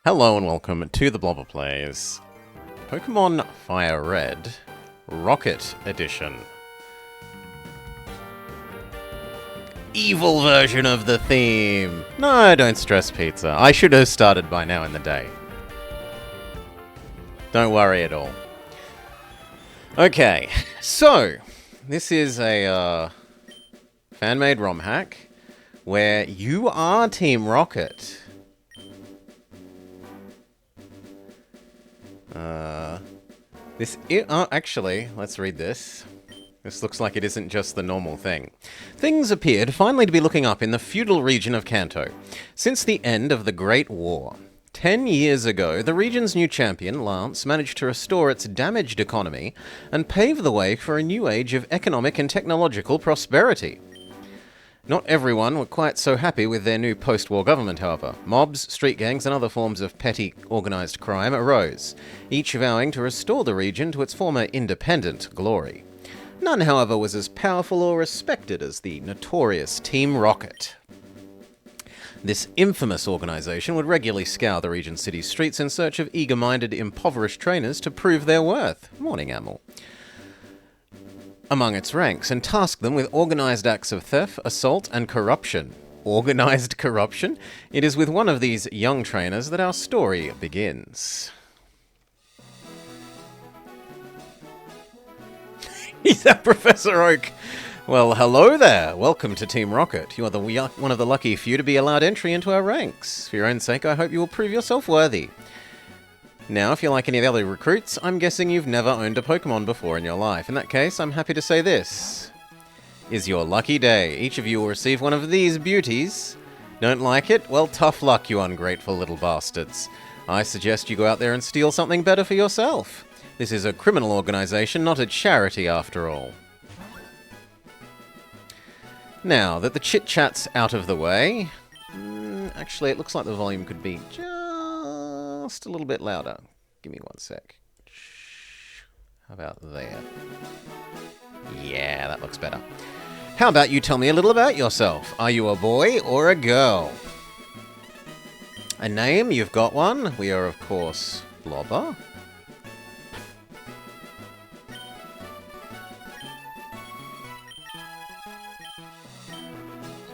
Hello and welcome to the Blobber Plays Pokemon FireRed Rocket Edition. Evil version of the theme! No, don't stress, Pizza. I should have started by now in the day. Don't worry at all. Okay, so this is a fan-made ROM hack where you are Team Rocket. Actually, let's read this. This looks like it isn't just the normal thing. Things appeared finally to be looking up in the feudal region of Kanto. Since the end of the Great War, 10 years ago, the region's new champion, Lance, managed to restore its damaged economy and pave the way for a new age of economic and technological prosperity. Not everyone were quite so happy with their new post-war government, however. Mobs, street gangs, and other forms of petty organised crime arose, each vowing to restore the region to its former independent glory. None, however, was as powerful or respected as the notorious Team Rocket. This infamous organisation would regularly scour the region's city streets in search of eager-minded, impoverished trainers to prove their worth. Morning, Amel. Among its ranks, and task them with organised acts of theft, assault, and corruption. Organised corruption? It is with one of these young trainers that our story begins. Is that Professor Oak? Well, hello there. Welcome to Team Rocket. You are one of the lucky few to be allowed entry into our ranks. For your own sake, I hope you will prove yourself worthy. Now, if you're like any of the other recruits, I'm guessing you've never owned a Pokemon before in your life. In that case, I'm happy to say this is your lucky day. Each of you will receive one of these beauties. Don't like it? Well, tough luck, you ungrateful little bastards. I suggest you go out there and steal something better for yourself. This is a criminal organization, not a charity after all. Now that the chit-chat's out of the way... actually, it looks like the volume could be just a little bit louder. Give me one sec. How about there? Yeah, that looks better. How about you tell me a little about yourself? Are you a boy or a girl? A name? You've got one. We are, of course, Blobber.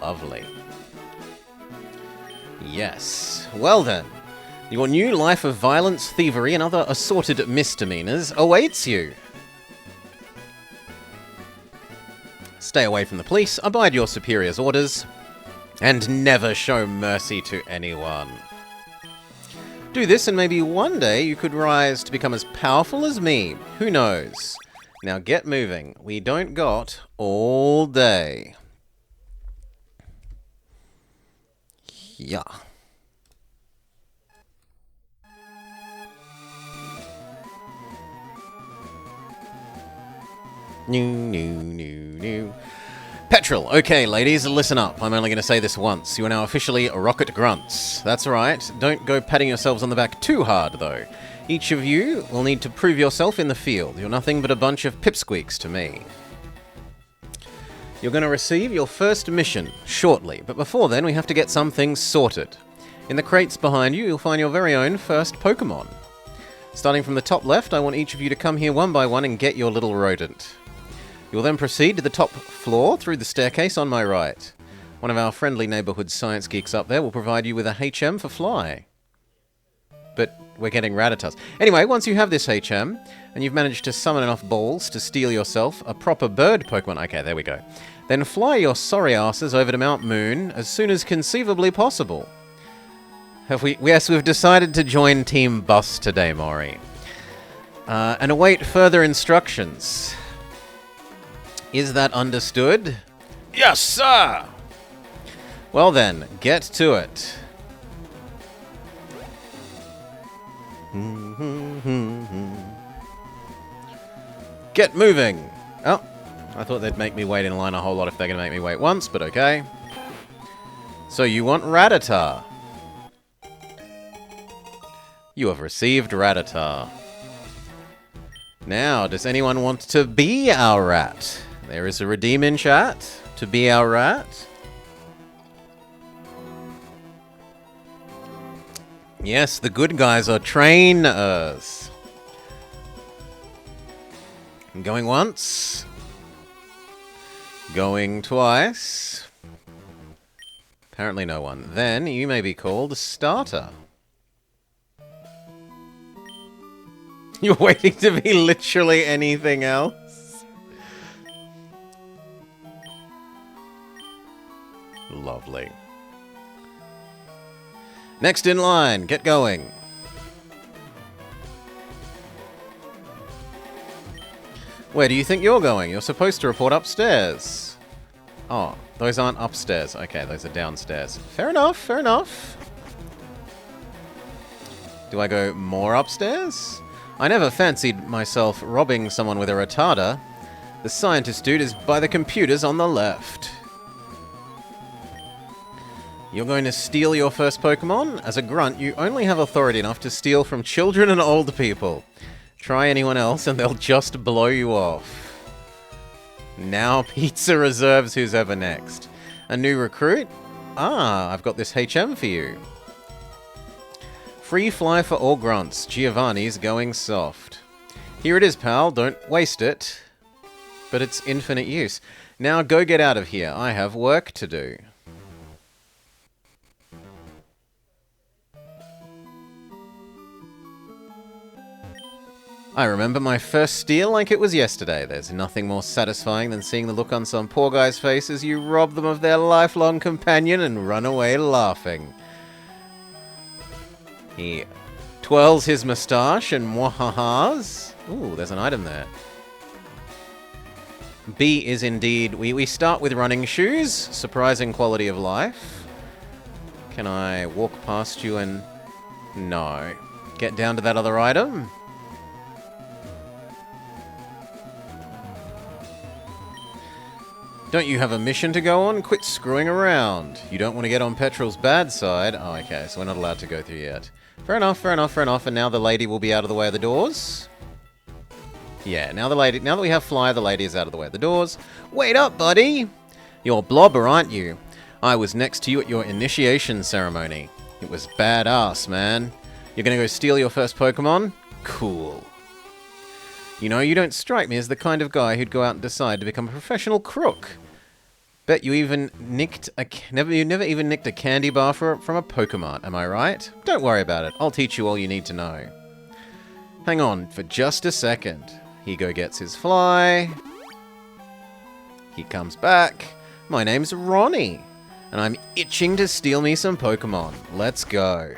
Lovely. Yes. Well then. Your new life of violence, thievery, and other assorted misdemeanors awaits you. Stay away from the police, abide your superior's orders, and never show mercy to anyone. Do this and maybe one day you could rise to become as powerful as me. Who knows? Now get moving. We don't got all day. Yeah. New. Petrol. Okay, ladies, listen up. I'm only going to say this once. You are now officially Rocket Grunts. That's right. Don't go patting yourselves on the back too hard, though. Each of you will need to prove yourself in the field. You're nothing but a bunch of pipsqueaks to me. You're going to receive your first mission shortly, but before then we have to get some things sorted. In the crates behind you, you'll find your very own first Pokemon. Starting from the top left, I want each of you to come here one by one and get your little rodent. You'll then proceed to the top floor through the staircase on my right. One of our friendly neighborhood science geeks up there will provide you with a HM for Fly. But we're getting Rattatas. Anyway, once you have this HM, and you've managed to summon enough balls to steal yourself a proper bird Pokemon... Okay, there we go. Then fly your sorry asses over to Mount Moon as soon as conceivably possible. Yes, we've decided to join Team Bus today, Maury. And await further instructions. Is that understood? Yes, sir! Well then, get to it. Get moving! Oh, I thought they'd make me wait in line a whole lot if they're going to make me wait once, but okay. So you want Rattata. You have received Rattata. Now, does anyone want to be our rat? There is a redeem in chat to be our rat. Yes, the good guys are trainers. Going once. Going twice. Apparently no one. Then you may be called starter. You're waiting to be literally anything else? Lovely. Next in line, get going. Where do you think you're going? You're supposed to report upstairs. Oh, those aren't upstairs. Okay, those are downstairs. Fair enough, fair enough. Do I go more upstairs? I never fancied myself robbing someone with a retarder. The scientist dude is by the computers on the left. You're going to steal your first Pokemon? As a grunt, you only have authority enough to steal from children and old people. Try anyone else and they'll just blow you off. Now Pizza reserves who's ever next. A new recruit? Ah, I've got this HM for you. Free fly for all grunts. Giovanni's going soft. Here it is, pal. Don't waste it. But it's infinite use. Now go get out of here. I have work to do. I remember my first steal like it was yesterday. There's nothing more satisfying than seeing the look on some poor guy's face as you rob them of their lifelong companion and run away laughing. He twirls his moustache and mwahahas. Ooh, there's an item there. B is indeed... We start with running shoes. Surprising quality of life. Can I walk past you and... No. Get down to that other item. Don't you have a mission to go on? Quit screwing around. You don't want to get on Petrel's bad side. Oh, okay, so we're not allowed to go through yet. Fair enough, fair enough, fair enough. And now the lady will be out of the way of the doors. Yeah, now that we have Fly, the lady is out of the way of the doors. Wait up, buddy! You're Blobber, aren't you? I was next to you at your initiation ceremony. It was badass, man. You're gonna go steal your first Pokemon? Cool. You know, you don't strike me as the kind of guy who'd go out and decide to become a professional crook. Bet you even nicked you never even nicked a candy bar from a Pokemon, am I right? Don't worry about it. I'll teach you all you need to know. Hang on for just a second. He gets his Fly. He comes back. My name's Ronnie, and I'm itching to steal me some Pokemon. Let's go.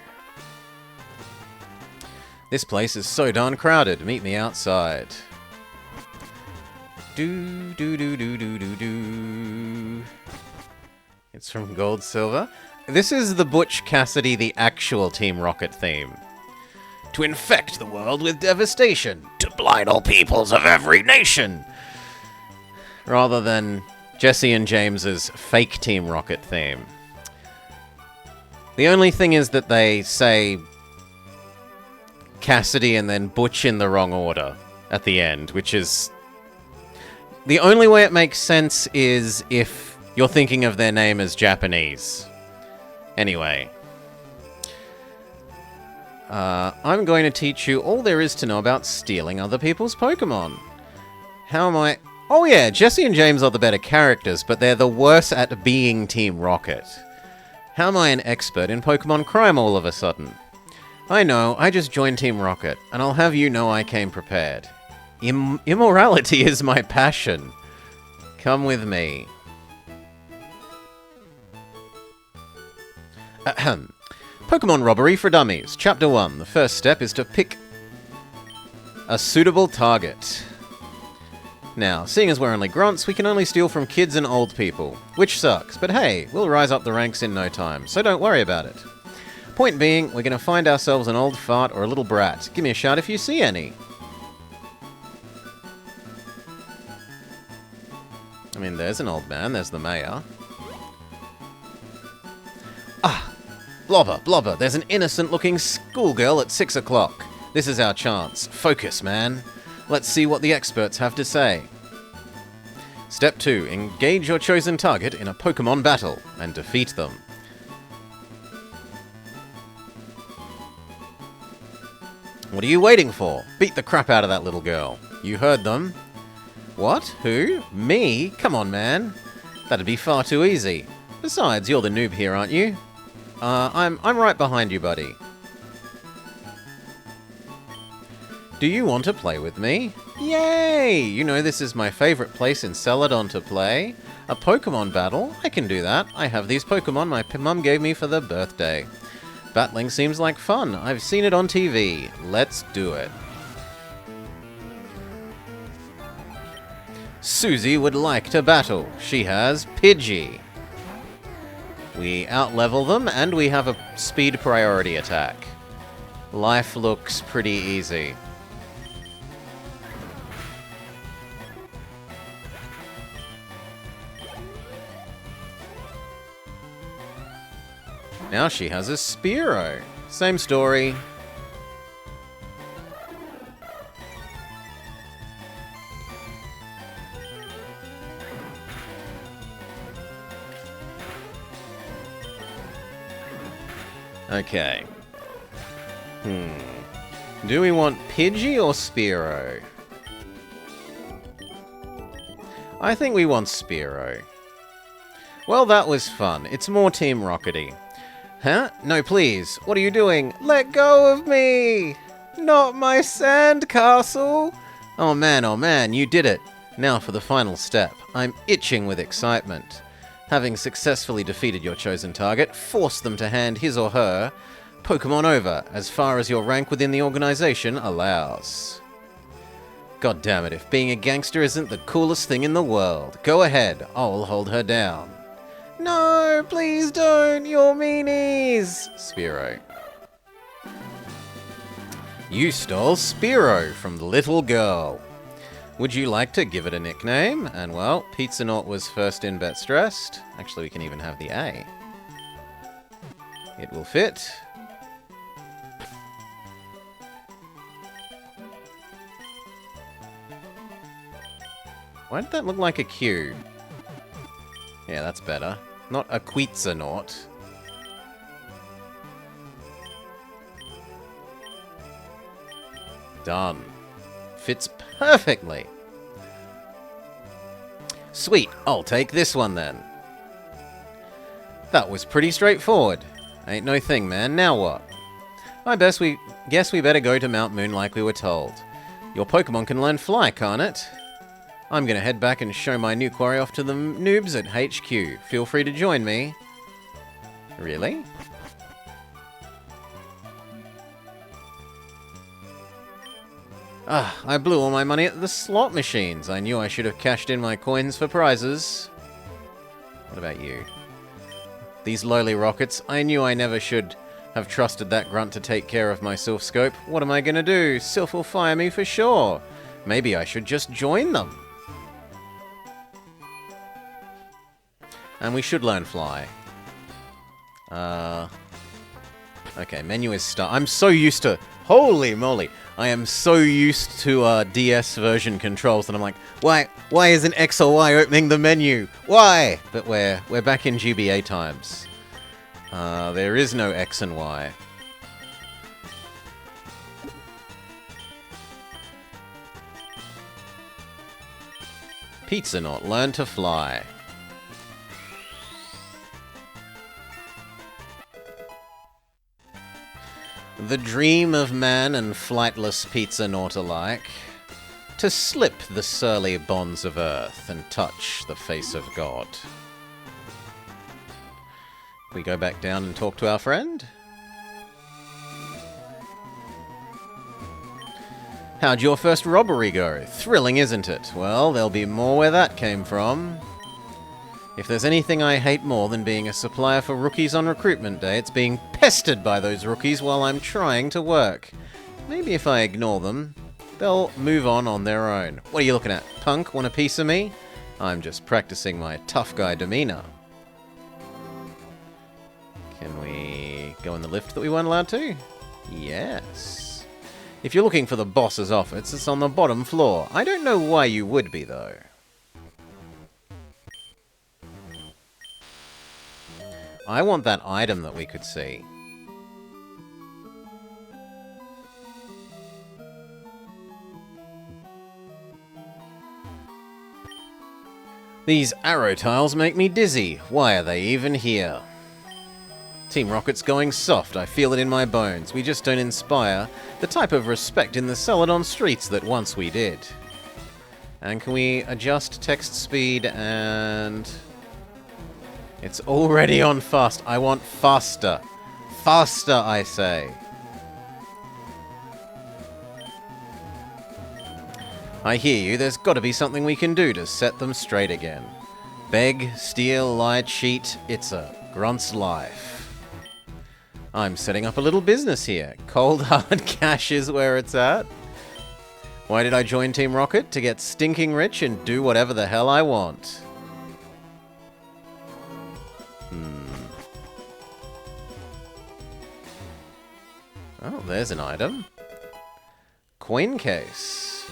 This place is so darn crowded. Meet me outside. Do do do do do do do. It's from Gold Silver. This is the Butch Cassidy, the actual Team Rocket theme. To infect the world with devastation, to blight all peoples of every nation. Rather than Jesse and James's fake Team Rocket theme. The only thing is that they say Cassidy and then Butch in the wrong order at the end, which is... The only way it makes sense is if you're thinking of their name as Japanese. Anyway. I'm going to teach you all there is to know about stealing other people's Pokemon. How am I... Oh yeah, Jesse and James are the better characters, but they're the worse at being Team Rocket. How am I an expert in Pokemon crime all of a sudden? I know, I just joined Team Rocket, and I'll have you know I came prepared. Immorality is my passion. Come with me. Ahem. Pokemon Robbery for Dummies. Chapter 1. The first step is to pick a suitable target. Now, seeing as we're only grunts, we can only steal from kids and old people. Which sucks, but hey, we'll rise up the ranks in no time, so don't worry about it. Point being, we're going to find ourselves an old fart or a little brat. Give me a shout if you see any. I mean, there's an old man, there's the mayor. Ah! Blobber, Blobber, there's an innocent-looking schoolgirl at 6 o'clock. This is our chance. Focus, man. Let's see what the experts have to say. Step 2. Engage your chosen target in a Pokemon battle and defeat them. What are you waiting for? Beat the crap out of that little girl. You heard them. What? Who? Me? Come on, man. That'd be far too easy. Besides, you're the noob here, aren't you? I'm right behind you, buddy. Do you want to play with me? Yay! You know this is my favorite place in Celadon to play. A Pokemon battle? I can do that. I have these Pokemon my mum gave me for their birthday. Battling seems like fun. I've seen it on TV. Let's do it. Susie would like to battle. She has Pidgey. We outlevel them, and we have a speed priority attack. Life looks pretty easy. Now she has a Spearow. Same story. Okay. Do we want Pidgey or Spearow? I think we want Spearow. Well, that was fun. It's more Team Rockety. Huh? No, please. What are you doing? Let go of me! Not my sandcastle! Oh man, you did it. Now for the final step. I'm itching with excitement. Having successfully defeated your chosen target, force them to hand his or her Pokemon over, as far as your rank within the organization allows. God damn it, if being a gangster isn't the coolest thing in the world. Go ahead, I'll hold her down. No, please don't, you're meanies! Spearow. You stole Spearow from the little girl. Would you like to give it a nickname? And well, Pizzanaut was first in bet stressed. Actually, we can even have the A. It will fit. Why did that look like a Q? Yeah, that's better. Not a Pizzanaut. Done. Fits perfectly. Sweet, I'll take this one then. That was pretty straightforward. Ain't no thing, man. Now what? I guess we better go to Mount Moon like we were told. Your Pokemon can learn fly, can't it? I'm gonna head back and show my new quarry off to the noobs at HQ. Feel free to join me. Really? Ah, I blew all my money at the slot machines. I knew I should have cashed in my coins for prizes. What about you? These lowly rockets, I knew I never should have trusted that grunt to take care of my Sylph Scope. What am I gonna do? Sylph will fire me for sure. Maybe I should just join them. And we should learn fly. Okay, menu is start. I'm so used to... Holy moly! I am so used to DS version controls that I'm like, why isn't X or Y opening the menu? Why? But we're back in GBA times. There is no X and Y. Pizzanaut, learn to fly. The dream of man and flightless Pizzanaut alike, to slip the surly bonds of earth and touch the face of God. We go back down and talk to our friend. How'd your first robbery go? Thrilling, isn't it? Well, there'll be more where that came from. If there's anything I hate more than being a supplier for rookies on recruitment day, it's being pestered by those rookies while I'm trying to work. Maybe if I ignore them, they'll move on their own. What are you looking at? Punk, want a piece of me? I'm just practicing my tough guy demeanor. Can we go in the lift that we weren't allowed to? Yes. If you're looking for the boss's office, it's on the bottom floor. I don't know why you would be, though. I want that item that we could see. These arrow tiles make me dizzy. Why are they even here? Team Rocket's going soft. I feel it in my bones. We just don't inspire the type of respect in the Celadon streets that once we did. And can we adjust text speed and... It's already on fast. I want faster. Faster, I say. I hear you. There's got to be something we can do to set them straight again. Beg, steal, lie, cheat. It's a grunt's life. I'm setting up a little business here. Cold hard cash is where it's at. Why did I join Team Rocket? To get stinking rich and do whatever the hell I want. Oh, there's an item. Coin case.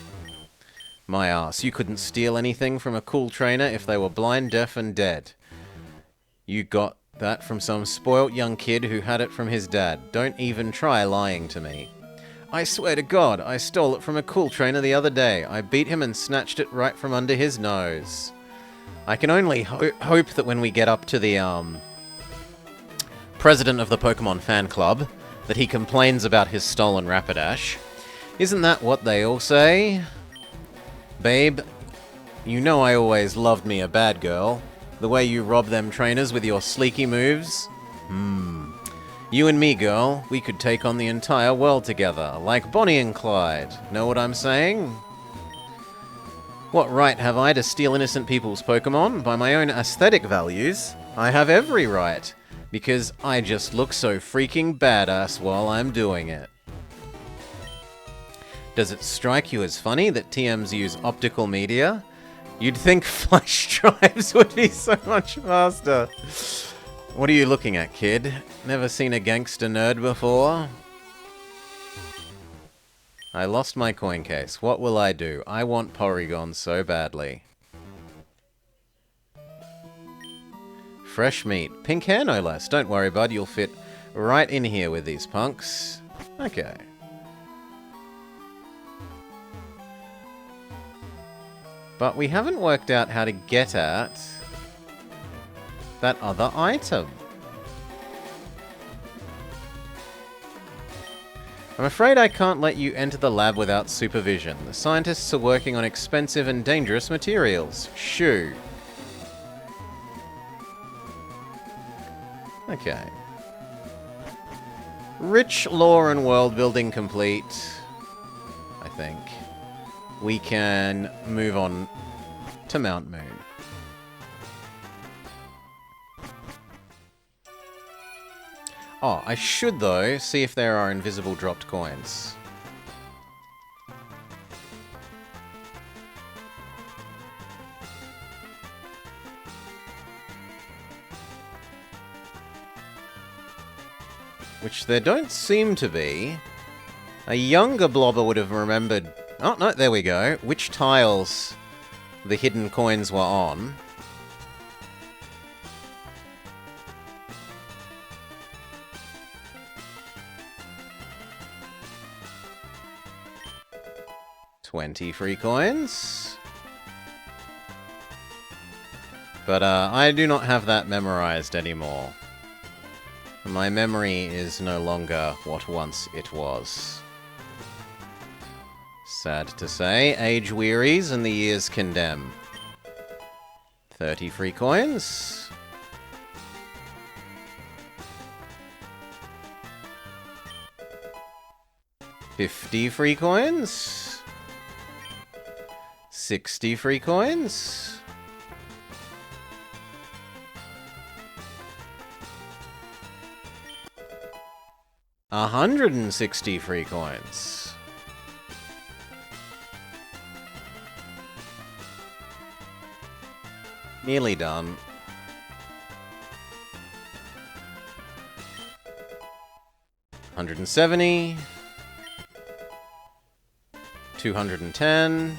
My ass, you couldn't steal anything from a cool trainer if they were blind, deaf, and dead. You got that from some spoilt young kid who had it from his dad. Don't even try lying to me. I swear to God, I stole it from a cool trainer the other day. I beat him and snatched it right from under his nose. I can only hope that when we get up to the, president of the Pokemon fan club, that he complains about his stolen Rapidash. Isn't that what they all say? Babe, you know I always loved me a bad girl. The way you rob them trainers with your sleeky moves. You and me, girl, we could take on the entire world together, like Bonnie and Clyde. Know what I'm saying? What right have I to steal innocent people's Pokemon? By my own aesthetic values, I have every right. Because I just look so freaking badass while I'm doing it. Does it strike you as funny that TMs use optical media? You'd think flash drives would be so much faster. What are you looking at, kid? Never seen a gangster nerd before? I lost my coin case. What will I do? I want Porygon so badly. Fresh meat. Pink hair, no less. Don't worry, bud. You'll fit right in here with these punks. Okay. But we haven't worked out how to get at that other item. I'm afraid I can't let you enter the lab without supervision. The scientists are working on expensive and dangerous materials. Shoo. Okay. Rich lore and world building complete. I think. We can move on to Mount Moon. Oh, I should, though, see if there are invisible dropped coins. Which there don't seem to be. A younger Blobber would have remembered... Oh, no, there we go. Which tiles the hidden coins were on. $20 free coins. But I do not have that memorized anymore. My memory is no longer what once it was. Sad to say, age wearies and the years condemn. 30 free coins. $50 free coins. 60 free coins. $160 free coins. Nearly done. $170. $210.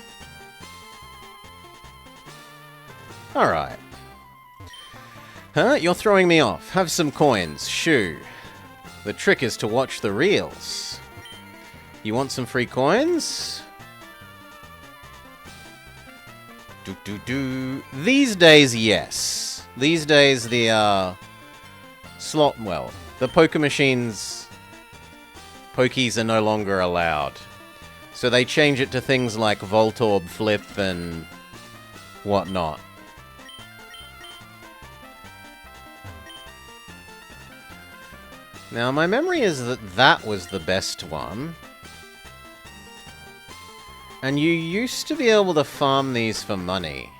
Alright. Huh? You're throwing me off. Have some coins. Shoo. The trick is to watch the reels. You want some free coins? These days, yes. These days, the slot, well, the poker machines, pokies are no longer allowed. So they change it to things like Voltorb Flip and whatnot. Now, my memory is that that was the best one. And you used to be able to farm these for money.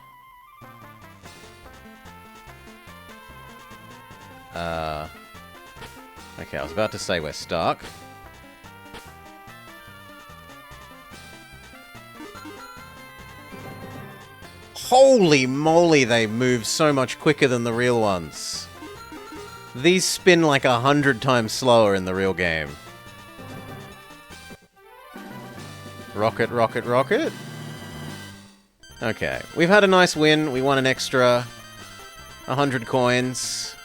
Okay, I was about to say we're stuck. Holy moly, they move so much quicker than the real ones. These spin like 100 times slower in the real game. Rocket, rocket, rocket. Okay, we've had a nice win. We won an extra 100 coins.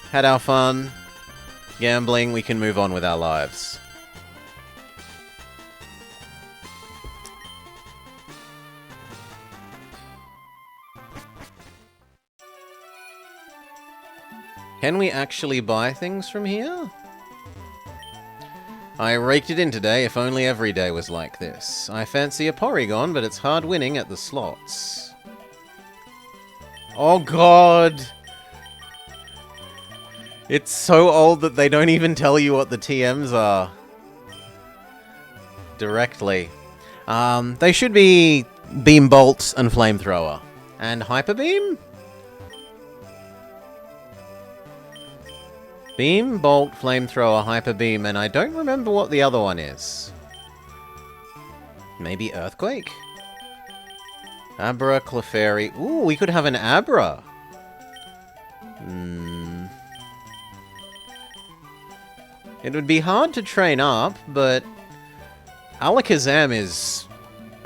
Had our fun. Gambling, we can move on with our lives. Can we actually buy things from here? I raked it in today, if only every day was like this. I fancy a Porygon, but it's hard winning at the slots. Oh god! It's so old that they don't even tell you what the TMs are. Directly. They should be Beam Bolt and Flamethrower. And Hyper Beam? Beam, Bolt, Flamethrower, Hyper Beam, and I don't remember what the other one is. Maybe Earthquake? Abra, Clefairy. Ooh, we could have an Abra. It would be hard to train up, but Alakazam is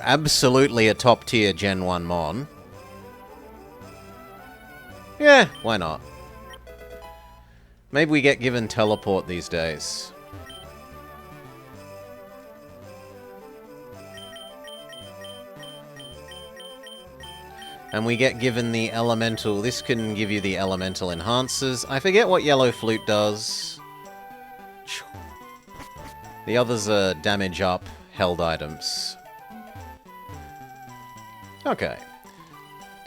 absolutely a top-tier Gen 1 Mon. Yeah, why not? Maybe we get given Teleport these days. And we get given the Elemental. This can give you the Elemental Enhancers. I forget what Yellow Flute does. The others are damage up, held items. Okay.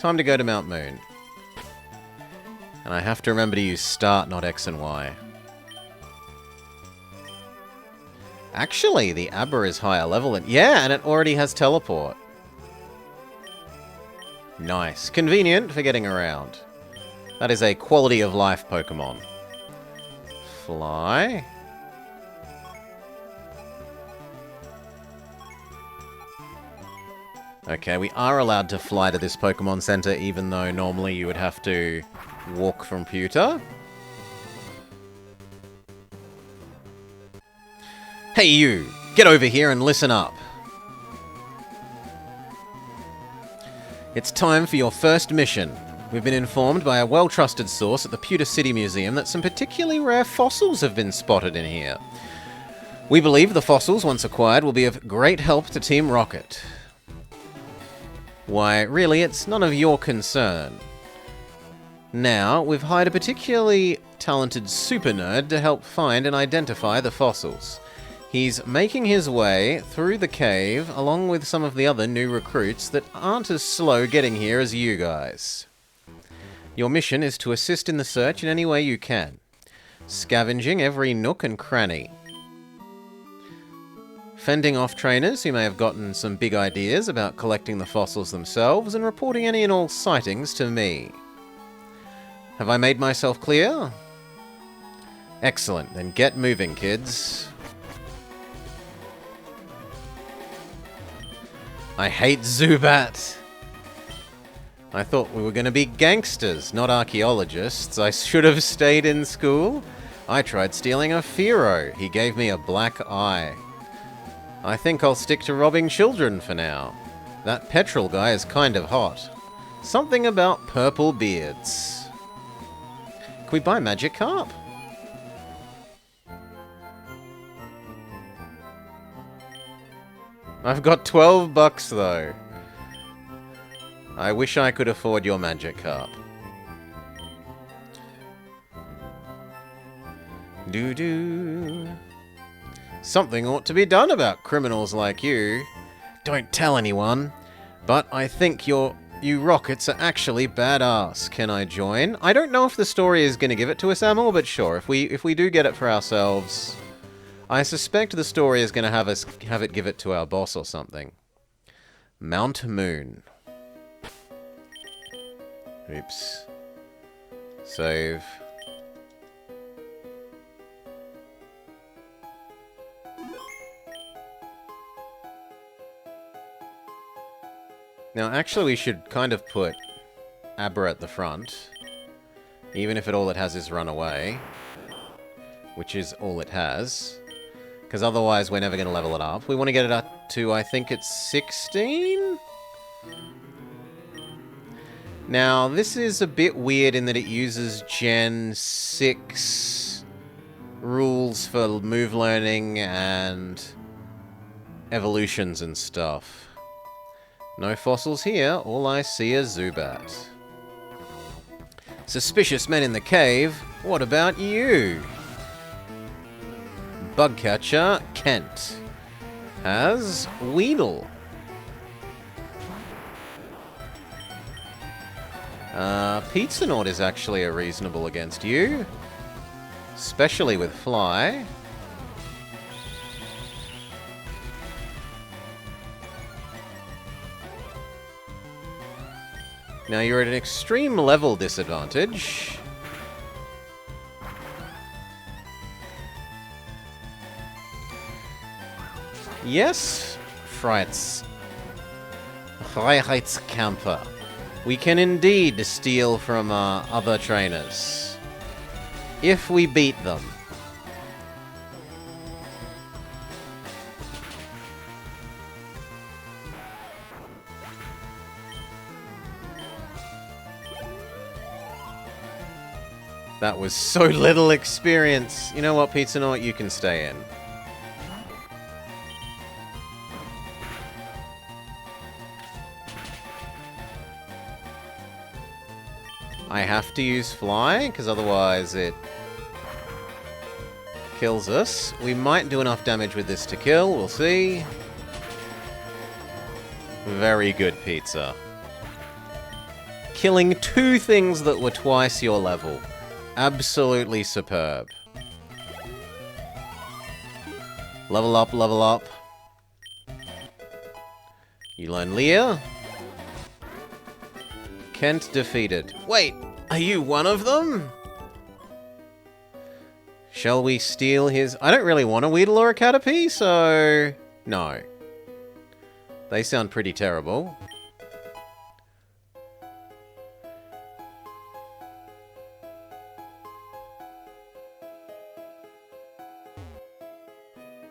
Time to go to Mount Moon. And I have to remember to use start, not X and Y. Actually, the Abra is higher level. Yeah, and it already has teleport. Nice. Convenient for getting around. That is a quality of life Pokemon. Fly. Okay, we are allowed to fly to this Pokemon Center, even though normally you would have to walk from Pewter. Hey you! Get over here and listen up! It's time for your first mission. We've been informed by a well-trusted source at the Pewter City Museum that some particularly rare fossils have been spotted in here. We believe the fossils, once acquired, will be of great help to Team Rocket. Why, really, it's none of your concern. Now, we've hired a particularly talented super nerd to help find and identify the fossils. He's making his way through the cave along with some of the other new recruits that aren't as slow getting here as you guys. Your mission is to assist in the search in any way you can, scavenging every nook and cranny, fending off trainers who may have gotten some big ideas about collecting the fossils themselves, and reporting any and all sightings to me. Have I made myself clear? Excellent, then get moving, kids. I hate Zubat! I thought we were going to be gangsters, not archaeologists. I should have stayed in school. I tried stealing a Fearow. He gave me a black eye. I think I'll stick to robbing children for now. That petrol guy is kind of hot. Something about purple beards. Can we buy Magikarp? I've got 12 bucks, though. I wish I could afford your magic carp. Doo-doo. Something ought to be done about criminals like you. Don't tell anyone. But I think you rockets are actually badass. Can I join? I don't know if the story is going to give it to us, Amor, but sure. If we do get it for ourselves, I suspect the story is going to have it give it to our boss or something. Mount Moon. Oops. Save. Now, actually, we should kind of put Abra at the front. Even if all it has is run away. Which is all it has. Because otherwise, we're never going to level it up. We want to get it up to, I think it's 16? Now, this is a bit weird in that it uses Gen 6 rules for move learning and evolutions and stuff. No fossils here. All I see is Zubat. Suspicious men in the cave. What about you? Bugcatcher Kent has Weedle. Pizza is actually a reasonable against you. Especially with Fly. Now you're at an extreme level disadvantage. Yes, Freiheitskämpfer. We can indeed steal from other trainers. If we beat them. That was so little experience. You know what, Pizza Nut? You can stay in. I have to use Fly, because otherwise it kills us. We might do enough damage with this to kill. We'll see. Very good, Pizza. Killing 2 things that were twice your level. Absolutely superb. Level up, level up. You learn Leer. Kent defeated. Wait, are you one of them? Shall we steal his... I don't really want a Weedle or a Caterpie, so... no. They sound pretty terrible.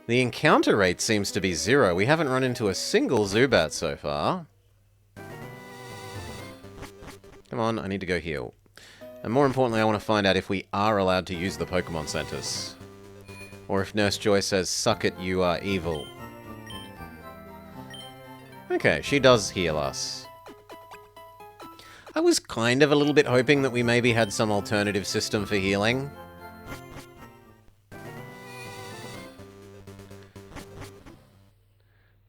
The encounter rate seems to be 0. We haven't run into a single Zubat so far. Come on, I need to go heal. And more importantly, I want to find out if we are allowed to use the Pokemon Centers. Or if Nurse Joy says, suck it, you are evil. Okay, she does heal us. I was kind of a little bit hoping that we maybe had some alternative system for healing.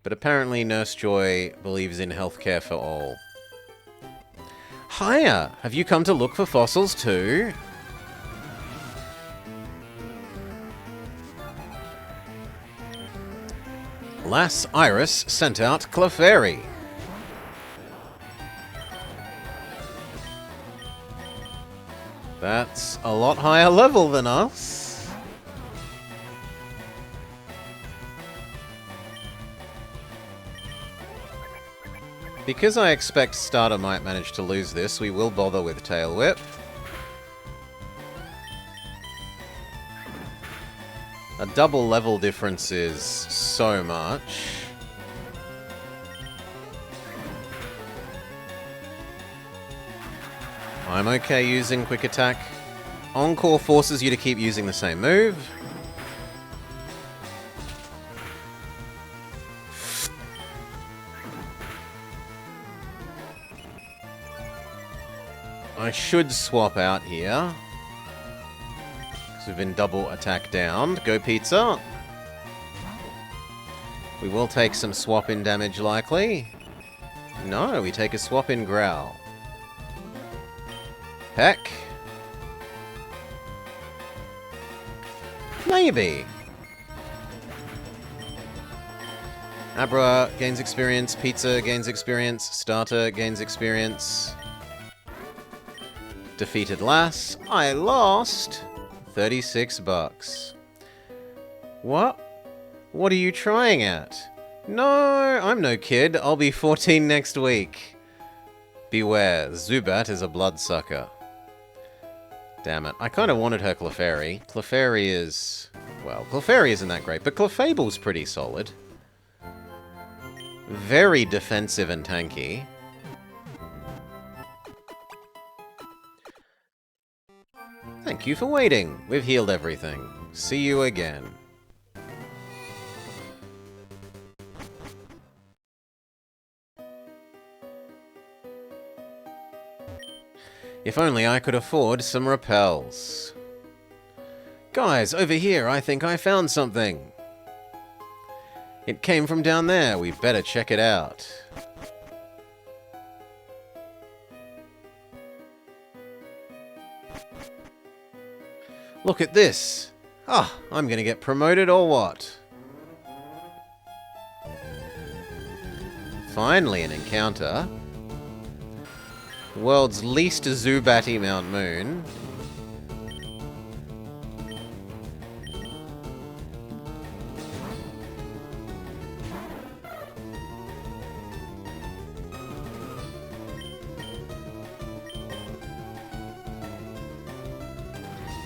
But apparently Nurse Joy believes in healthcare for all. Hiya! Have you come to look for fossils too? Lass Iris sent out Clefairy. That's a lot higher level than us. Because I expect Starter might manage to lose this, we will bother with Tail Whip. A double level difference is so much. I'm okay using Quick Attack. Encore forces you to keep using the same move. I should swap out here. Because we've been double attack downed. Go pizza. We will take some swap in damage likely. No, we take a swap in growl. Heck. Maybe. Abra gains experience, Pizza gains experience, Starter gains experience. Defeated Lass. I lost 36 bucks. What? What are you trying at? No, I'm no kid. I'll be 14 next week. Beware, Zubat is a bloodsucker. Damn it. I kind of wanted her Clefairy. Clefairy is... well, Clefairy isn't that great, but Clefable's pretty solid. Very defensive and tanky. Thank you for waiting. We've healed everything. See you again. If only I could afford some repels. Guys, over here, I think I found something. It came from down there. We better check it out. Look at this. Ah, I'm gonna get promoted or what? Finally an encounter. The world's least Zubatty Mount Moon.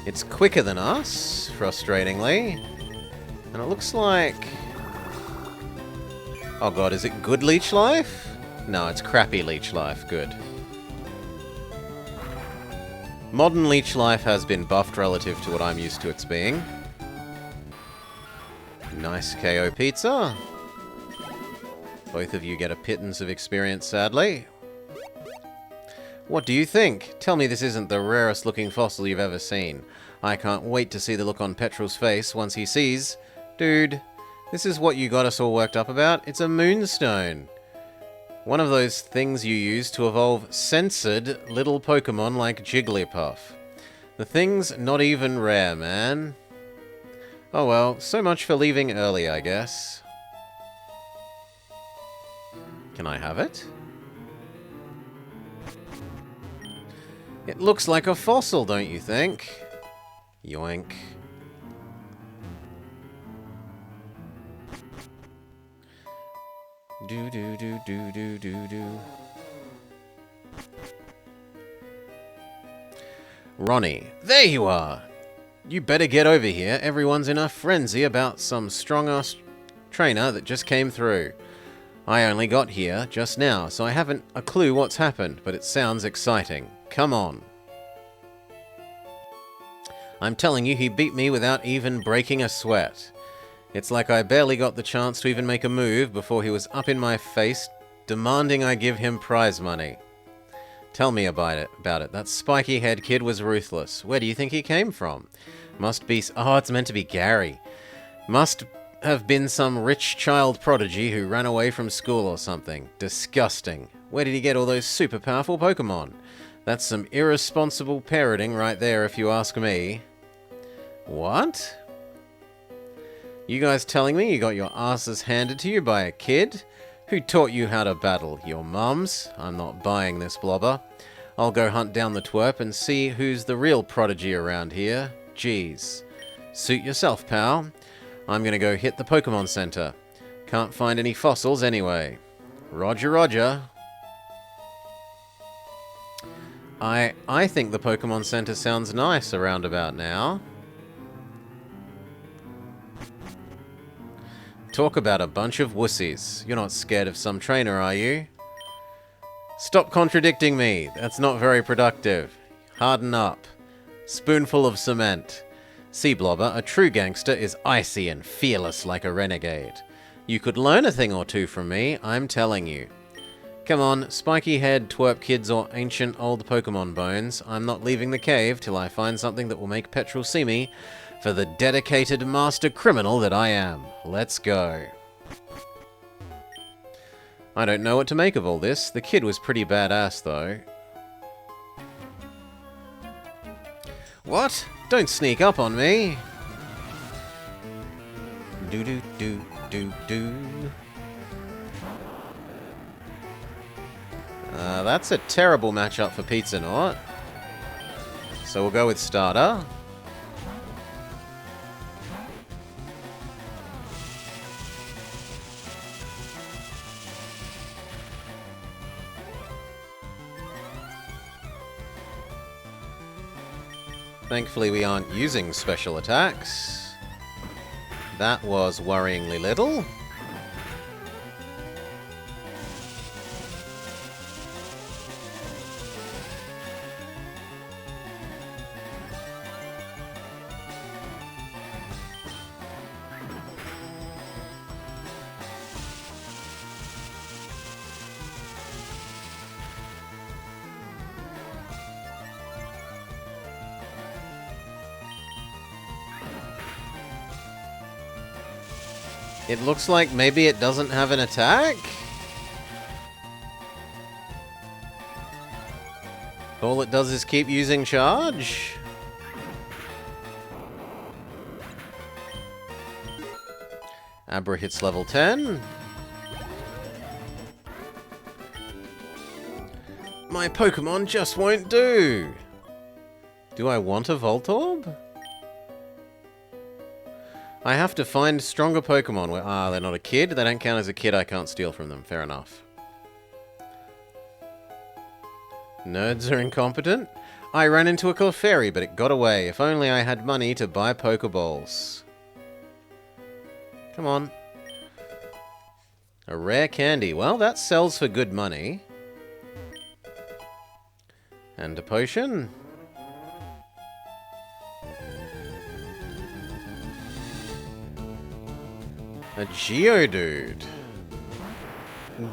It's quicker than us, frustratingly. And it looks like... oh god, is it good Leech Life? No, it's crappy Leech Life. Good. Modern Leech Life has been buffed relative to what I'm used to its being. Nice KO pizza. Both of you get a pittance of experience, sadly. What do you think? Tell me this isn't the rarest looking fossil you've ever seen. I can't wait to see the look on Petrel's face once he sees... dude, this is what you got us all worked up about? It's a moonstone. One of those things you use to evolve censored little Pokemon like Jigglypuff. The thing's not even rare, man. Oh well, so much for leaving early, I guess. Can I have it? It looks like a fossil, don't you think? Yoink. Do do do do do do do. Ronnie, there you are! You better get over here. Everyone's in a frenzy about some strong-ass trainer that just came through. I only got here just now, so I haven't a clue what's happened, but it sounds exciting. Come on. I'm telling you, he beat me without even breaking a sweat. It's like I barely got the chance to even make a move before he was up in my face, demanding I give him prize money. Tell me about it. That spiky-haired kid was ruthless. Where do you think he came from? Must be... oh, it's meant to be Gary. Must have been some rich child prodigy who ran away from school or something. Disgusting. Where did he get all those super powerful Pokemon? That's some irresponsible parroting right there, if you ask me. What? You guys telling me you got your asses handed to you by a kid? Who taught you how to battle? Your mums? I'm not buying this, Blobber. I'll go hunt down the twerp and see who's the real prodigy around here. Jeez. Suit yourself, pal. I'm gonna go hit the Pokemon Center. Can't find any fossils anyway. Roger, roger. I think the Pokemon Center sounds nice around about now. Talk about a bunch of wussies. You're not scared of some trainer, are you? Stop contradicting me. That's not very productive. Harden up. Spoonful of cement. See, Blobber, a true gangster is icy and fearless like a renegade. You could learn a thing or two from me, I'm telling you. Come on, spiky head, twerp kids, or ancient old Pokemon bones. I'm not leaving the cave till I find something that will make Petrel see me for the dedicated master criminal that I am. Let's go. I don't know what to make of all this. The kid was pretty badass, though. What? Don't sneak up on me! Do-do-do-do-do. That's a terrible matchup for Pizza Knot. So we'll go with Starter. Thankfully we aren't using special attacks. That was worryingly little. It looks like maybe it doesn't have an attack? All it does is keep using charge? Abra hits level 10. My Pokemon just won't do! Do I want a Voltorb? I have to find stronger Pokemon where... Ah, they're not a kid. They don't count as a kid. I can't steal from them. Fair enough. Nerds are incompetent. I ran into a Clefairy, but it got away. If only I had money to buy Pokeballs. Come on. A rare candy. Well, that sells for good money. And a potion. A Geodude.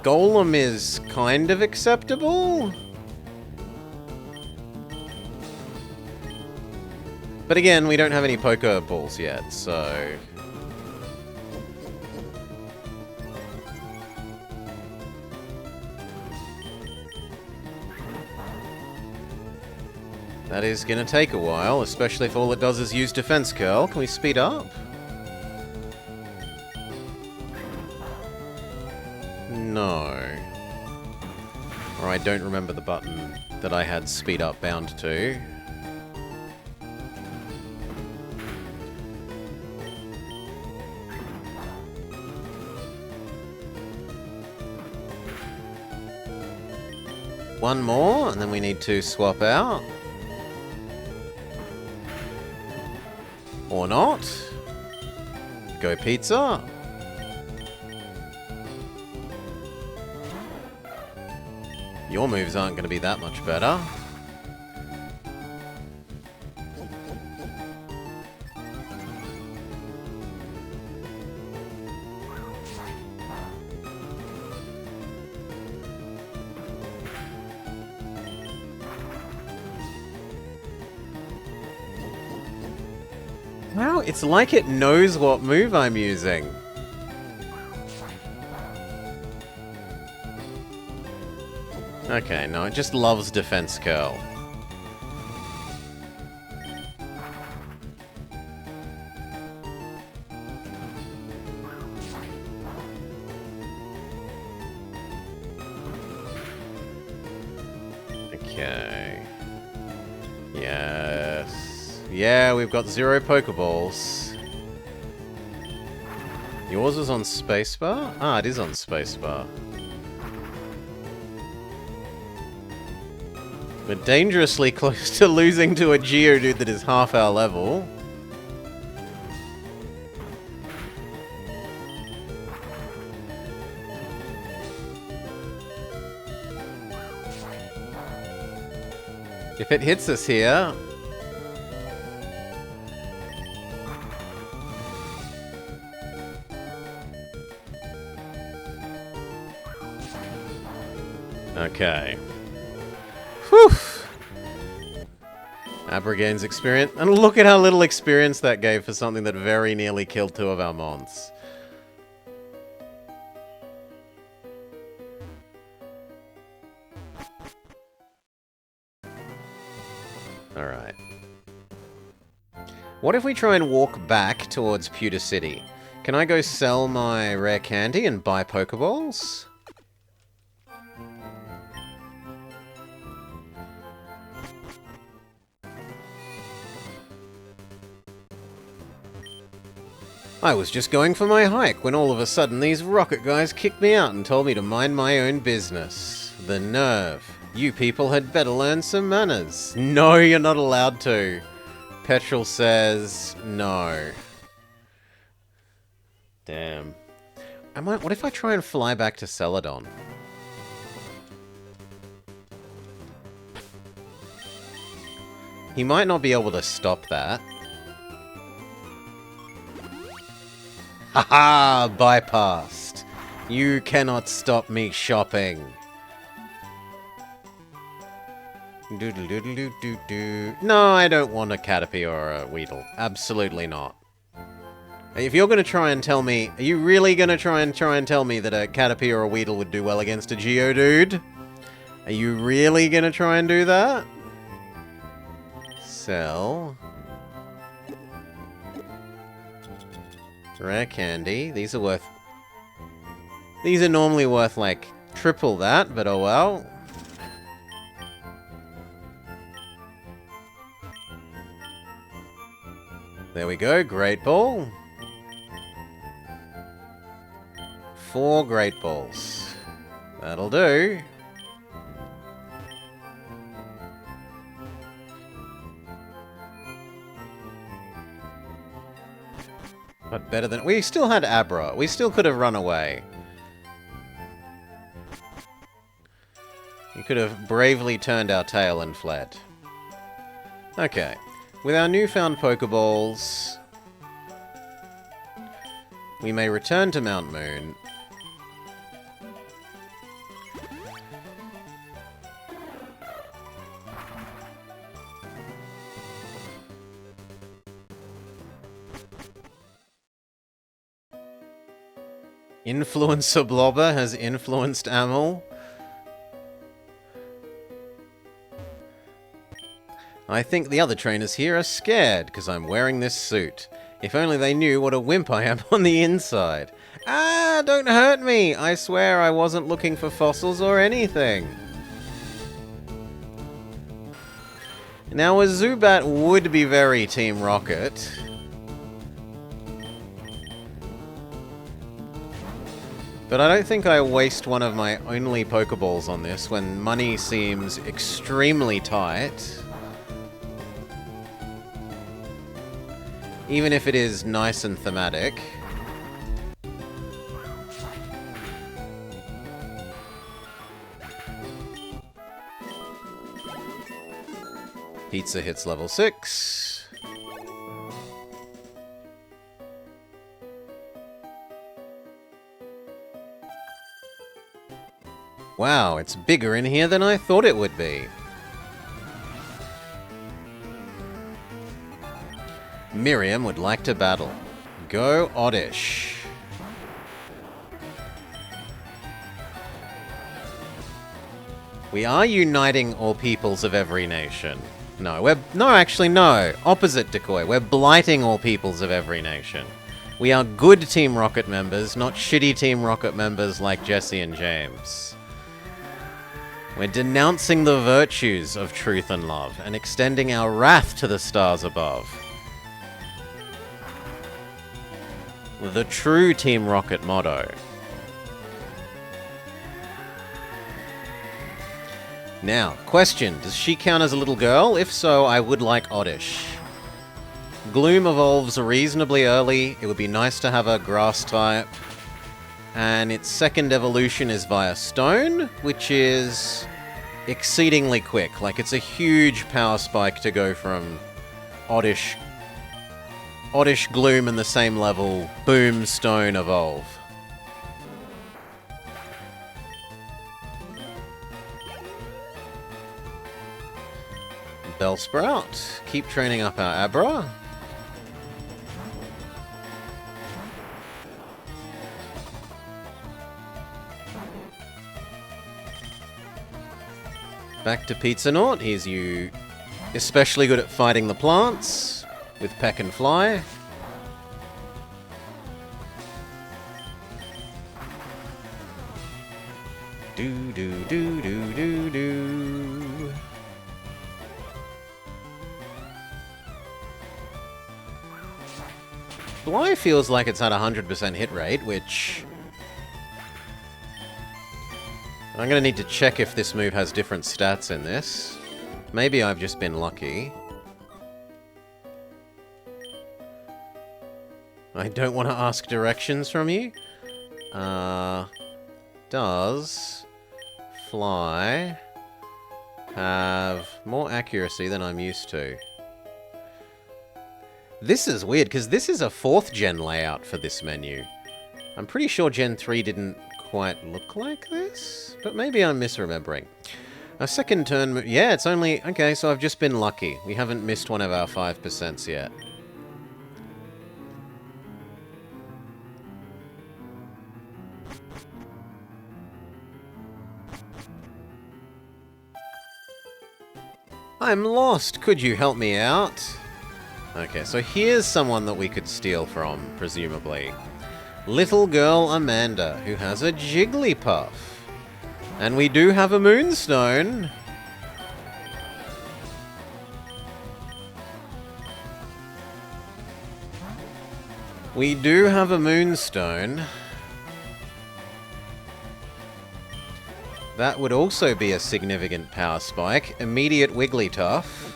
Golem is kind of acceptable. But again, we don't have any Pokeballs yet, so... That is gonna take a while, especially if all it does is use Defense Curl. Can we speed up? No. Or I don't remember the button that I had speed up bound to. One more, and then we need to swap out. Or not. Go Pizza. Your moves aren't going to be that much better. Wow, it's like it knows what move I'm using. Okay, no, it just loves Defense Curl. Okay. Yes. Yeah, we've got 0 Pokeballs. Yours is on spacebar? Ah, it is on spacebar. We're dangerously close to losing to a Geodude that is half our level. If it hits us here... Okay. Whew! Abra gains experience. And look at how little experience that gave for something that very nearly killed 2 of our mons. Alright. What if we try and walk back towards Pewter City? Can I go sell my rare candy and buy Pokeballs? I was just going for my hike when all of a sudden these rocket guys kicked me out and told me to mind my own business. The nerve. You people had better learn some manners. No, you're not allowed to. Petrol says no. Damn. What if I try and fly back to Celadon? He might not be able to stop that. Haha! Bypassed. You cannot stop me shopping. No, I don't want a Caterpie or a Weedle. Absolutely not. If you're going to try and tell me... Are you really going to try and tell me that a Caterpie or a Weedle would do well against a Geodude? Are you really going to try and do that? Sell. Rare candy. These are worth... These are normally worth, like, triple that, but oh well. There we go, Great Ball. 4 Great Balls. That'll do. But better than... We still had Abra. We still could have run away. We could have bravely turned our tail and fled. Okay. With our newfound Pokeballs, we may return to Mount Moon. Influencer Blobber has influenced Amel. I think the other trainers here are scared because I'm wearing this suit. If only they knew what a wimp I am on the inside. Ah, don't hurt me! I swear I wasn't looking for fossils or anything. Now, a Zubat would be very Team Rocket. But I don't think I waste one of my only Pokeballs on this when money seems extremely tight. Even if it is nice and thematic. Pizza hits level 6. Wow, it's bigger in here than I thought it would be. Miriam would like to battle. Go Oddish. We are uniting all peoples of every nation. No, actually no. Opposite Decoy. We're blighting all peoples of every nation. We are good Team Rocket members, not shitty Team Rocket members like Jesse and James. We're denouncing the virtues of truth and love and extending our wrath to the stars above. The true Team Rocket motto. Now, question, does she count as a little girl? If so, I would like Oddish. Gloom evolves reasonably early. It would be nice to have a grass type. And its second evolution is via Stone, which is exceedingly quick. Like, it's a huge power spike to go from Oddish Gloom in the same level, boom, Stone, evolve. Bellsprout. Keep training up our Abra. Back to Pizza-Naut. He's especially good at fighting the plants with Peck and Fly. Do do do do do do. Fly feels like it's at 100% hit rate, which I'm going to need to check if this move has different stats in this. Maybe I've just been lucky. I don't want to ask directions from you. Does Fly have more accuracy than I'm used to? This is weird, because this is a 4th gen layout for this menu. I'm pretty sure Gen 3 didn't quite look like this, but maybe I'm misremembering. A second turn... Yeah, it's only... Okay, so I've just been lucky. We haven't missed one of our 5% yet. I'm lost. Could you help me out? Okay, so here's someone that we could steal from, presumably. Little girl Amanda, who has a Jigglypuff. And we do have a Moonstone. We do have a Moonstone. That would also be a significant power spike. Immediate Wigglytuff.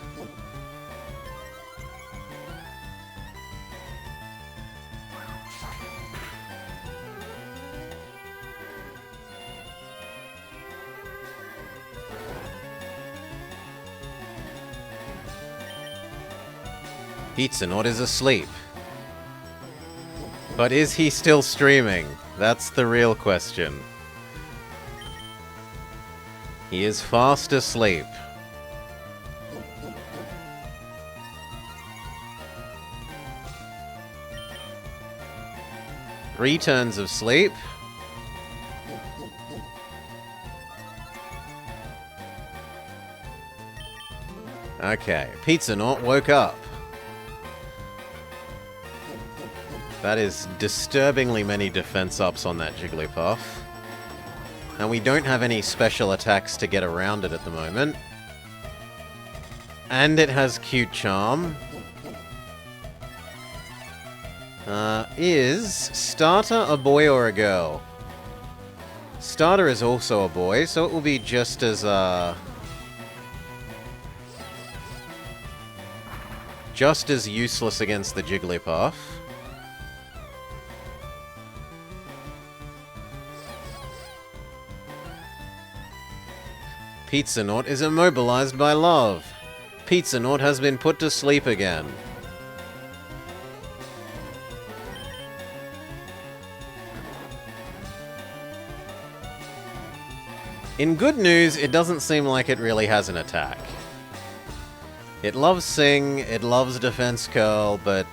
Pizza-Naut is asleep. But is he still streaming? That's the real question. He is fast asleep. Three turns of sleep. Okay, Pizza-Naut woke up. That is disturbingly many defense ups on that Jigglypuff. And we don't have any special attacks to get around it at the moment. And it has Cute Charm. Is Starter a boy or a girl? Starter is also a boy, so it will be just as useless against the Jigglypuff. Pizza-Naut is immobilized by love. Pizza-Naut has been put to sleep again. In good news, it doesn't seem like it really has an attack. It loves Sing, it loves Defense Curl, but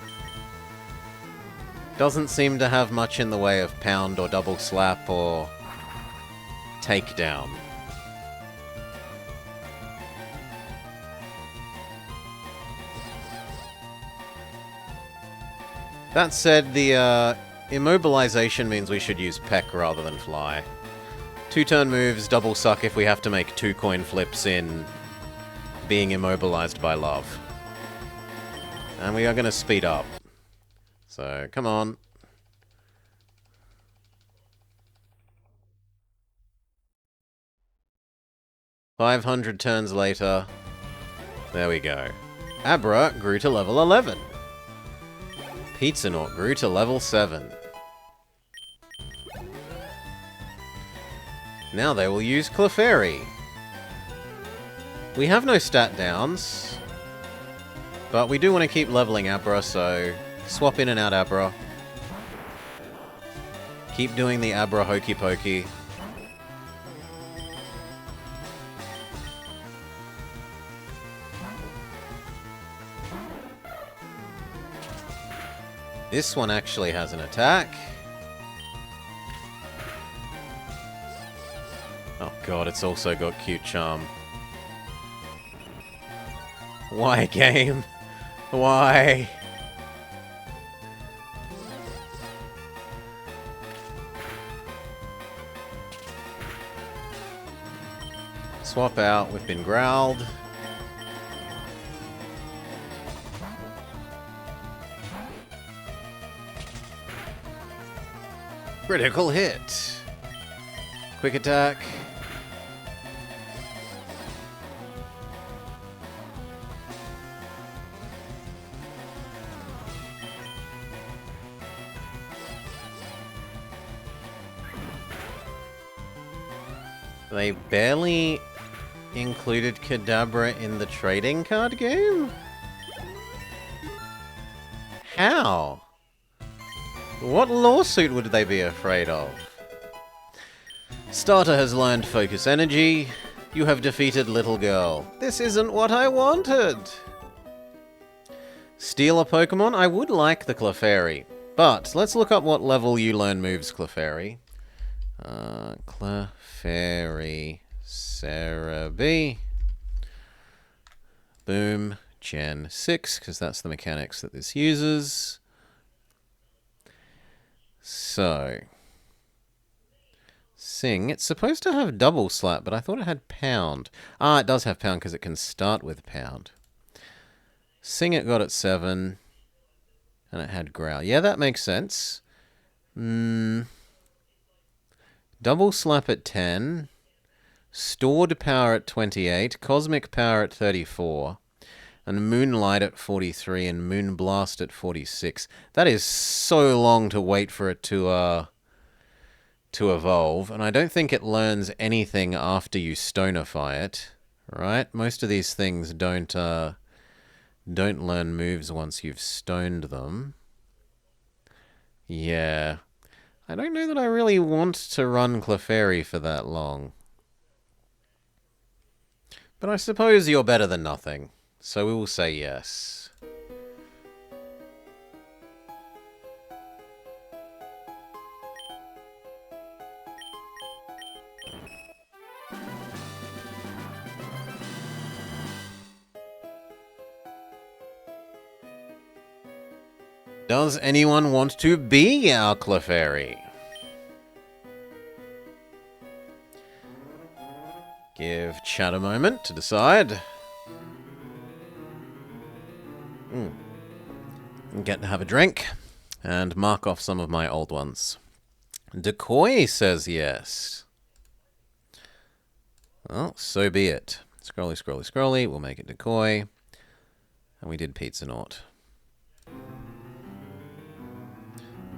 doesn't seem to have much in the way of Pound or Double Slap or Takedown. That said, the immobilization means we should use Peck rather than Fly. 2-turn moves, double suck if we have to make 2 coin flips in being immobilized by love. And we are going to speed up. So, come on. $500 turns later. There we go. Abra grew to level 11. Pizza-Naut grew to level 7. Now they will use Clefairy. We have no stat downs, but we do want to keep leveling Abra, so swap in and out Abra. Keep doing the Abra hokey pokey. This one actually has an attack. Oh god, it's also got cute charm. Why, game? Why? Swap out, we've been growled. Critical hit. Quick attack. They barely included Kadabra in the trading card game? How? What lawsuit would they be afraid of? Starter has learned Focus Energy. You have defeated Little Girl. This isn't what I wanted! Steal a Pokemon? I would like the Clefairy. But let's look up what level you learn moves, Clefairy. Clefairy, Cerebi. Boom, Gen 6, because that's the mechanics that this uses. So, Sing, it's supposed to have double slap, but I thought it had pound. Ah, it does have pound because it can start with pound. Sing it got at 7, and it had growl. Yeah, that makes sense. Double slap at 10, stored power at 28, cosmic power at 34, and Moonlight at 43, and Moonblast at 46. That is so long to wait for it to evolve, and I don't think it learns anything after you stonify it, right? Most of these things don't learn moves once you've stoned them. Yeah. I don't know that I really want to run Clefairy for that long. But I suppose you're better than nothing, so we will say yes. Does anyone want to be our Clefairy? Give chat a moment to decide. Get to have a drink and mark off some of my old ones. Decoy says yes. Well, so be it. Scrolly, scrolly, scrolly. We'll make it Decoy. And we did Pizza Naut.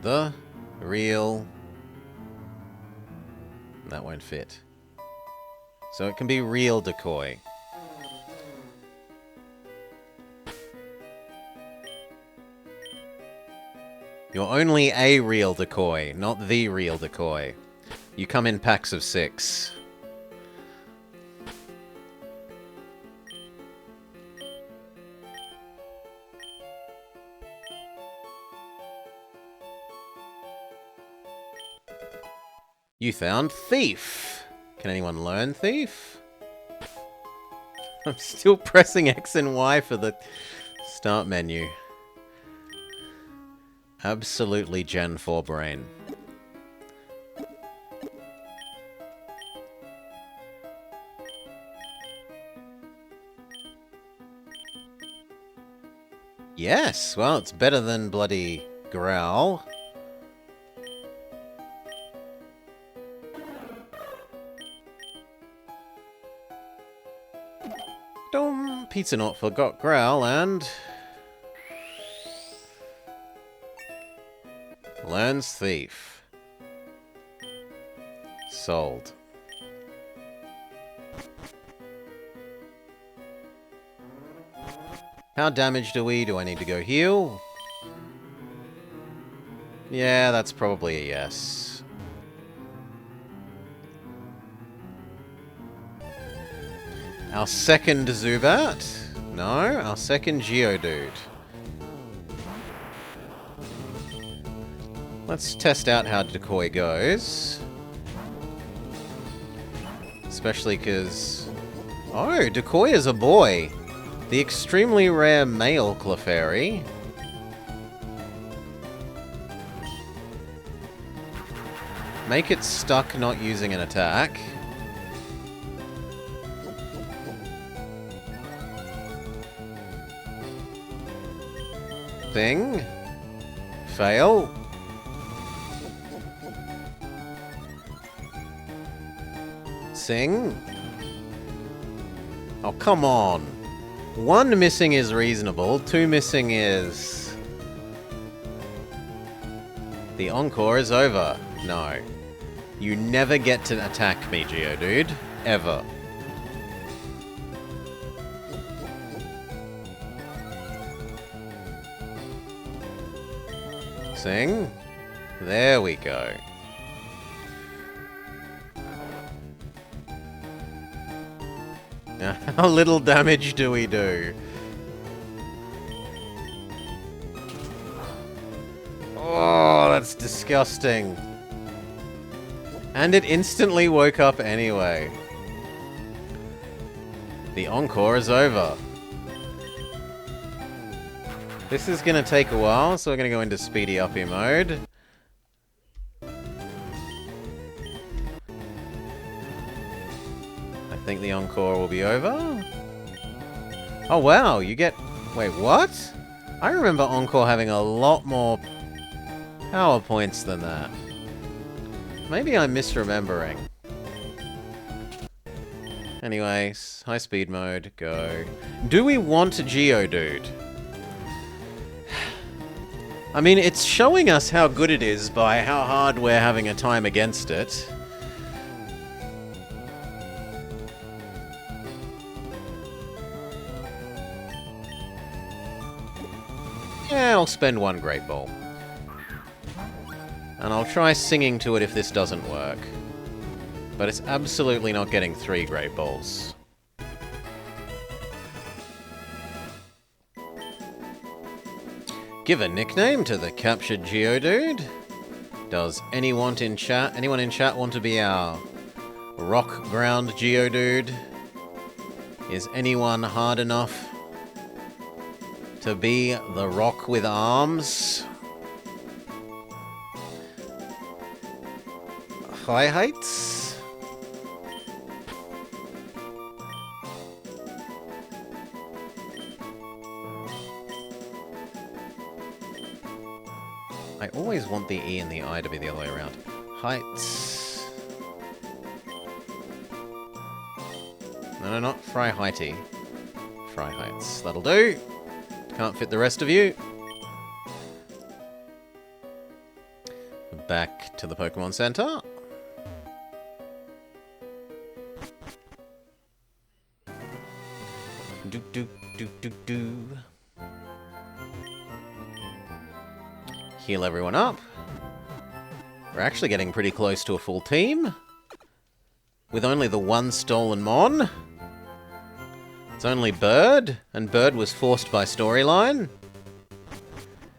The real... That won't fit. So it can be real Decoy. You're only a real Decoy, not the real Decoy. You come in packs of 6. You found Thief. Can anyone learn Thief? I'm still pressing X and Y for the start menu. Absolutely Gen 4 brain. Yes, well, it's better than bloody Growl. Pizza Naut forgot Growl and... learns Thief. Sold. How damaged are we? Do I need to go heal? Yeah, that's probably a yes. Our second Zubat? No, our second Geodude. Let's test out how Decoy goes. Especially because... Oh, Decoy is a boy. The extremely rare male Clefairy. Make it stuck not using an attack. Thing. Fail. Sing. Oh, come on. 1 missing is reasonable. 2 missing is... The encore is over. No. You never get to attack me, Geodude. Ever. Sing. There we go. How little damage do we do? Oh, that's disgusting. And it instantly woke up anyway. The encore is over. This is gonna take a while, so we're gonna go into speedy uppy mode. I think the encore will be over. Oh wow, you get... Wait, what? I remember encore having a lot more power points than that. Maybe I'm misremembering. Anyways, high speed mode, go. Do we want Geodude? I mean, it's showing us how good it is by how hard we're having a time against it. Yeah, I'll spend 1 Great Ball. And I'll try singing to it if this doesn't work. But it's absolutely not getting 3 Great Balls. Give a nickname to the captured Geodude. Does anyone in chat want to be our rock ground Geodude? Is anyone hard enough to be the rock with arms? High heights? I always want the E and the I to be the other way around. Heights. No, not Fry Heighty. Fry Heights. That'll do. Can't fit the rest of you. Back to the Pokemon Center. Do do do do do. Heal everyone up. We're actually getting pretty close to a full team. With only the 1 stolen Mon. It's only Bird, and Bird was forced by storyline.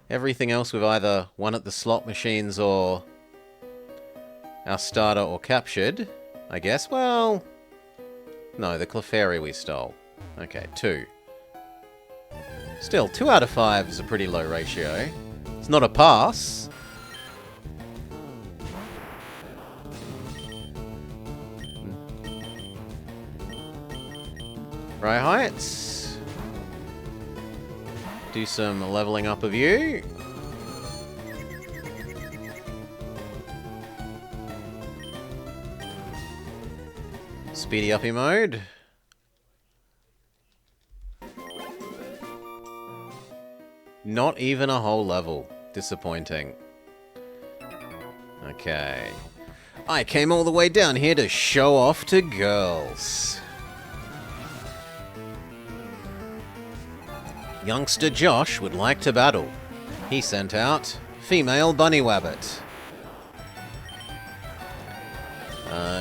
Everything else we've either won at the slot machines or our starter or captured, I guess. Well, no, the Clefairy we stole. Okay, 2. Still, 2 out of 5 is a pretty low ratio. It's not a pass. Right heights. Do some leveling up of you. Speedy uppy mode. Not even a whole level. Disappointing. Okay. I came all the way down here to show off to girls. Youngster Josh would like to battle. He sent out female bunny wabbit.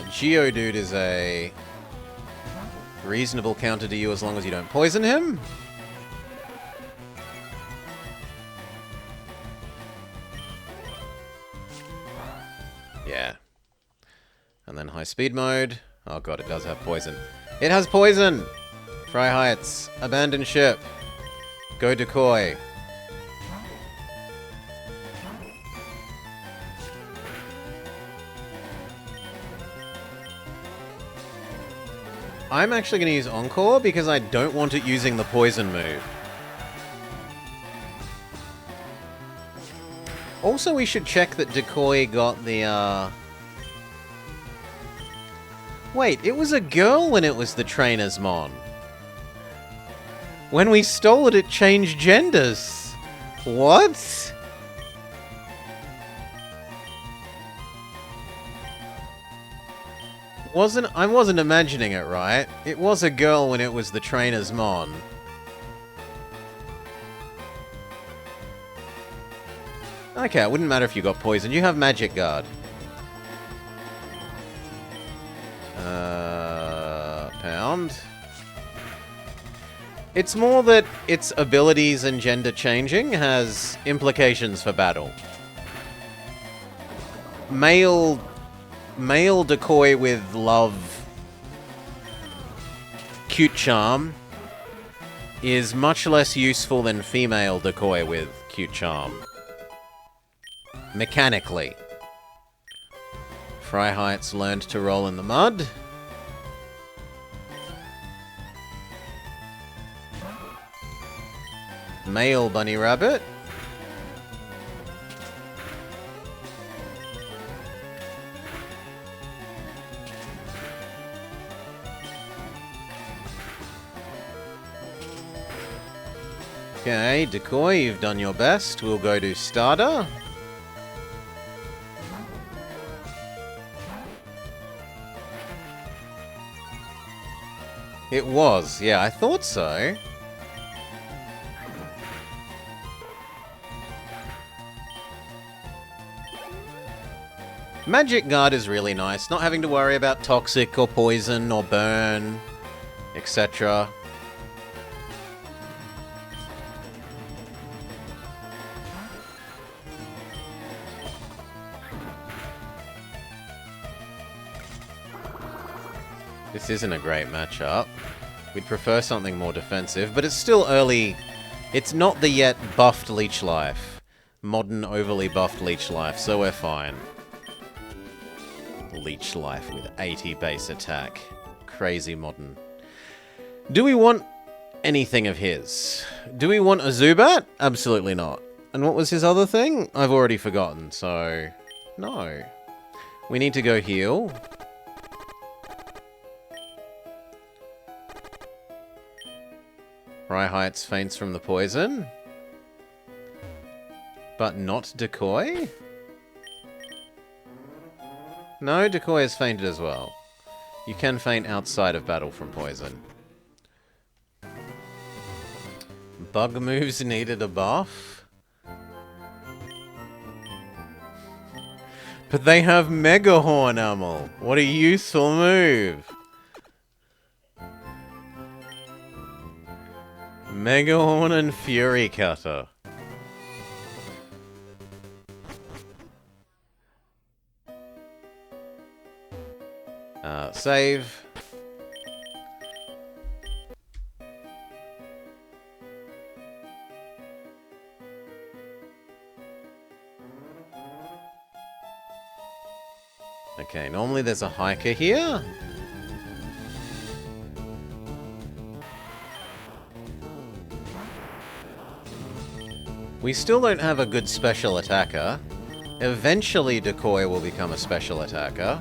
Geodude is a reasonable counter to you as long as you don't poison him. Yeah. And then high speed mode. Oh god, it does have poison. It has poison! Fry Heights. Abandon ship. Go decoy. I'm actually going to use Encore because I don't want it using the poison move. Also, we should check that Decoy got the, Wait, it was a girl when it was the trainer's mon. When we stole it, it changed genders. What? I wasn't imagining it right. It was a girl when it was the trainer's mon. Okay, it wouldn't matter if you got poisoned. You have Magic Guard. Pound. It's more that its abilities and gender changing has implications for battle. Male Decoy with love cute charm is much less useful than female Decoy with cute charm. Mechanically. Fry Heights learned to roll in the mud. Male Bunny Rabbit. Okay, Decoy, you've done your best. We'll go to Starter. It was, yeah, I thought so. Magic Guard is really nice, not having to worry about toxic or poison or burn, etc. This isn't a great matchup. We'd prefer something more defensive, but it's still early. It's not the yet buffed Leech Life. Modern, overly buffed Leech Life, so we're fine. Leech Life with 80 base attack. Crazy modern. Do we want anything of his? Do we want a Zubat? Absolutely not. And what was his other thing? I've already forgotten, so... no. We need to go heal. Fry Heights faints from the poison. But not Decoy? No, Decoy has fainted as well. You can faint outside of battle from poison. Bug moves needed a buff? But they have Mega Horn, Amel. What a useful move. Mega Horn and Fury Cutter. Save. Okay, normally there's a hiker here. We still don't have a good special attacker. Eventually Decoy will become a special attacker.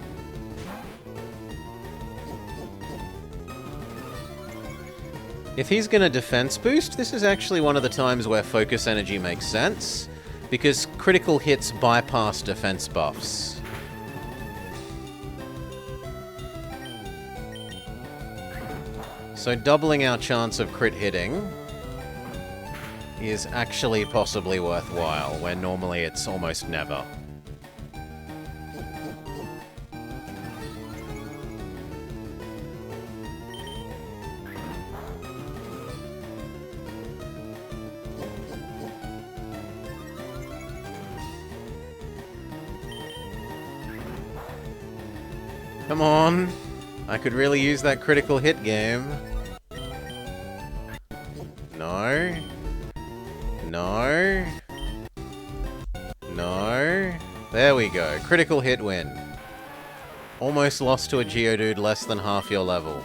If he's going to defense boost, this is actually one of the times where focus energy makes sense, because critical hits bypass defense buffs. So doubling our chance of crit hitting is actually possibly worthwhile, where normally it's almost never. Come on. I could really use that critical hit game. No. No. No. There we go. Critical hit win. Almost lost to a Geodude less than half your level.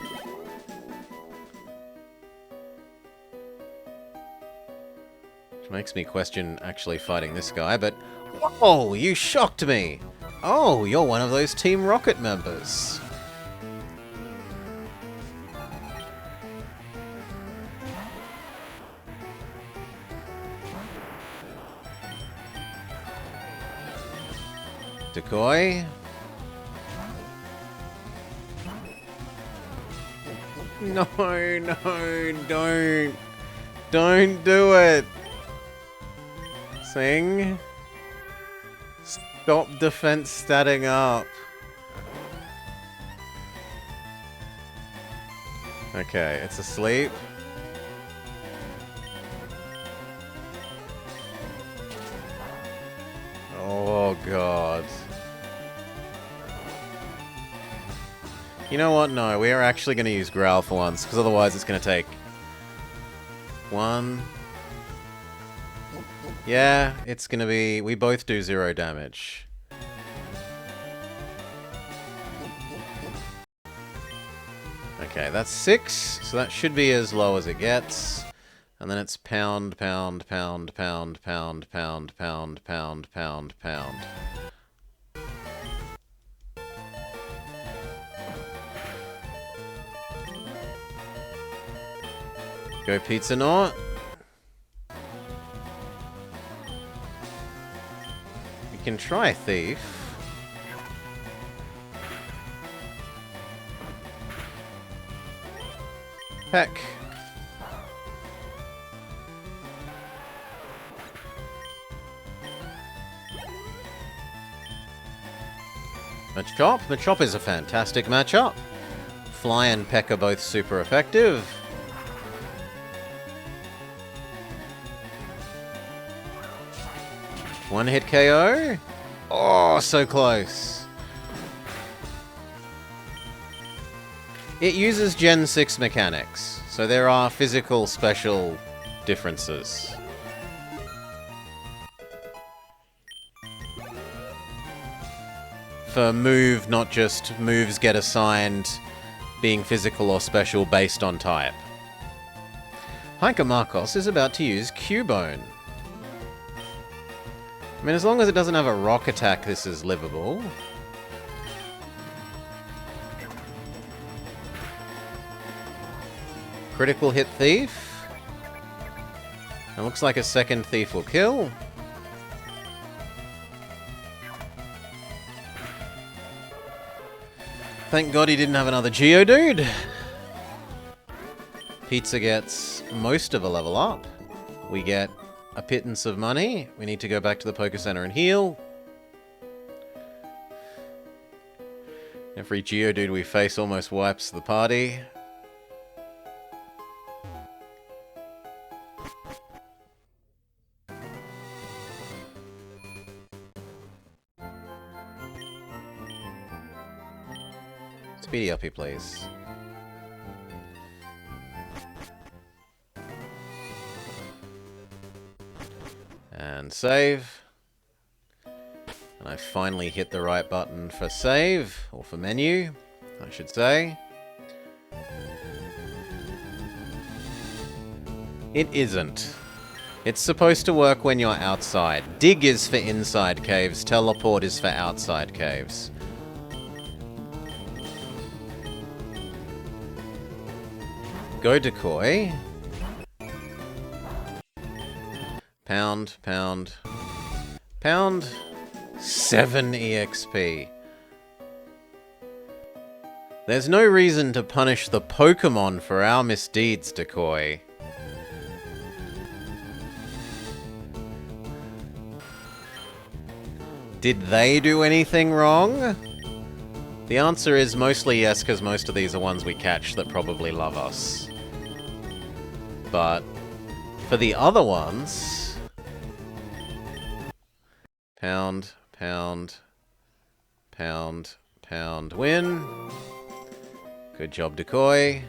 Which makes me question actually fighting this guy, but... Whoa! You shocked me! Oh, you're one of those Team Rocket members. Decoy. No, no, don't. Don't do it. Sing. Stop defense statting up. Okay, it's asleep. Oh, God. You know what? No, we are actually going to use Growl for once, because otherwise it's going to take... 1... Yeah, it's going to be... We both do 0 damage. Okay, that's 6, so that should be as low as it gets. And then it's pound, pound, pound, pound, pound, pound, pound, pound, pound, pound. Go Pizza Knot. We can try Thief. Peck. Machop. Machop is a fantastic matchup. Fly and Peck are both super effective. One hit KO. Oh, so close. It uses Gen 6 mechanics, so there are physical special differences. For move, not just moves get assigned being physical or special based on type. Hiker Marcos is about to use Cubone. I mean, as long as it doesn't have a rock attack, this is livable. Critical hit Thief. It looks like a second Thief will kill. Thank God he didn't have another Geodude. Pizza gets most of a level up. We get a pittance of money. We need to go back to the Poké Center and heal. Every Geodude we face almost wipes the party. Speedy uppy, please. And save. And I finally hit the right button for save, or for menu, I should say. It isn't. It's supposed to work when you're outside. Dig is for inside caves, teleport is for outside caves. Go Decoy. Pound, pound, pound. 7 EXP. There's no reason to punish the Pokemon for our misdeeds, Decoy. Did they do anything wrong? The answer is mostly yes, because most of these are ones we catch that probably love us. But for the other ones... Pound, pound, pound, Pound win. Good job, Decoy.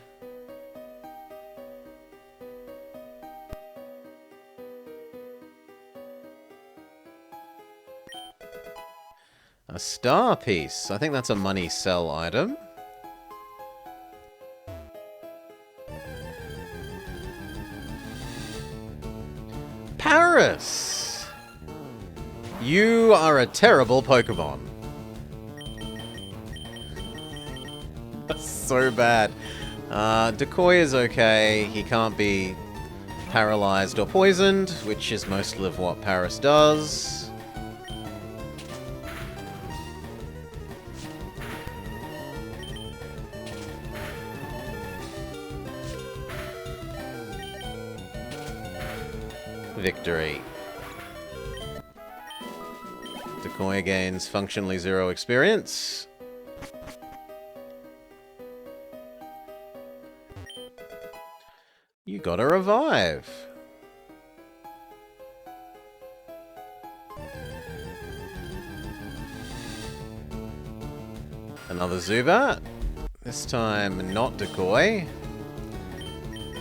A star piece. I think that's a money sell item. Paris! You are a terrible Pokemon. That's so bad. Decoy is okay. He can't be paralyzed or poisoned, which is most of what Paris does. Victory. Decoy gains functionally 0 experience. You got a revive. Another Zubat. This time not Decoy.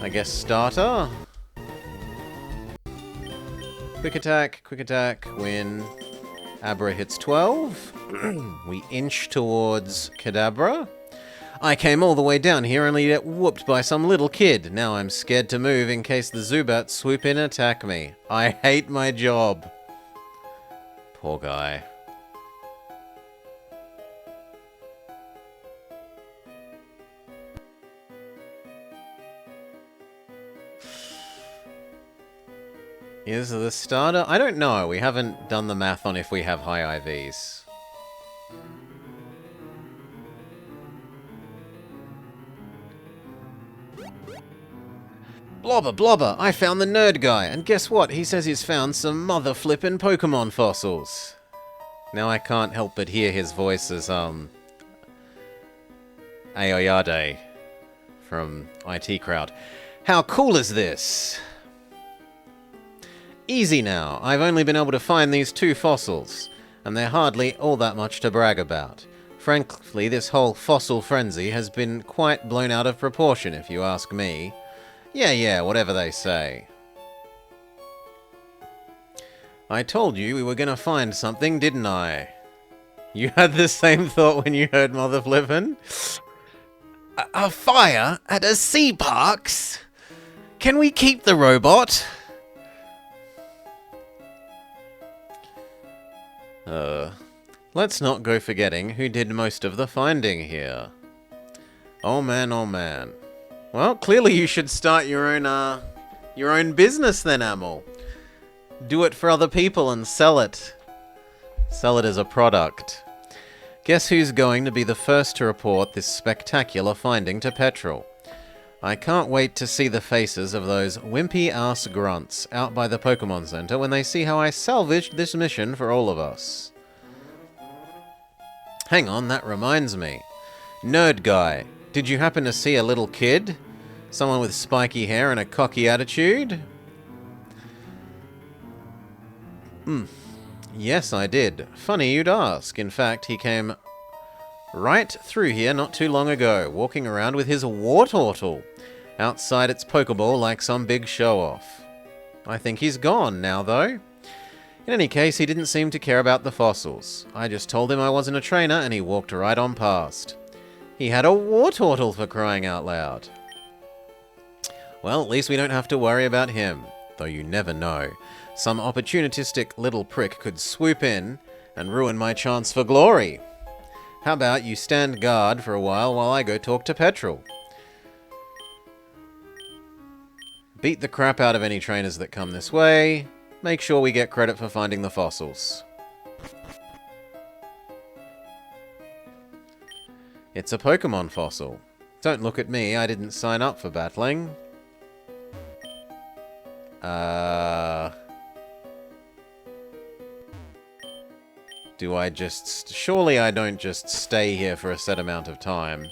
I guess starter. Quick attack, win. Abra hits 12. We inch towards Kadabra. I came all the way down here only to get whooped by some little kid. Now I'm scared to move in case the Zubats swoop in and attack me. I hate my job. Poor guy. Is the starter? I don't know. We haven't done the math on if we have high IVs. Blobber, I found the nerd guy, and guess what? He says he's found some mother flippin' Pokemon fossils. Now I can't help but hear his voice as, Aoyade from IT Crowd. How cool is this? Easy now. I've only been able to find these 2 fossils, and they're hardly all that much to brag about. Frankly, this whole fossil frenzy has been quite blown out of proportion, if you ask me. Yeah, whatever they say. I told you we were gonna find something, didn't I? You had the same thought when you heard Mother Flippin'? A fire at a sea parks? Can we keep the robot? Let's not go forgetting who did most of the finding here. Oh man. Well, clearly you should start your own business then, Amel. Do it for other people and sell it. Sell it as a product. Guess who's going to be the first to report this spectacular finding to Petrol? I can't wait to see the faces of those wimpy-ass grunts out by the Pokemon Center when they see how I salvaged this mission for all of us. Hang on, that reminds me. Nerd guy, did you happen to see a little kid? Someone with spiky hair and a cocky attitude? Yes, I did. Funny you'd ask. In fact, he came right through here not too long ago, walking around with his Wartortle outside its Pokeball like some big show-off. I think he's gone now, though. In any case, he didn't seem to care about the fossils. I just told him I wasn't a trainer, and he walked right on past. He had a Wartortle, for crying out loud. Well, at least we don't have to worry about him, though you never know. Some opportunistic little prick could swoop in and ruin my chance for glory. How about you stand guard for a while I go talk to Petrol? Beat the crap out of any trainers that come this way. Make sure we get credit for finding the fossils. It's a Pokemon fossil. Don't look at me, I didn't sign up for battling. Do I just... Surely I don't just stay here for a set amount of time.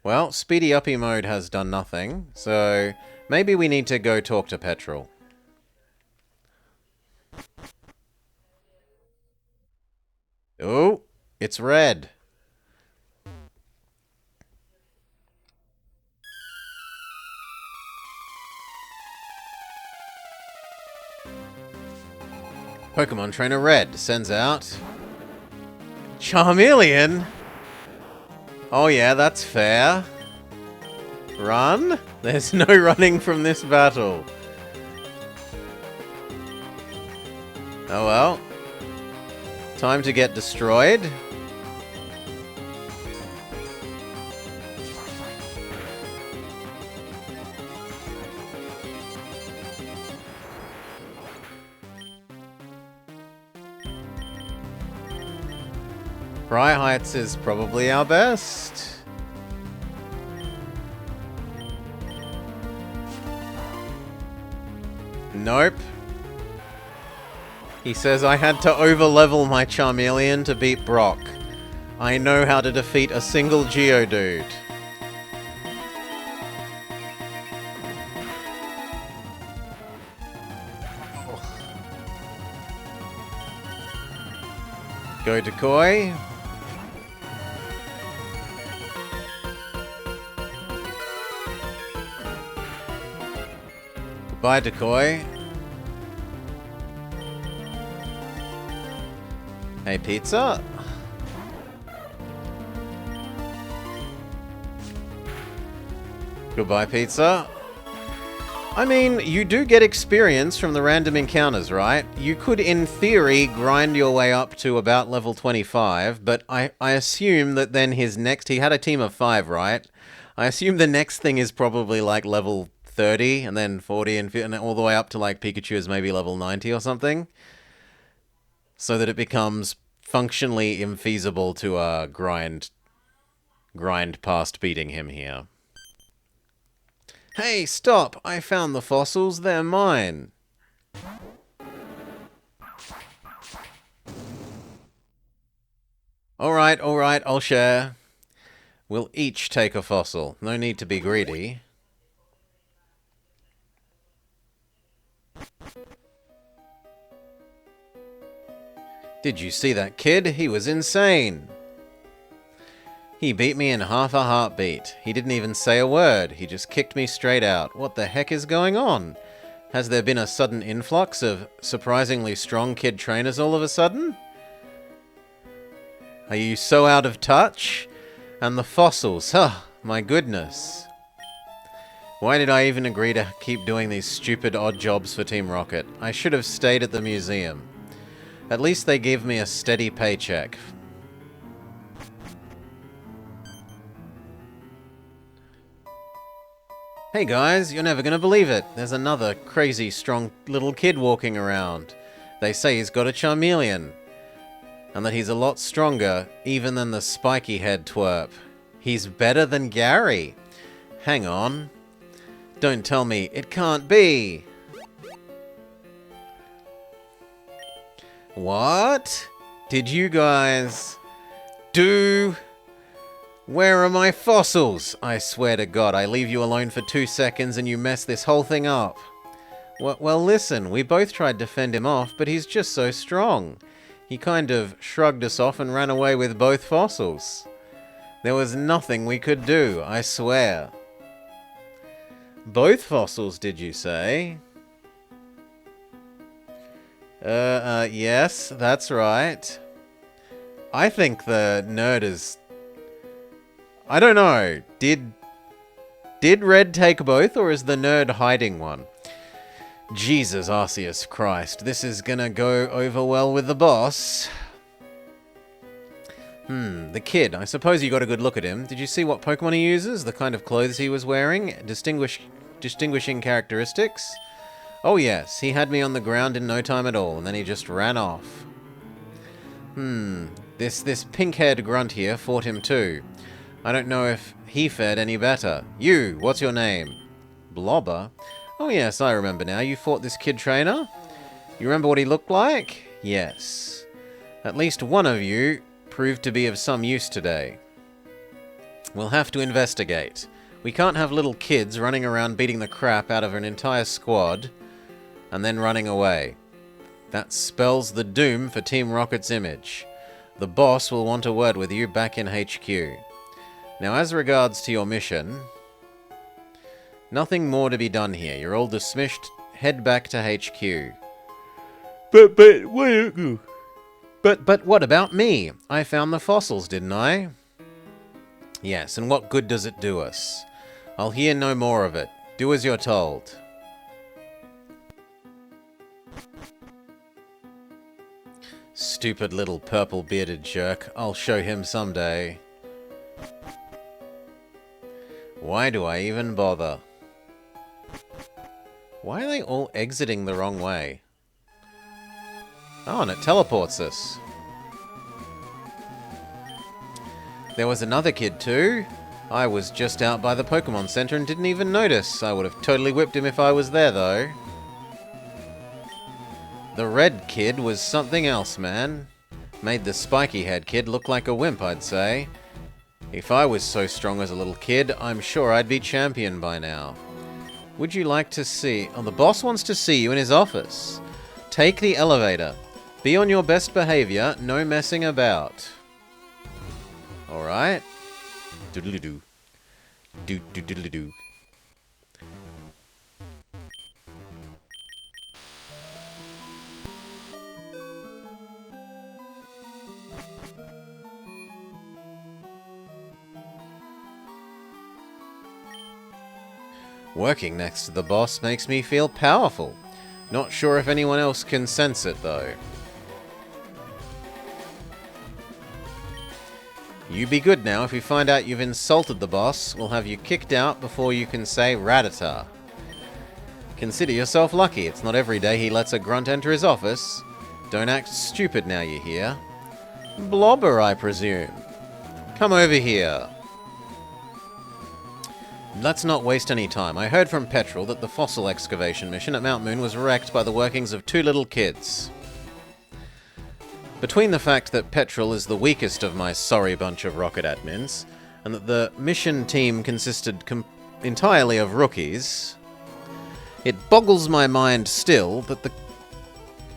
Well, Speedy Uppy mode has done nothing, so Maybe we need to go talk to Petrol. Oh, it's red. Pokemon Trainer Red sends out Charmeleon. Oh yeah, that's fair. Run? There's no running from this battle. Oh well. Time to get destroyed. Pry Heights is probably our best. Nope. He says I had to overlevel my Charmeleon to beat Brock. I know how to defeat a single Geodude. Go Decoy. Goodbye, Decoy. Hey, Pizza. Goodbye, Pizza. I mean, you do get experience from the random encounters, right? You could, in theory, grind your way up to about level 25, but I assume that then his next... He had a team of 5, right? I assume the next thing is probably like level 30, and then 40, and all the way up to like Pikachu is maybe level 90 or something. So that it becomes functionally infeasible to grind past beating him here. Hey, stop! I found the fossils, they're mine! Alright, I'll share. We'll each take a fossil. No need to be greedy. Did you see that kid? He was insane! He beat me in half a heartbeat. He didn't even say a word. He just kicked me straight out. What the heck is going on? Has there been a sudden influx of surprisingly strong kid trainers all of a sudden? Are you so out of touch? And the fossils, my goodness. Why did I even agree to keep doing these stupid odd jobs for Team Rocket? I should have stayed at the museum. At least they give me a steady paycheck. Hey guys, you're never gonna believe it. There's another crazy strong little kid walking around. They say he's got a Charmeleon. And that he's a lot stronger even than the spiky head twerp. He's better than Gary. Hang on. Don't tell me it can't be. What? Did you guys do... Where are my fossils? I swear to God, I leave you alone for 2 seconds and you mess this whole thing up. Well, listen, we both tried to fend him off, but he's just so strong. He kind of shrugged us off and ran away with both fossils. There was nothing we could do, I swear. Both fossils, did you say? Yes, that's right. I think the nerd is... I don't know. Did Red take both, or is the nerd hiding one? Jesus, Arceus Christ. This is gonna go over well with the boss. The kid. I suppose you got a good look at him. Did you see what Pokemon he uses? The kind of clothes he was wearing? Distinguishing characteristics? Oh yes, he had me on the ground in no time at all, and then he just ran off. This pink-haired grunt here fought him too. I don't know if he fared any better. You, what's your name? Blobber? Oh yes, I remember now. You fought this kid trainer? You remember what he looked like? Yes. At least one of you proved to be of some use today. We'll have to investigate. We can't have little kids running around beating the crap out of an entire squad and then running away. That spells the doom for Team Rocket's image. The boss will want a word with you back in HQ. Now, as regards to your mission, nothing more to be done here. You're all dismissed. Head back to HQ. But what about me? I found the fossils, didn't I? Yes, and what good does it do us? I'll hear no more of it. Do as you're told. Stupid little purple-bearded jerk. I'll show him someday. Why do I even bother? Why are they all exiting the wrong way? Oh, and it teleports us. There was another kid too. I was just out by the Pokemon Center and didn't even notice. I would have totally whipped him if I was there, though. The red kid was something else, man. Made the spiky-head kid look like a wimp, I'd say. If I was so strong as a little kid, I'm sure I'd be champion by now. Would you like to see... Oh, the boss wants to see you in his office. Take the elevator. Be on your best behavior, no messing about. Alright. Doodly-doo. Doodly-doo. Working next to the boss makes me feel powerful. Not sure if anyone else can sense it, though. You be good now. If we find out you've insulted the boss, we'll have you kicked out before you can say Rattata. Consider yourself lucky. It's not every day he lets a grunt enter his office. Don't act stupid now, you hear? Blobber, I presume. Come over here. Let's not waste any time. I heard from Petrol that the fossil excavation mission at Mount Moon was wrecked by the workings of two little kids. Between the fact that Petrol is the weakest of my sorry bunch of rocket admins, and that the mission team consisted entirely of rookies, it boggles my mind still that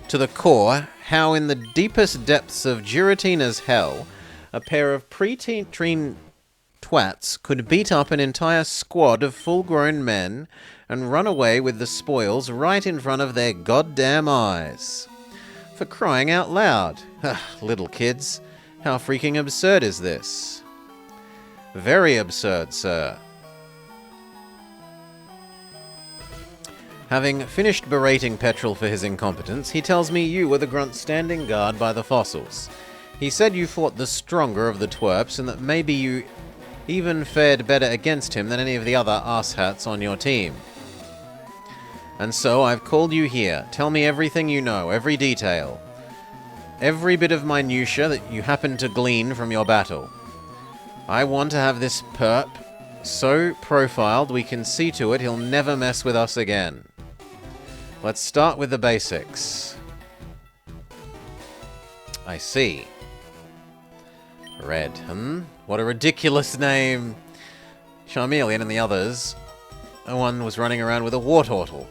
to the core how in the deepest depths of Giratina's hell a pair of pre-teen twats could beat up an entire squad of full-grown men and run away with the spoils right in front of their goddamn eyes. For crying out loud. Little kids, how freaking absurd is this? Very absurd, sir. Having finished berating Petrol for his incompetence, he tells me you were the grunt standing guard by the fossils. He said you fought the stronger of the twerps and that maybe you even fared better against him than any of the other asshats on your team. And so I've called you here. Tell me everything you know, every detail. Every bit of minutia that you happen to glean from your battle. I want to have this perp so profiled we can see to it he'll never mess with us again. Let's start with the basics. I see. Red, What a ridiculous name. Charmeleon and the others. One was running around with a Wartortle.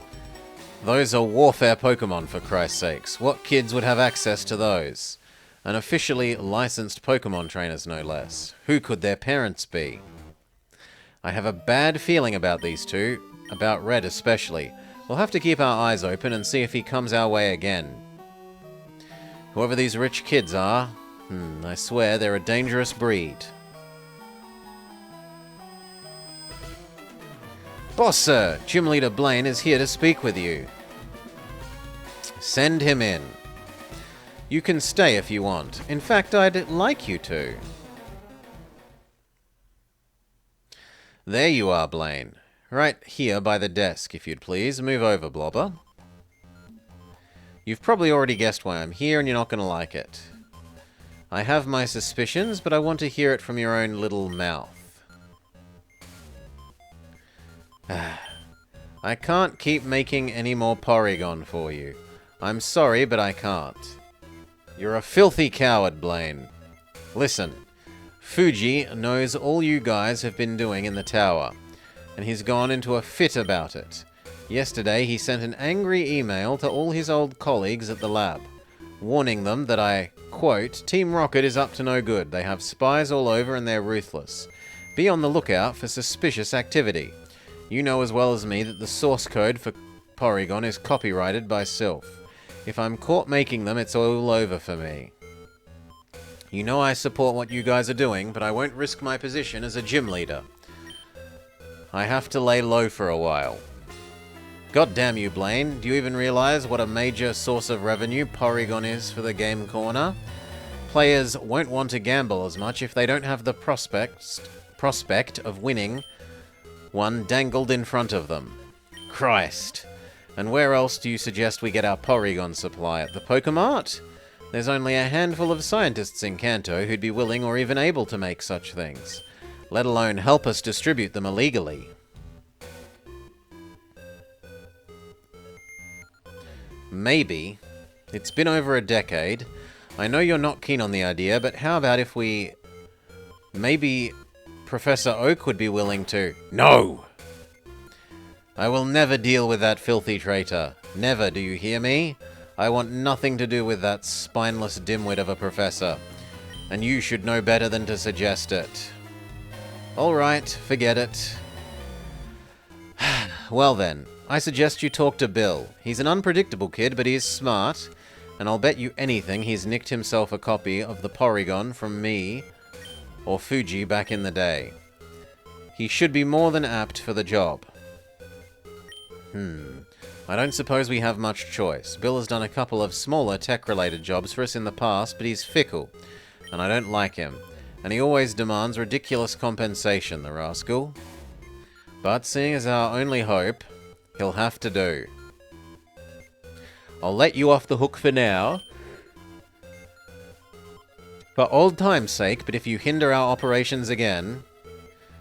Those are warfare Pokemon, for Christ's sakes. What kids would have access to those? And officially licensed Pokemon trainers, no less. Who could their parents be? I have a bad feeling about these two. About Red especially. We'll have to keep our eyes open and see if he comes our way again. Whoever these rich kids are, I swear they're a dangerous breed. Boss, sir, Gym Leader Blaine is here to speak with you. Send him in. You can stay if you want. In fact, I'd like you to. There you are, Blaine. Right here by the desk, if you'd please. Move over, Blobber. You've probably already guessed why I'm here, and you're not going to like it. I have my suspicions, but I want to hear it from your own little mouth. I can't keep making any more Porygon for you. I'm sorry, but I can't. You're a filthy coward, Blaine. Listen, Fuji knows all you guys have been doing in the tower. and he's gone into a fit about it. Yesterday, he sent an angry email to all his old colleagues at the lab, warning them that I, quote, Team Rocket is up to no good. They have spies all over and they're ruthless. Be on the lookout for suspicious activity. You know as well as me that the source code for Porygon is copyrighted by Sylph. If I'm caught making them, it's all over for me. You know I support what you guys are doing, but I won't risk my position as a gym leader. I have to lay low for a while. God damn you, Blaine. Do you even realize what a major source of revenue Porygon is for the Game Corner? Players won't want to gamble as much if they don't have the prospect of winning one dangled in front of them. Christ. And where else do you suggest we get our Porygon supply? At the Pokemart? There's only a handful of scientists in Kanto who'd be willing or even able to make such things, let alone help us distribute them illegally. Maybe. It's been over a decade. I know you're not keen on the idea, but how about if we... Maybe Professor Oak would be willing to... No! I will never deal with that filthy traitor. Never, do you hear me? I want nothing to do with that spineless dimwit of a professor. And you should know better than to suggest it. Alright, forget it. Well then, I suggest you talk to Bill. He's an unpredictable kid, but he is smart, and I'll bet you anything he's nicked himself a copy of the Porygon from me or Fuji back in the day. He should be more than apt for the job. I don't suppose we have much choice. Bill has done a couple of smaller tech-related jobs for us in the past, but he's fickle, and I don't like him. And he always demands ridiculous compensation, the rascal. But seeing as our only hope, he'll have to do. I'll let you off the hook for now, for old time's sake, but if you hinder our operations again,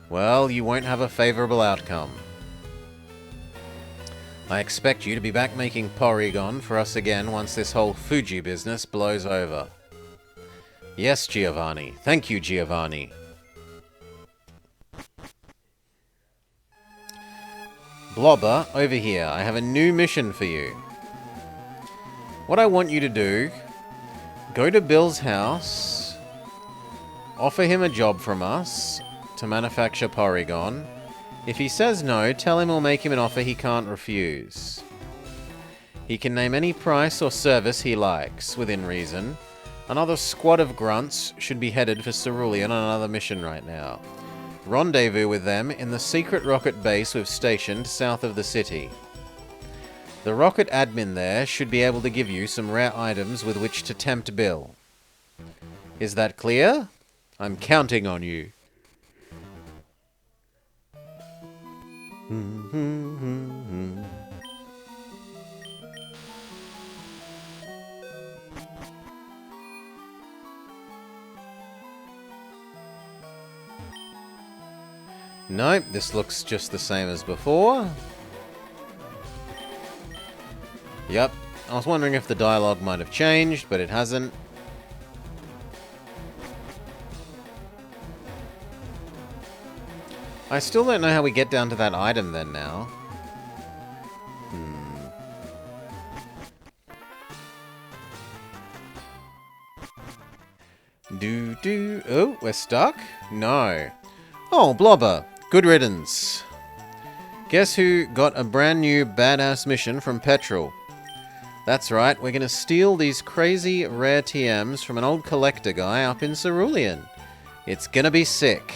well, you won't have a favorable outcome. I expect you to be back making Porygon for us again once this whole Fuji business blows over. Yes, Giovanni. Thank you, Giovanni. Blobber, over here. I have a new mission for you. What I want you to do, go to Bill's house, offer him a job from us to manufacture Porygon. If he says no, tell him we'll make him an offer he can't refuse. He can name any price or service he likes, within reason. Another squad of grunts should be headed for Cerulean on another mission right now. Rendezvous with them in the secret rocket base we've stationed south of the city. The rocket admin there should be able to give you some rare items with which to tempt Bill. Is that clear? I'm counting on you. Nope, this looks just the same as before. Yep, I was wondering if the dialogue might have changed, but it hasn't. I still don't know how we get down to that item then now. Oh, we're stuck? No. Oh, Blobber. Good riddance. Guess who got a brand new badass mission from Petrol? That's right, we're gonna steal these crazy rare TMs from an old collector guy up in Cerulean. It's gonna be sick.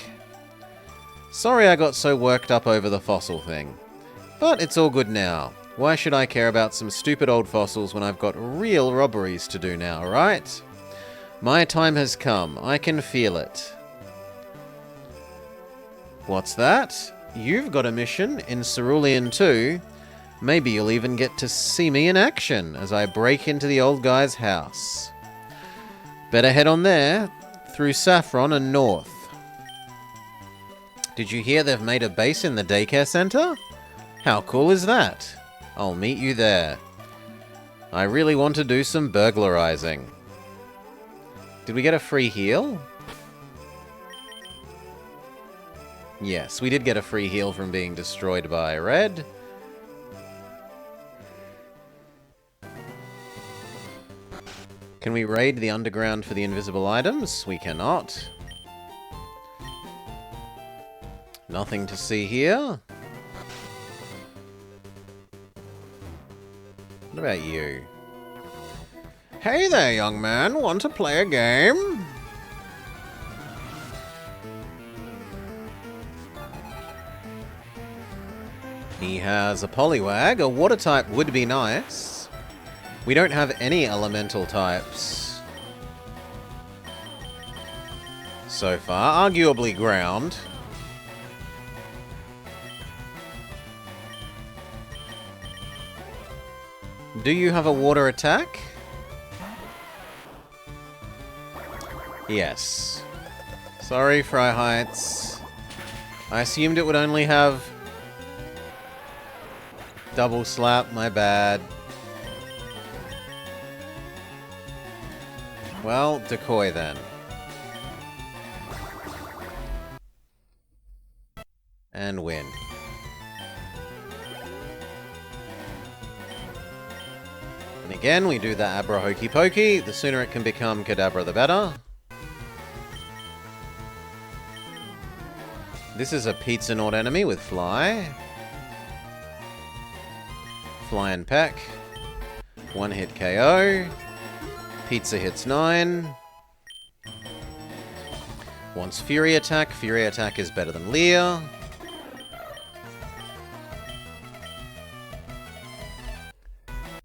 Sorry I got so worked up over the fossil thing. But it's all good now. Why should I care about some stupid old fossils when I've got real robberies to do now, right? My time has come. I can feel it. What's that? You've got a mission in Cerulean too. Maybe you'll even get to see me in action as I break into the old guy's house. Better head on there, through Saffron and north. Did you hear they've made a base in the daycare center? How cool is that? I'll meet you there. I really want to do some burglarizing. Did we get a free heal? Yes, we did get a free heal from being destroyed by Red. Can we raid the underground for the invisible items? We cannot. Nothing to see here. What about you? Hey there, young man. Want to play a game? He has a Poliwag. A water type would be nice. We don't have any elemental types so far. Arguably ground. Do you have a water attack? Yes. Sorry, Fry Heights. I assumed it would only have double slap, my bad. Well, decoy then. And win. And again, we do the Abra Hokey Pokey. The sooner it can become Kadabra, the better. This is a Pizza Nord enemy with Fly. Fly and Peck. One hit KO. Pizza hits 9. Wants Fury Attack. Fury Attack is better than Leer.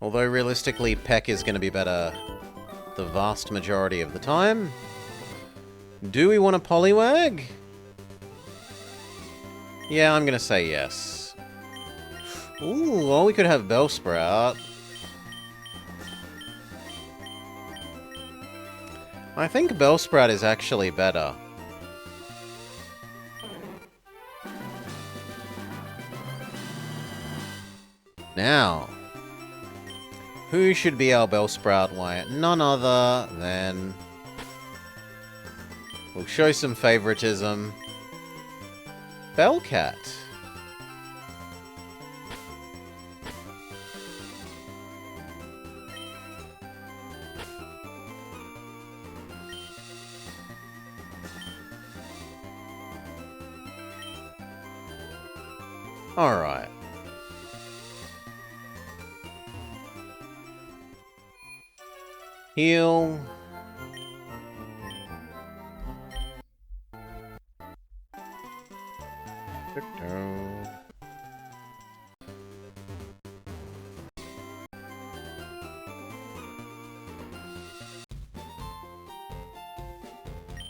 Although realistically, Peck is going to be better the vast majority of the time. Do we want a Poliwag? Yeah, I'm going to say yes. Ooh, well, we could have Bellsprout. I think Bellsprout is actually better. Now, who should be our Bellsprout? Why, none other than... We'll show some favoritism. Bellcat. Alright. Heal.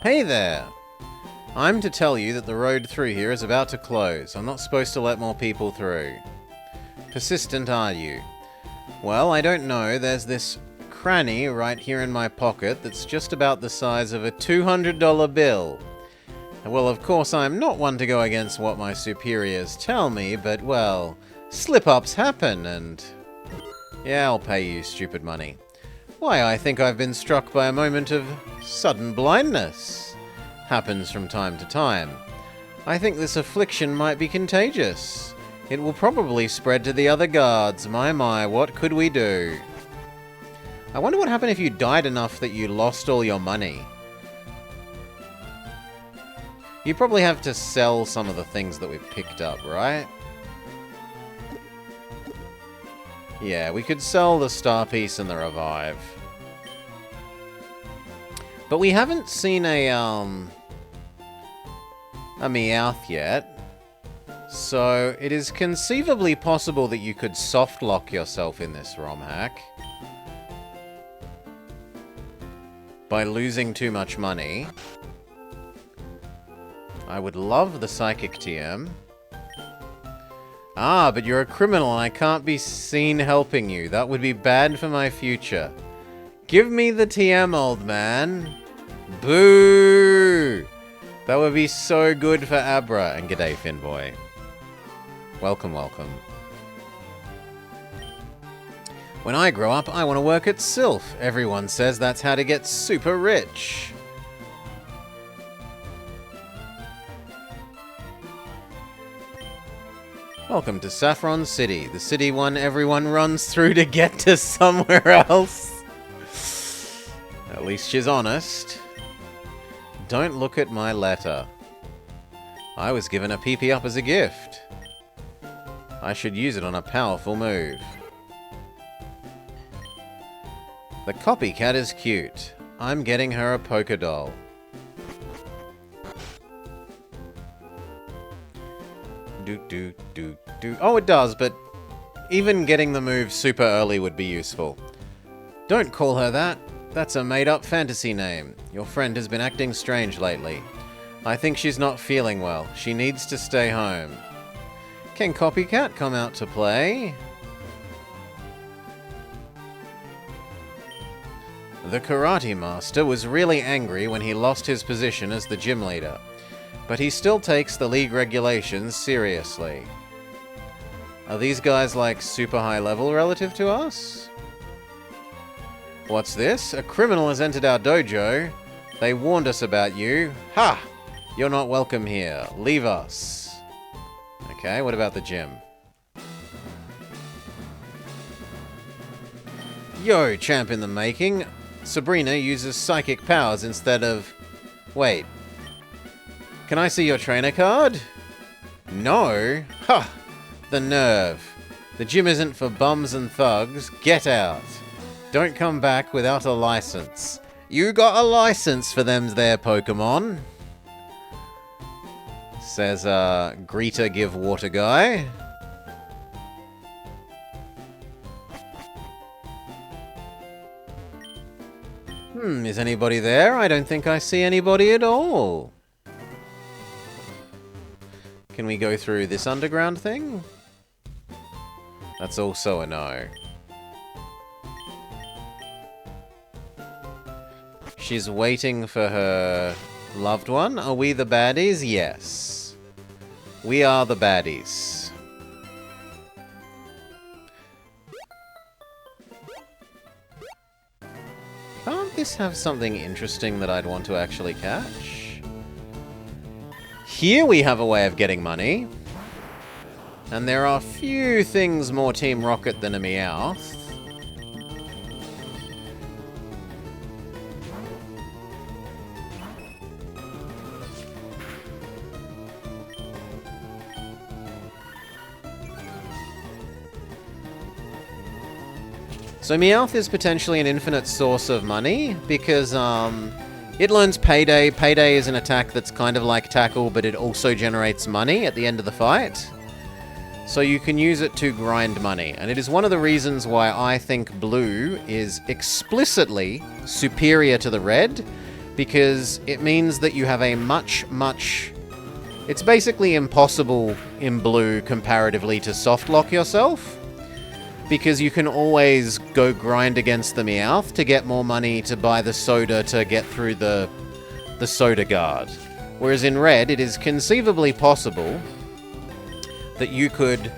Hey there! I'm to tell you that the road through here is about to close. I'm not supposed to let more people through. Persistent, are you? Well, I don't know. There's this cranny right here in my pocket that's just about the size of a $200 bill. Well, of course, I'm not one to go against what my superiors tell me, but, well, slip-ups happen, and... Yeah, I'll pay you stupid money. Why, I think I've been struck by a moment of sudden blindness. Happens from time to time. I think this affliction might be contagious. It will probably spread to the other guards. My, what could we do? I wonder what happened if you died enough that you lost all your money. You probably have to sell some of the things that we've picked up, right? Yeah, we could sell the Star Piece and the Revive. But we haven't seen a Meowth yet. So, it is conceivably possible that you could soft lock yourself in this ROM hack. By losing too much money. I would love the Psychic TM. Ah, but you're a criminal and I can't be seen helping you. That would be bad for my future. Give me the TM, old man. Boo! That would be so good for Abra. And g'day, Finboy. Welcome, welcome. When I grow up, I want to work at Sylph. Everyone says that's how to get super rich. Welcome to Saffron City, the city one everyone runs through to get to somewhere else. At least she's honest. Don't look at my letter. I was given a PP up as a gift. I should use it on a powerful move. The copycat is cute. I'm getting her a polka doll. Oh, it does, but even getting the move super early would be useful. Don't call her that. That's a made-up fantasy name. Your friend has been acting strange lately. I think she's not feeling well. She needs to stay home. Can Copycat come out to play? The karate master was really angry when he lost his position as the gym leader, but he still takes the league regulations seriously. Are these guys like super high level relative to us? What's this? A criminal has entered our dojo. They warned us about you. Ha! You're not welcome here. Leave us. Okay, what about the gym? Yo, champ in the making. Sabrina uses psychic powers instead of... Wait. Can I see your trainer card? No? Ha! The nerve. The gym isn't for bums and thugs. Get out. Don't come back without a license. You got a license for them there, Pokemon. Says, Greeter give water guy. Is anybody there? I don't think I see anybody at all. Can we go through this underground thing? That's also a no. She's waiting for her loved one. Are we the baddies? Yes. We are the baddies. Can't this have something interesting that I'd want to actually catch? Here we have a way of getting money. And there are few things more Team Rocket than a Meowth. So Meowth is potentially an infinite source of money, because it learns Payday. Payday is an attack that's kind of like Tackle, but it also generates money at the end of the fight. So you can use it to grind money, and it is one of the reasons why I think Blue is explicitly superior to the Red, because it means that you have a much... It's basically impossible in Blue comparatively to soft lock yourself, because you can always go grind against the Meowth to get more money to buy the soda to get through the soda guard. Whereas in Red, it is conceivably possible that you could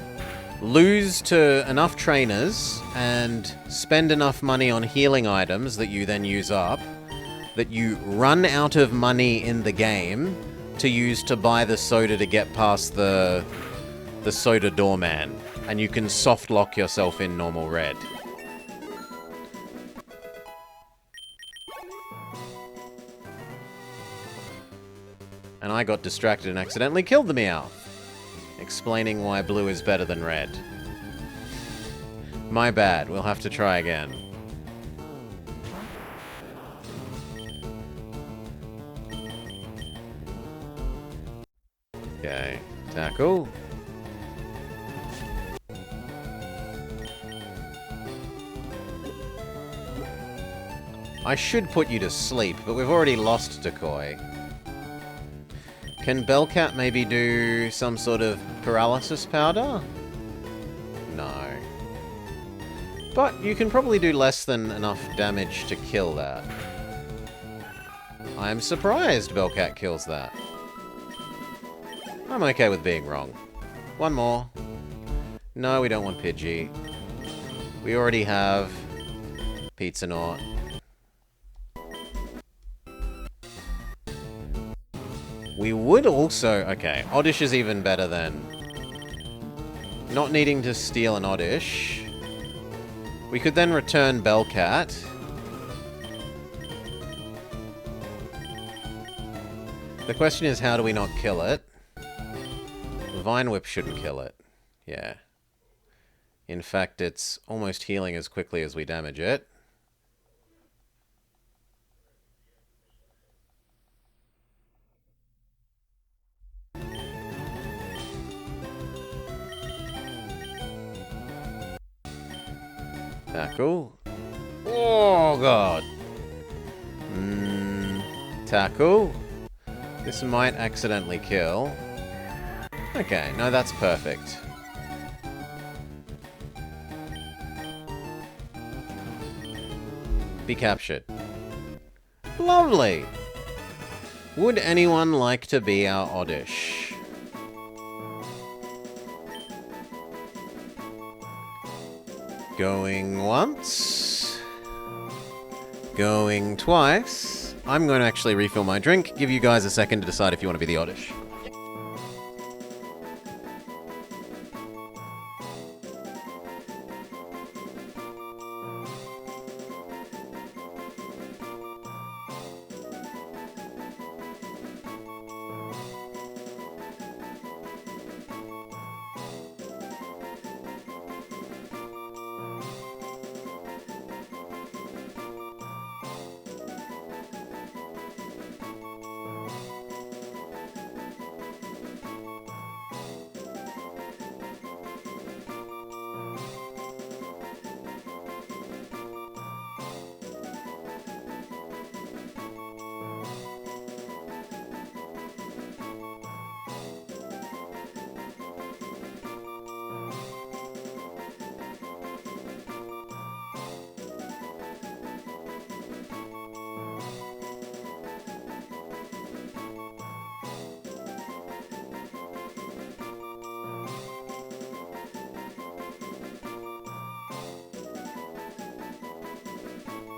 lose to enough trainers and spend enough money on healing items that you then use up, that you run out of money in the game to use to buy the soda to get past the soda doorman. And you can soft lock yourself in normal Red. And I got distracted and accidentally killed the Meowth, explaining why Blue is better than Red. My bad, we'll have to try again. Okay, Tackle. I should put you to sleep, but we've already lost Decoy. Can Bellcat maybe do some sort of paralysis powder? No. But you can probably do less than enough damage to kill that. I'm surprised Bellcat kills that. I'm okay with being wrong. One more. No, we don't want Pidgey. We already have Pizza Naut. We would also... Okay, Oddish is even better than Not needing to steal an Oddish. We could then return Bellcat. The question is, how do we not kill it? Vine Whip shouldn't kill it. Yeah. In fact, it's almost healing as quickly as we damage it. Tackle. Oh, God. Tackle. This might accidentally kill. Okay, no, that's perfect. Be captured. Lovely! Would anyone like to be our Oddish? Going once. Going twice. I'm going to actually refill my drink, give you guys a second to decide if you want to be the Oddish.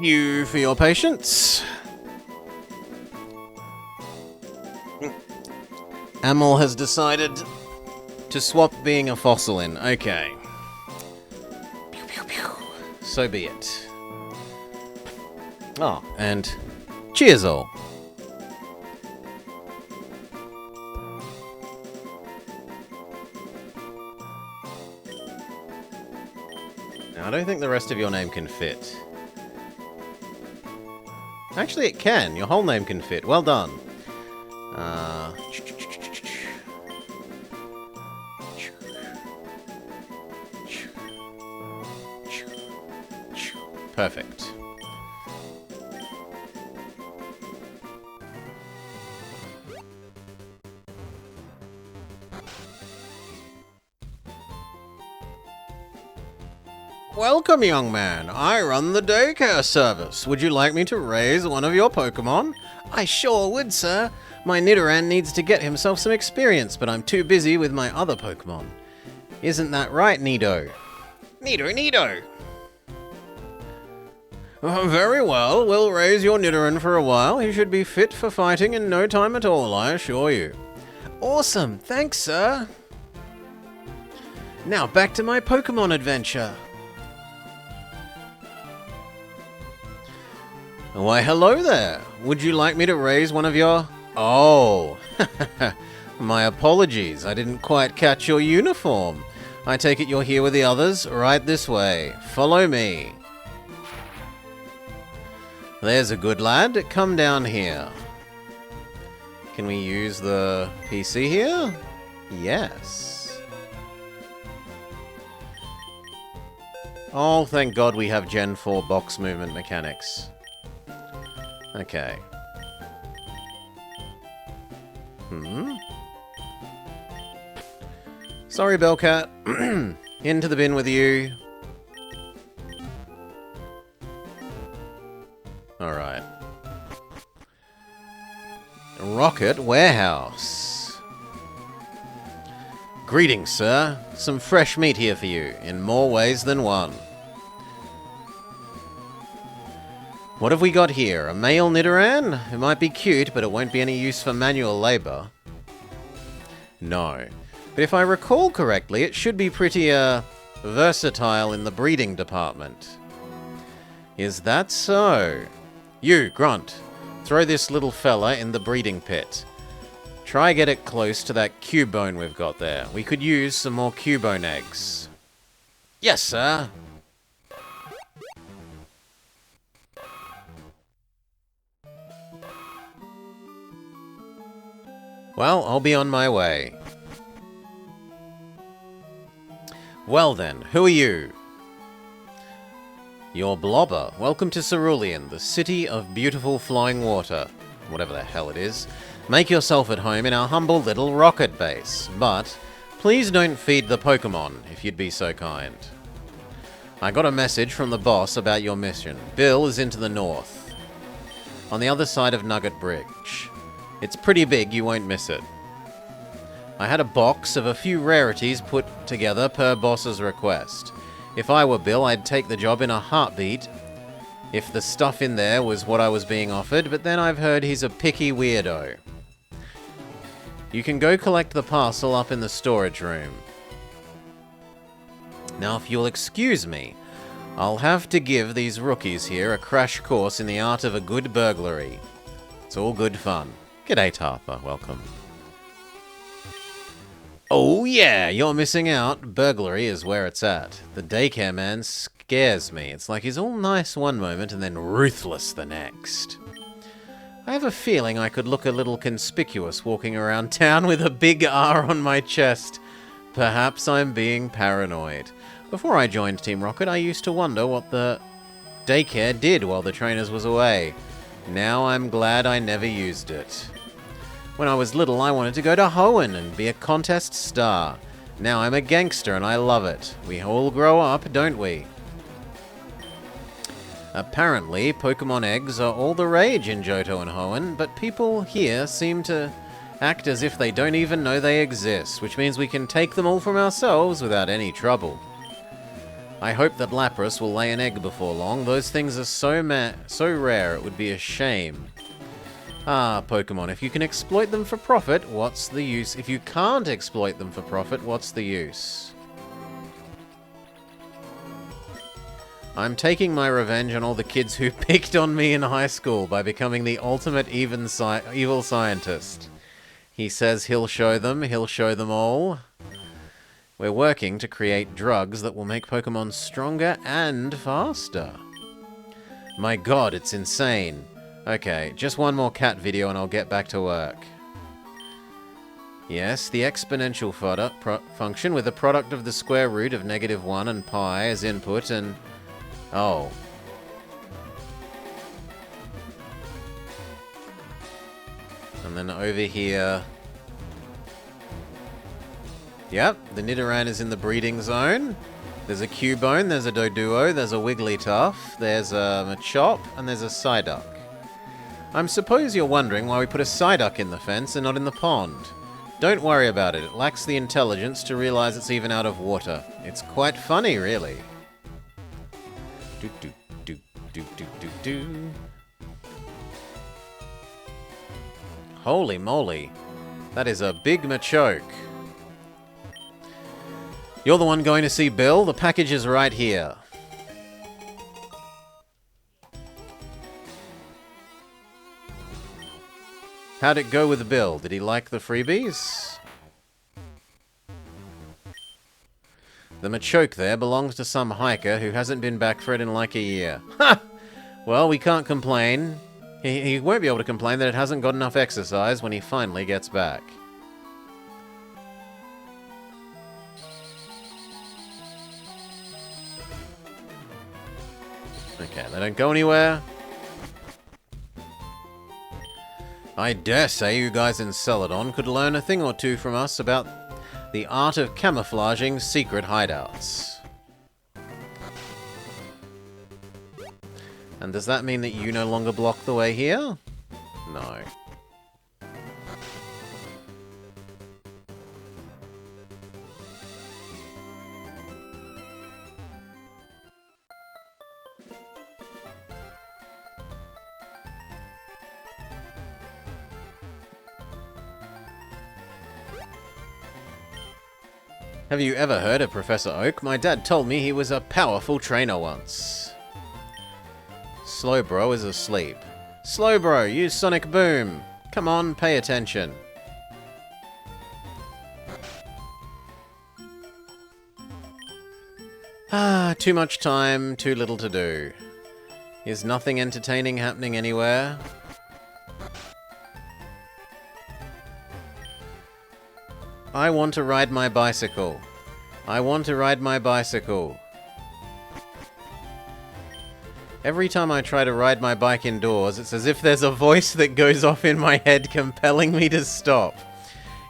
You for your patience. Amel has decided to swap being a fossil in. Okay. Pew, pew, pew. So be it. Oh, and cheers all. Now, I don't think the rest of your name can fit. Actually, it can. Your whole name can fit. Well done. Perfect. Welcome, young man. I run the daycare service. Would you like me to raise one of your Pokemon? I sure would, sir. My Nidoran needs to get himself some experience, but I'm too busy with my other Pokemon. Isn't that right, Nido? Nido! Very well. We'll raise your Nidoran for a while. He should be fit for fighting in no time at all, I assure you. Awesome. Thanks, sir. Now back to my Pokemon adventure. Why, hello there. Would you like me to raise one of your... Oh, my apologies. I didn't quite catch your uniform. I take it you're here with the others? Right this way. Follow me. There's a good lad. Come down here. Can we use the PC here? Yes. Oh, thank God we have Gen 4 box movement mechanics. Okay. Sorry, Bellcat. Into the bin with you. Alright. Rocket Warehouse. Greetings, sir. Some fresh meat here for you, in more ways than one. What have we got here? A male Nidoran? It might be cute, but it won't be any use for manual labor. No. But if I recall correctly, it should be pretty, versatile in the breeding department. Is that so? You, Grunt, throw this little fella in the breeding pit. Try get it close to that Cubone we've got there. We could use some more Cubone eggs. Yes, sir. Well, I'll be on my way. Well then, who are you? You're Blobber. Welcome to Cerulean, the city of beautiful flowing water. Whatever the hell it is. Make yourself at home in our humble little rocket base. But please don't feed the Pokemon, if you'd be so kind. I got a message from the boss about your mission. Bill is into the north, on the other side of Nugget Bridge. It's pretty big, you won't miss it. I had a box of a few rarities put together per boss's request. If I were Bill, I'd take the job in a heartbeat if the stuff in there was what I was being offered, but then I've heard he's a picky weirdo. You can go collect the parcel up in the storage room. Now, if you'll excuse me, I'll have to give these rookies here a crash course in the art of a good burglary. It's all good fun. G'day, Tarpa. Welcome. Oh yeah, you're missing out. Burglary is where it's at. The daycare man scares me. It's like he's all nice one moment and then ruthless the next. I have a feeling I could look a little conspicuous walking around town with a big R on my chest. Perhaps I'm being paranoid. Before I joined Team Rocket, I used to wonder what the daycare did while the trainers was away. Now I'm glad I never used it. When I was little, I wanted to go to Hoenn and be a contest star. Now I'm a gangster and I love it. We all grow up, don't we? Apparently, Pokemon eggs are all the rage in Johto and Hoenn, but people here seem to act as if they don't even know they exist, which means we can take them all from ourselves without any trouble. I hope that Lapras will lay an egg before long. Those things are so rare, it would be a shame. Ah, Pokemon, if you can exploit them for profit, what's the use? If you can't exploit them for profit, what's the use? I'm taking my revenge on all the kids who picked on me in high school by becoming the ultimate evil scientist. He says he'll show them all. We're working to create drugs that will make Pokemon stronger and faster. My god, it's insane. Okay, just one more cat video and I'll get back to work. Yes, the exponential function with the product of the square root of -1 and pi as input and... Oh. And then over here... Yep, the Nidoran is in the breeding zone. There's a Cubone, there's a Doduo, there's a Wigglytuff, there's a Machop, and there's a Psyduck. I suppose you're wondering why we put a Psyduck in the fence and not in the pond. Don't worry about it, it lacks the intelligence to realize it's even out of water. It's quite funny, really. Do do do do do do do. Holy moly. That is a big Machoke. You're the one going to see Bill? The package is right here. How'd it go with Bill? Did he like the freebies? The Machoke there belongs to some hiker who hasn't been back for it in like a year. Ha! Well, we can't complain. He won't be able to complain that it hasn't got enough exercise when he finally gets back. Okay, they don't go anywhere. I dare say you guys in Celadon could learn a thing or two from us about the art of camouflaging secret hideouts. And does that mean that you no longer block the way here? No. Have you ever heard of Professor Oak? My dad told me he was a powerful trainer once. Slowbro is asleep. Slowbro, use Sonic Boom. Come on, pay attention. Ah, too much time, too little to do. Is nothing entertaining happening anywhere? I want to ride my bicycle. I want to ride my bicycle. Every time I try to ride my bike indoors, it's as if there's a voice that goes off in my head compelling me to stop.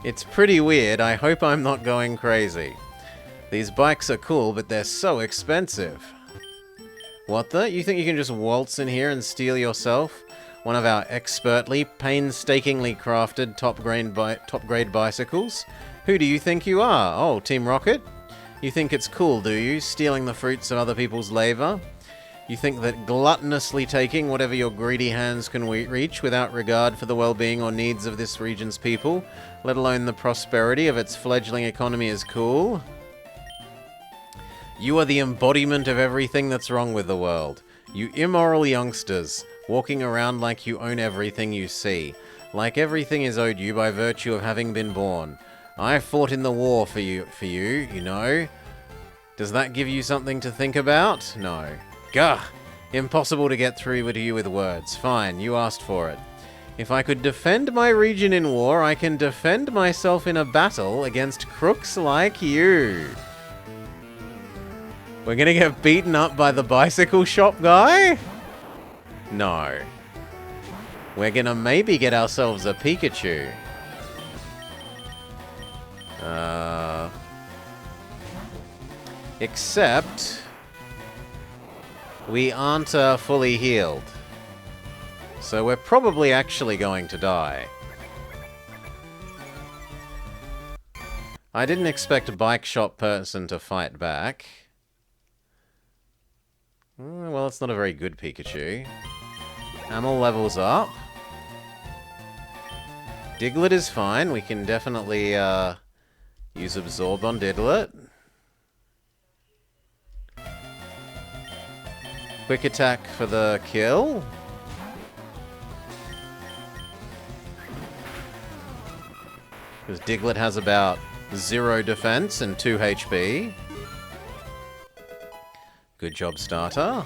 It's pretty weird. I hope I'm not going crazy. These bikes are cool, but they're so expensive. What the? You think you can just waltz in here and steal yourself one of our expertly, painstakingly crafted top-grade bicycles? Who do you think you are? Oh, Team Rocket? You think it's cool, do you? Stealing the fruits of other people's labor? You think that gluttonously taking whatever your greedy hands can reach without regard for the well-being or needs of this region's people, let alone the prosperity of its fledgling economy, is cool? You are the embodiment of everything that's wrong with the world. You immoral youngsters, walking around like you own everything you see, like everything is owed you by virtue of having been born. I fought in the war for you, you know. Does that give you something to think about? No. Gah! Impossible to get through to you with words. Fine, you asked for it. If I could defend my region in war, I can defend myself in a battle against crooks like you. We're gonna get beaten up by the bicycle shop guy? No. We're gonna maybe get ourselves a Pikachu. Except we aren't fully healed. So we're probably actually going to die. I didn't expect a bike shop person to fight back. Well, it's not a very good Pikachu. Amel levels up. Diglett is fine. We can definitely use Absorb on Diglett. Quick attack for the kill. Because Diglett has about 0 defense and 2 HP. Good job, starter.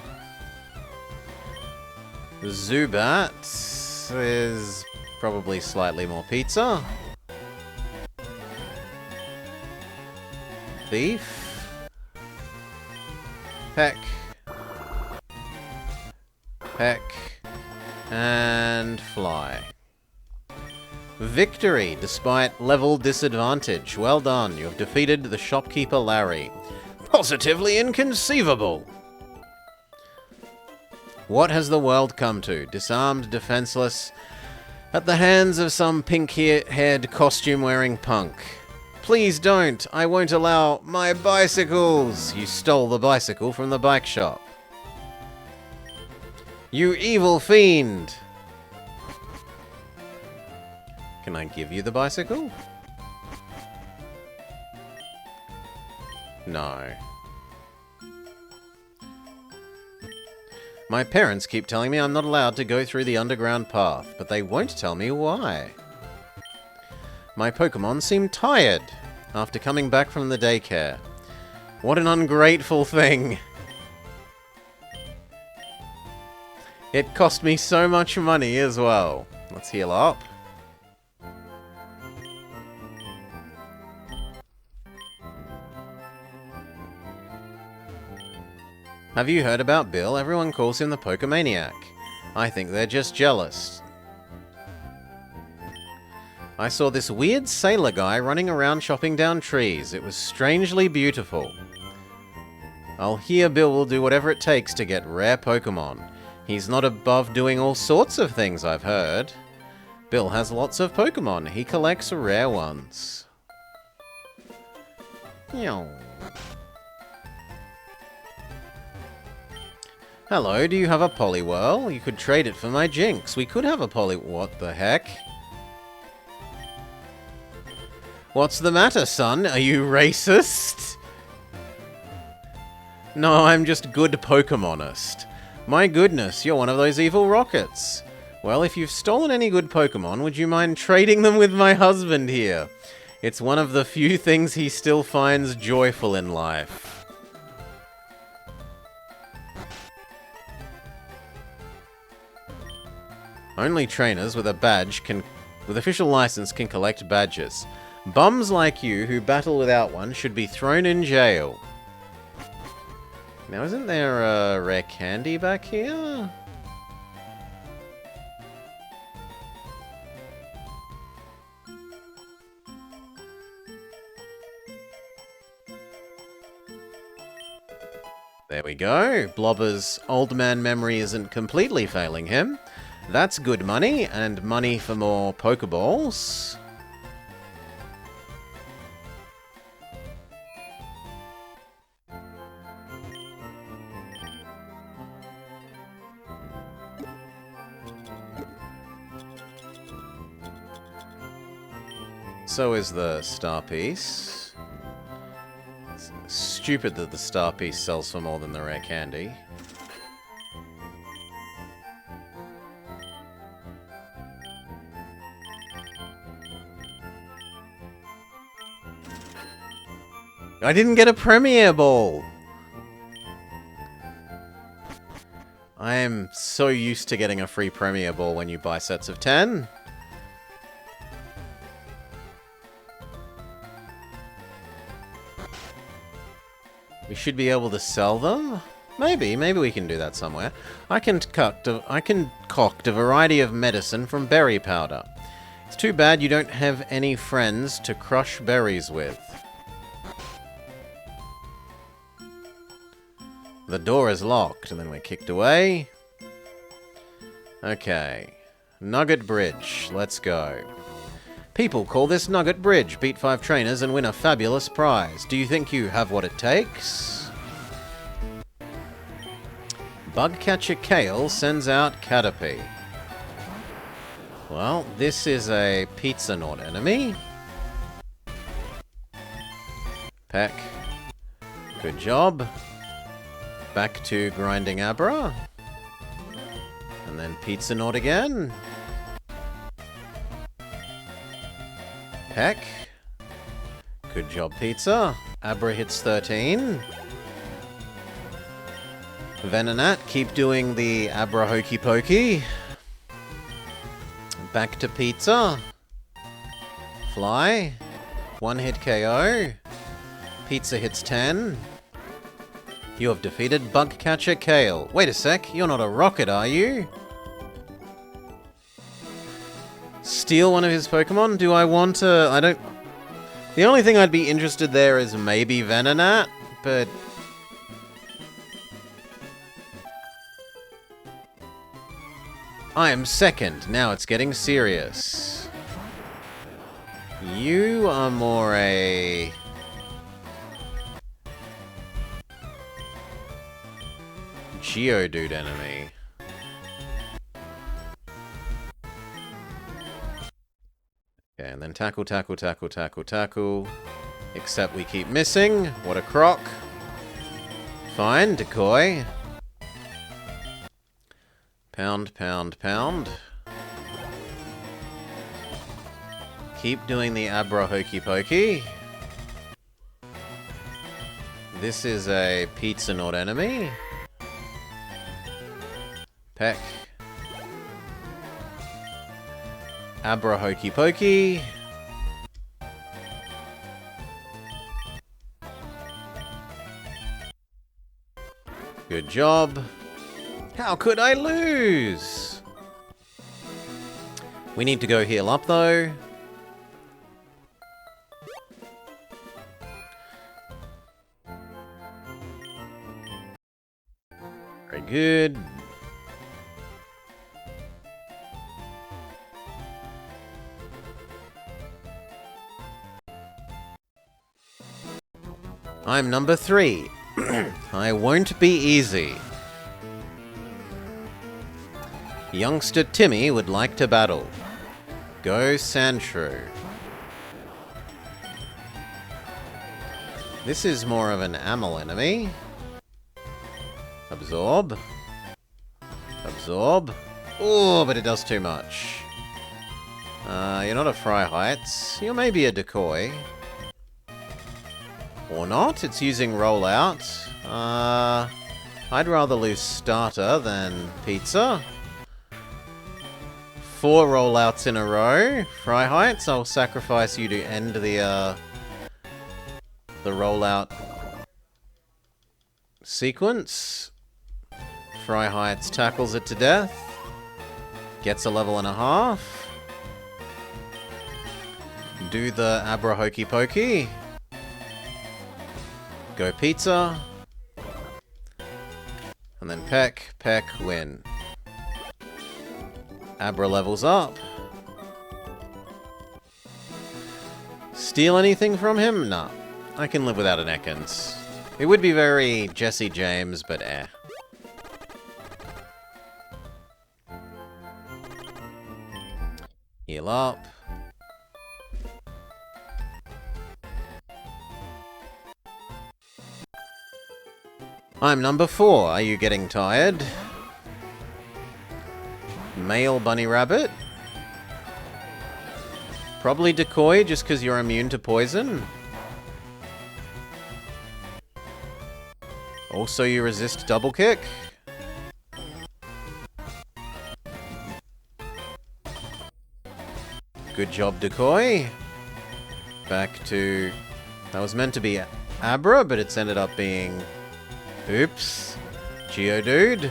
Zubat is probably slightly more pizza. Thief. Peck. Peck. And Fly. Victory, despite level disadvantage. Well done, you have defeated the shopkeeper Larry. Positively inconceivable! What has the world come to? Disarmed, defenseless, at the hands of some pink-haired, costume-wearing punk. Please don't! I won't allow my bicycles! You stole the bicycle from the bike shop. You evil fiend! Can I give you the bicycle? No. My parents keep telling me I'm not allowed to go through the underground path, but they won't tell me why. My Pokemon seem tired after coming back from the daycare. What an ungrateful thing. It cost me so much money as well. Let's heal up. Have you heard about Bill? Everyone calls him the Pokemaniac. I think they're just jealous. I saw this weird sailor guy running around chopping down trees. It was strangely beautiful. I'll hear Bill will do whatever it takes to get rare Pokemon. He's not above doing all sorts of things, I've heard. Bill has lots of Pokemon. He collects rare ones. Meow. Hello, do you have a Poliwhirl? You could trade it for my Jinx. We could have a What the heck? What's the matter, son? Are you racist? No, I'm just good Pokemonist. My goodness, you're one of those evil rockets. Well, if you've stolen any good Pokemon, would you mind trading them with my husband here? It's one of the few things he still finds joyful in life. Only trainers with a badge with official license can collect badges. Bums like you who battle without one should be thrown in jail. Now, isn't there a rare candy back here? There we go. Blobber's old man memory isn't completely failing him. That's good money, and money for more Pokeballs. So is the star piece. It's stupid that the star piece sells for more than the rare candy. I didn't get a Premier Ball! I am so used to getting a free Premier Ball when you buy sets of 10. We should be able to sell them? Maybe we can do that somewhere. I can concoct a variety of medicine from berry powder. It's too bad you don't have any friends to crush berries with. The door is locked, and then we're kicked away. Okay. Nugget Bridge. Let's go. People call this Nugget Bridge. Beat 5 trainers and win a fabulous prize. Do you think you have what it takes? Bugcatcher Kale sends out Caterpie. Well, this is a Pizza Nord enemy. Peck. Good job. Back to grinding Abra. And then Pizza Nord again. Peck. Good job, Pizza. Abra hits 13. Venonat, keep doing the Abra Hokey Pokey. Back to Pizza. Fly. One hit KO. Pizza hits 10. You have defeated Bugcatcher Kale. Wait a sec, you're not a rocket, are you? Steal one of his Pokemon? Do I want to... I don't... The only thing I'd be interested there is maybe Venonat, but... I am second. Now it's getting serious. You are more a... Geodude enemy. Okay, and then tackle, tackle, tackle, tackle, tackle. Except we keep missing. What a crock. Fine, decoy. Pound, pound, pound. Keep doing the Abra Hokey Pokey. This is a Pizza Nord enemy. Peck. Abra Hokey Pokey. Good job. How could I lose? We need to go heal up though. Very good. I'm number 3. I won't be easy. Youngster Timmy would like to battle. Go Sandshrew. This is more of an Amel enemy. Absorb. Absorb. Oh, but it does too much. You're not a Fry Heights. You're maybe a Decoy. Or not. It's using Rollout. I'd rather lose Starter than Pizza. 4 rollouts in a row. Fry Heights, I'll sacrifice you to end the rollout sequence. Fry Heights tackles it to death. Gets a level and a half. Do the Abra Hokey Pokey. Go Pizza. And then Peck, Peck, win. Abra levels up. Steal anything from him? Nah. I can live without an Ekans. It would be very Jesse James, but eh. Heal up. I'm number 4. Are you getting tired? Male bunny rabbit. Probably Decoy, just because you're immune to poison. Also, you resist double kick. Good job, Decoy. Back to... That was meant to be Abra, but it's ended up being... Oops. Geodude.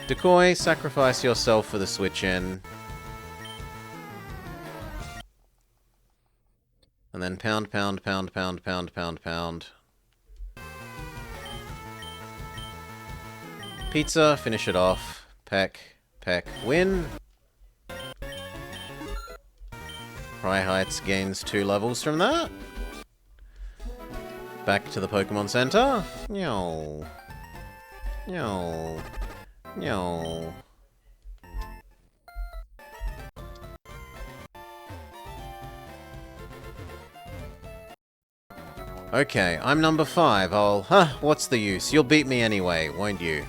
Decoy, sacrifice yourself for the switch in. And then pound, pound, pound, pound, pound, pound, pound. Pizza, finish it off. Peck, Peck, win. Fry Heights gains 2 levels from that. Back to the Pokemon Center. Meow. Meow. Meow. Okay, I'm number 5. What's the use? You'll beat me anyway, won't you?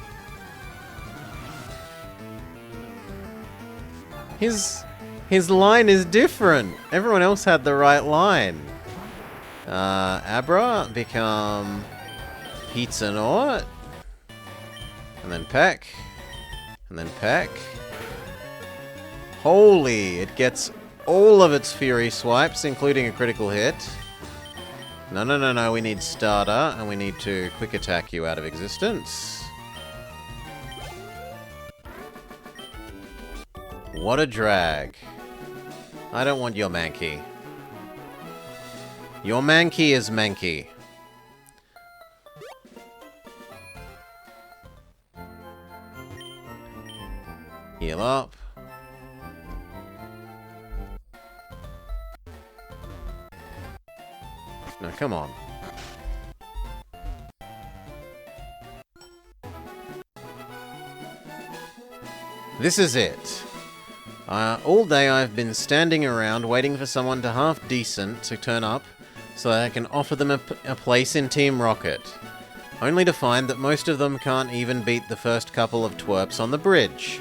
His line is different. Everyone else had the right line. Abra, become Pizza Nort. And then Peck. And then Peck. Holy, it gets all of its Fury Swipes, including a critical hit. No, no, no, no, we need Starter, and we need to Quick Attack you out of existence. What a drag. I don't want your Mankey. Your Mankey is Mankey. Heal up. No, come on. This is it. All day I've been standing around waiting for someone to half decent to turn up so that I can offer them a place in Team Rocket. Only to find that most of them can't even beat the first couple of twerps on the bridge.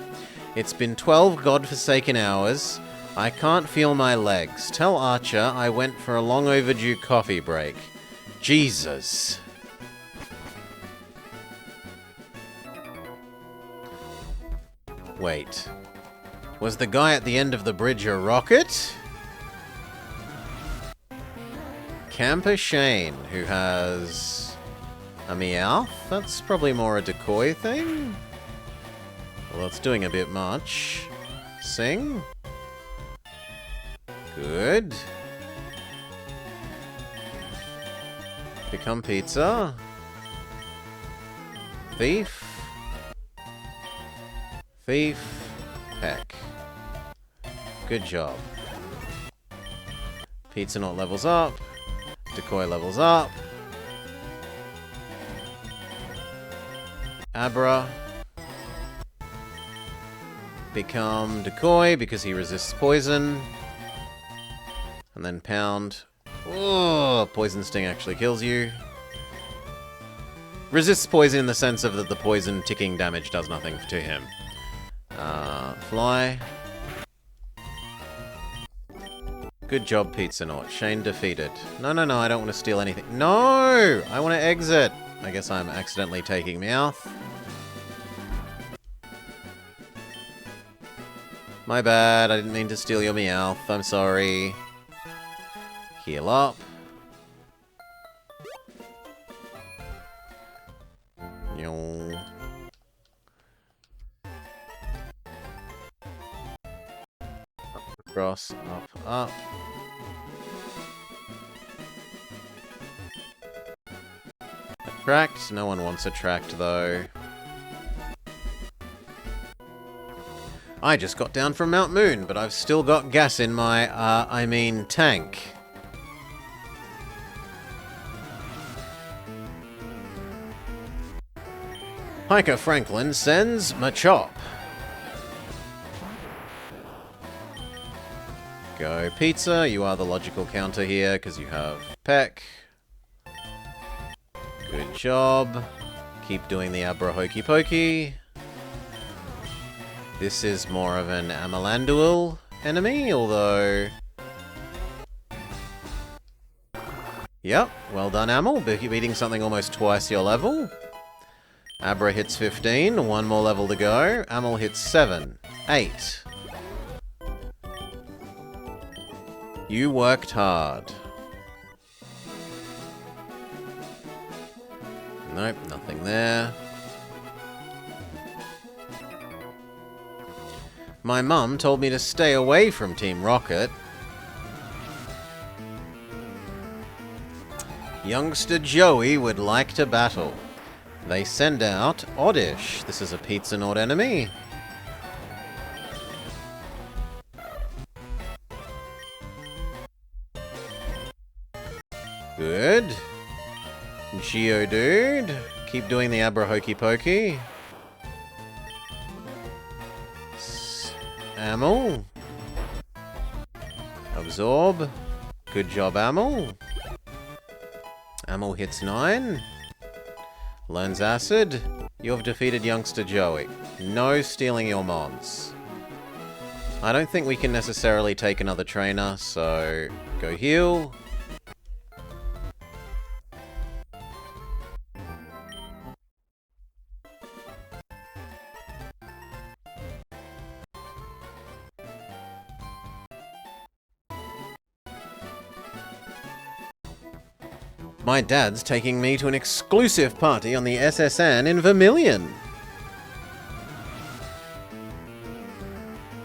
It's been 12 godforsaken hours. I can't feel my legs. Tell Archer I went for a long overdue coffee break. Jesus. Wait. Was the guy at the end of the bridge a rocket? Camper Shane, who has a Meowth? That's probably more a Decoy thing? Well, it's doing a bit much. Sing. Good. Become Pizza. Thief. Thief. Peck. Good job. Pizza Nort levels up. Decoy levels up. Abra. Become Decoy because he resists poison. And then pound. Oh, Poison Sting actually kills you. Resists poison in the sense of that the poison ticking damage does nothing to him. Fly. Good job, Pizza Naut. Shane defeated. No, no, no, I don't want to steal anything. No! I want to exit. I guess I'm accidentally taking Meowth. My bad, I didn't mean to steal your Meowth. I'm sorry. Heal up. Yo. Across, up, up. Attract? No one wants attract, though. I just got down from Mount Moon, but I've still got gas in my, tank. Hiker Franklin sends Machop. Go Pizza, you are the logical counter here, because you have Peck. Good job. Keep doing the Abra Hokey Pokey. This is more of an Amalanduil enemy, although... Yep, well done, Amel. Beating something almost twice your level. Abra hits 15, one more level to go. Amel hits 7, 8. You worked hard. Nope, nothing there. My mum told me to stay away from Team Rocket. Youngster Joey would like to battle. They send out Oddish. This is a Pizza Naut enemy. Good. Geodude. Keep doing the Abra Hokey Pokey. Amel. Absorb. Good job, Amel. Amel hits 9. Learns Acid. You have defeated Youngster Joey. No stealing your mons. I don't think we can necessarily take another trainer, so go heal. My dad's taking me to an exclusive party on the SSN in Vermilion.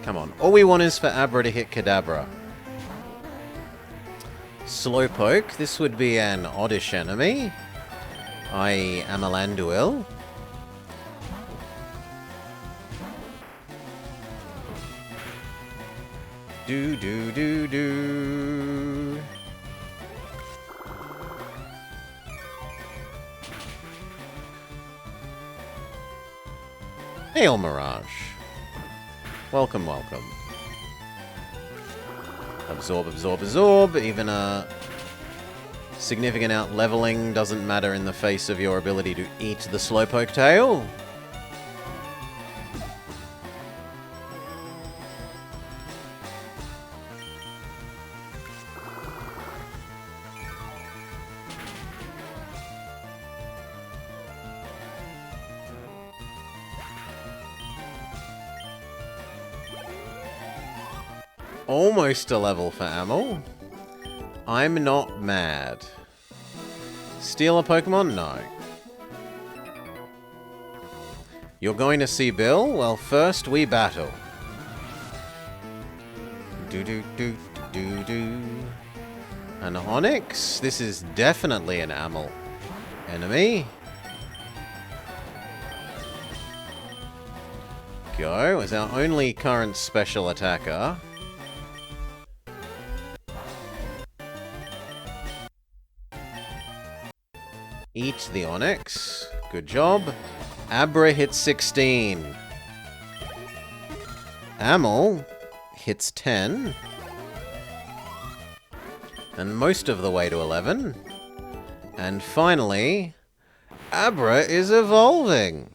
Come on, all we want is for Abra to hit Kadabra. Slowpoke, this would be an Oddish enemy. I.e. Amalanduil. Do. Hail Mirage. Welcome, welcome. Absorb. Even a significant out-leveling doesn't matter in the face of your ability to eat the Slowpoke tail. Almost a level for Amel. I'm not mad. Steal a Pokemon? No. You're going to see Bill? Well, first we battle. Do. An Onix? This is definitely an Amel enemy. Go as our only current special attacker. Eat the Onix. Good job. Abra hits 16. Amel hits 10. And most of the way to 11. And finally, Abra is evolving!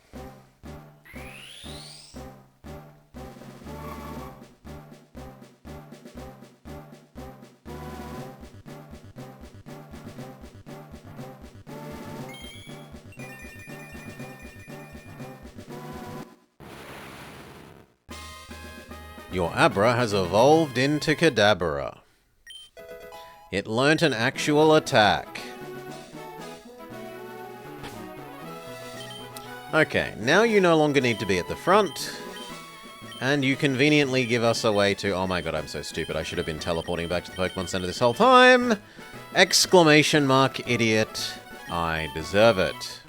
Your Abra has evolved into Kadabra. It learnt an actual attack. Okay, now you no longer need to be at the front. And you conveniently give us a way to... Oh my god, I'm so stupid. I should have been teleporting back to the Pokemon Center this whole time! Exclamation mark, idiot. I deserve it.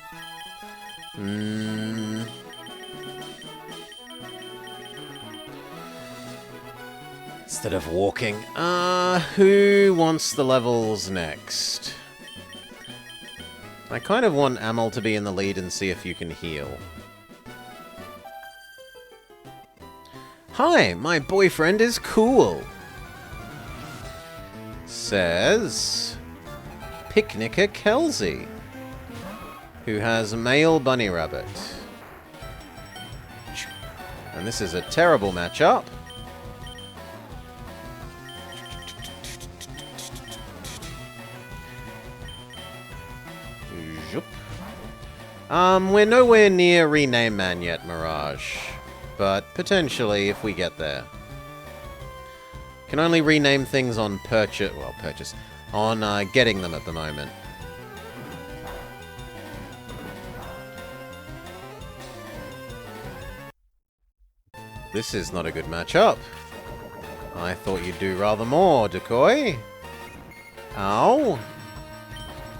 Instead of walking. Who wants the levels next? I kind of want Amel to be in the lead and see if you can heal. Hi, my boyfriend is cool. Says Picnicker Kelsey, who has male bunny rabbit. And this is a terrible matchup. We're nowhere near Rename Man yet, Mirage. But potentially, if we get there. Can only rename things on purchase... Well, purchase. On getting them at the moment. This is not a good matchup. I thought you'd do rather more, Decoy. Ow.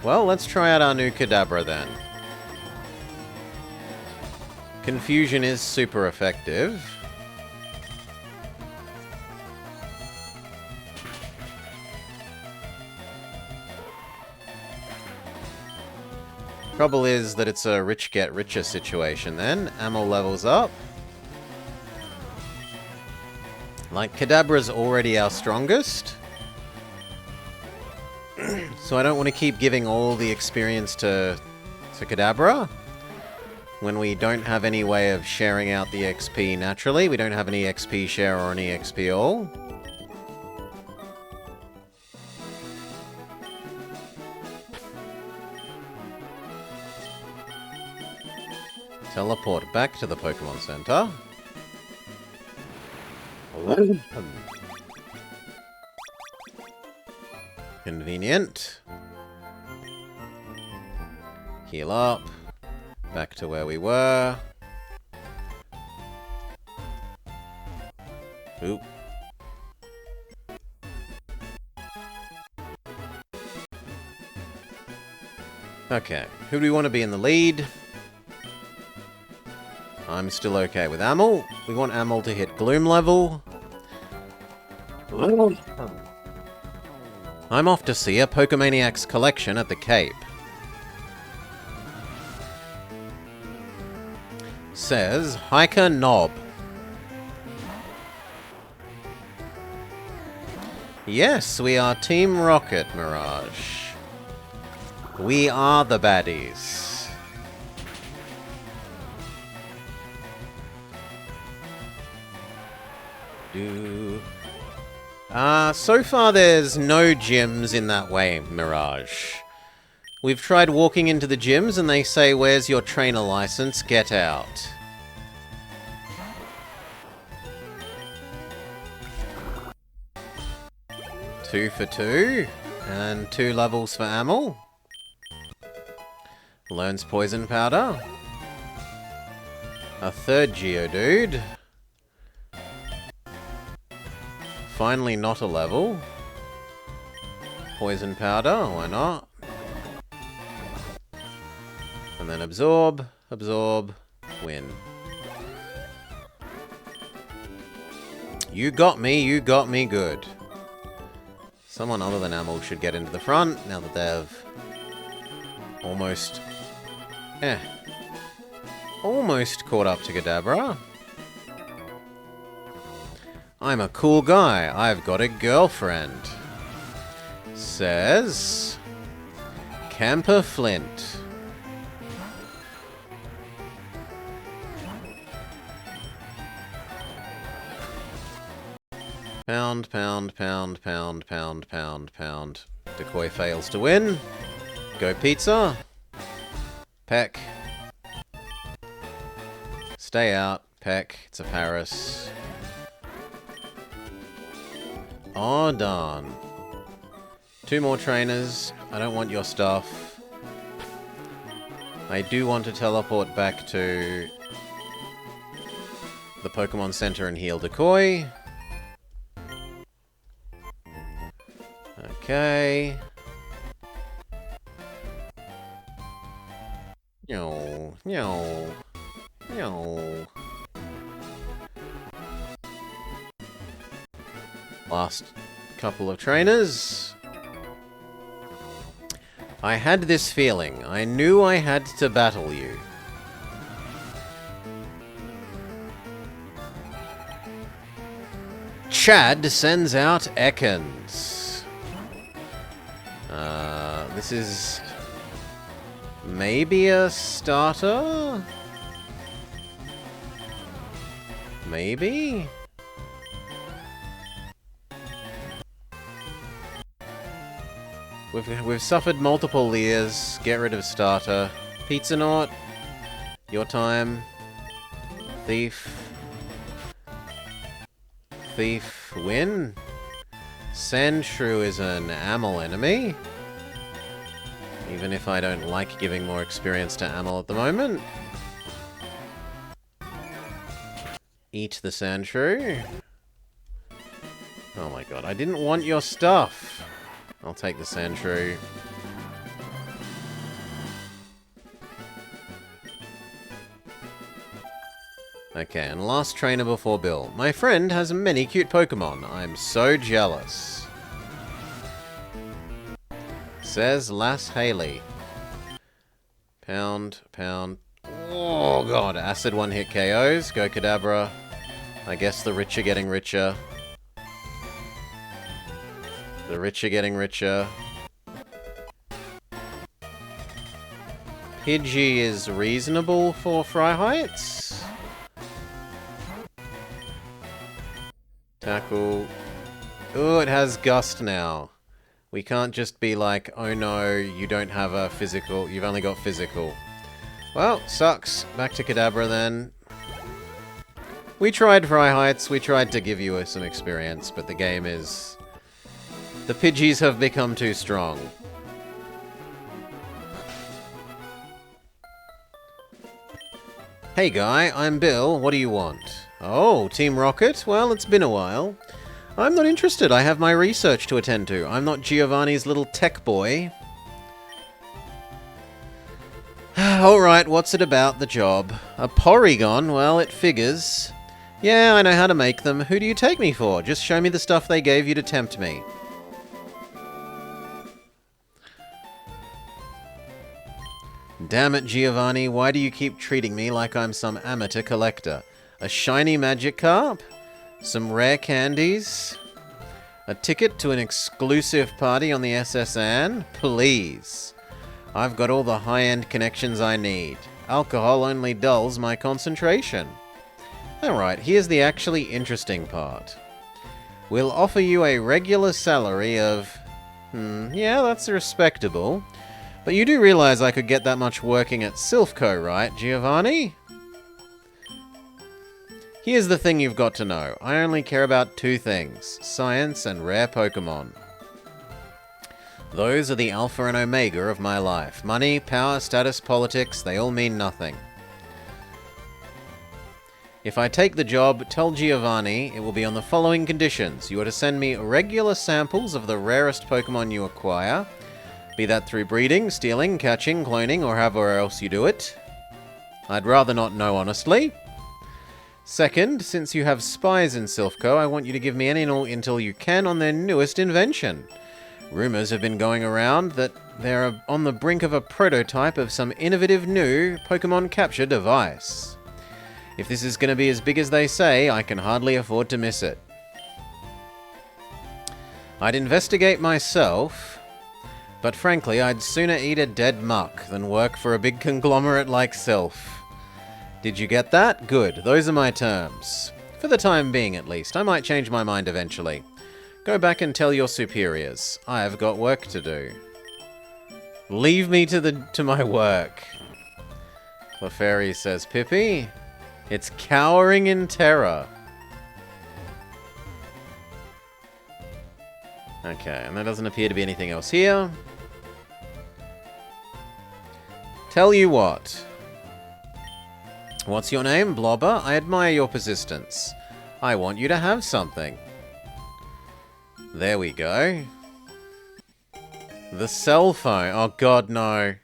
Well, let's try out our new Kadabra then. Confusion is super effective. Trouble is that it's a rich get richer situation then. Amel levels up. Like, Kadabra's already our strongest. So I don't want to keep giving all the experience to Kadabra. When we don't have any way of sharing out the XP naturally. We don't have any XP share or any XP all. Teleport back to the Pokemon Center. Convenient. Heal up. Back to where we were. Oop. Okay, who do we want to be in the lead? I'm still okay with Amel. We want Amel to hit Gloom level. I'm off to see a Pokemaniac's collection at the Cape. Says Hiker Knob. Yes, we are Team Rocket, Mirage. We are the baddies. So far there's no gyms in that way, Mirage. We've tried walking into the gyms and they say, "Where's your trainer license? Get out." Two for two, and 2 levels for Amel. Learns Poison Powder. A 3rd Geodude. Finally not a level. Poison Powder, why not? And then Absorb, Absorb, win. You got me good. Someone other than Amel should get into the front, now that they've almost caught up to Kadabra. I'm a cool guy. I've got a girlfriend. says Camper Flint. Pound, pound, pound, pound, pound, pound, pound. Decoy fails to win. Go pizza. Peck. Stay out. Peck. It's a Paris. Oh, darn. 2 more trainers. I don't want your stuff. I do want to teleport back to the Pokemon Center and heal Decoy. Okay. No, no, no. Last couple of trainers. I had this feeling. I knew I had to battle you. Chad sends out Ekans. This is maybe a starter? Maybe? We've suffered multiple Leers. Get rid of starter. Pizzanaut. Your time. Thief. Thief. Win. Sandshrew is an Amel enemy. Even if I don't like giving more experience to Amel at the moment. Eat the Sandshrew. Oh my god, I didn't want your stuff. I'll take the Sandshrew. Okay, and last trainer before Bill. My friend has many cute Pokemon. I'm so jealous. Says Lass Haley. Pound, pound. Oh god, acid 1-hit KOs. Go Kadabra. I guess the rich are getting richer. The rich are getting richer. Pidgey is reasonable for Fry Heights. Tackle. Oh, it has Gust now. We can't just be like, oh no, you don't have a physical, you've only got physical. Well, sucks. Back to Kadabra then. We tried Fry Heights, we tried to give you some experience, but the game is... The Pidgeys have become too strong. Hey guy, I'm Bill, what do you want? Oh, Team Rocket? Well, it's been a while. I'm not interested, I have my research to attend to. I'm not Giovanni's little tech boy. Alright, what's it about, the job? A Porygon? Well, it figures. Yeah, I know how to make them. Who do you take me for? Just show me the stuff they gave you to tempt me. Damn it, Giovanni, why do you keep treating me like I'm some amateur collector? A shiny Magikarp? Some rare candies? A ticket to an exclusive party on the SS Anne? Please. I've got all the high-end connections I need. Alcohol only dulls my concentration. Alright, here's the actually interesting part. We'll offer you a regular salary of... yeah, that's respectable. But you do realize I could get that much working at Silphco, right, Giovanni? Here's the thing you've got to know. I only care about 2 things. Science and rare Pokemon. Those are the alpha and omega of my life. Money, power, status, politics, they all mean nothing. If I take the job, tell Giovanni it will be on the following conditions. You are to send me regular samples of the rarest Pokemon you acquire, be that through breeding, stealing, catching, cloning, or however else you do it. I'd rather not know, honestly. Second, since you have spies in Silphco, I want you to give me any and all intel you can on their newest invention. Rumors have been going around that they're on the brink of a prototype of some innovative new Pokemon capture device. If this is going to be as big as they say, I can hardly afford to miss it. I'd investigate myself, but frankly, I'd sooner eat a dead muck than work for a big conglomerate like Self. Did you get that? Good. Those are my terms. For the time being, at least. I might change my mind eventually. Go back and tell your superiors. I've got work to do. Leave me to my work. Clefairy says, Pippi, it's cowering in terror. Okay, and there doesn't appear to be anything else here. Tell you what. What's your name, Blobber? I admire your persistence. I want you to have something. There we go. The cell phone. Oh god, no.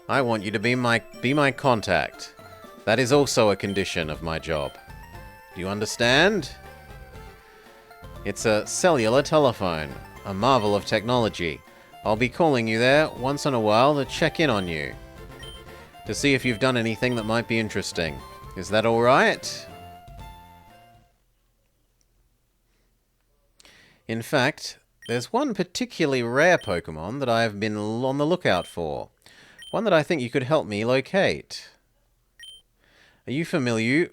I want you to be my contact. That is also a condition of my job. Do you understand? It's a cellular telephone. A marvel of technology. I'll be calling you there once in a while to check in on you. To see if you've done anything that might be interesting. Is that alright? In fact, there's one particularly rare Pokemon that I have been on the lookout for. One that I think you could help me locate. Are you familiar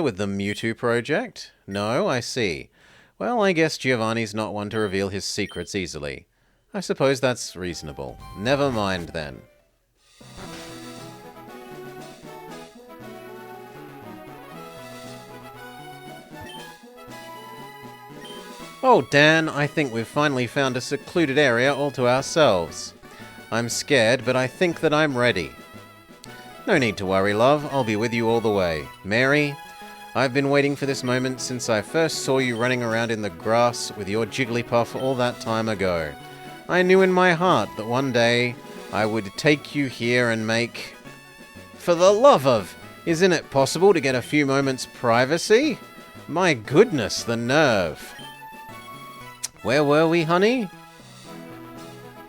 with the Mewtwo project? No, I see. Well, I guess Giovanni's not one to reveal his secrets easily. I suppose that's reasonable. Never mind then. Oh, Dan, I think we've finally found a secluded area all to ourselves. I'm scared, but I think that I'm ready. No need to worry, love. I'll be with you all the way. Mary, I've been waiting for this moment since I first saw you running around in the grass with your Jigglypuff all that time ago. I knew in my heart that one day I would take you here and make... For the love of... Isn't it possible to get a few moments' privacy? My goodness, the nerve. Where were we, honey?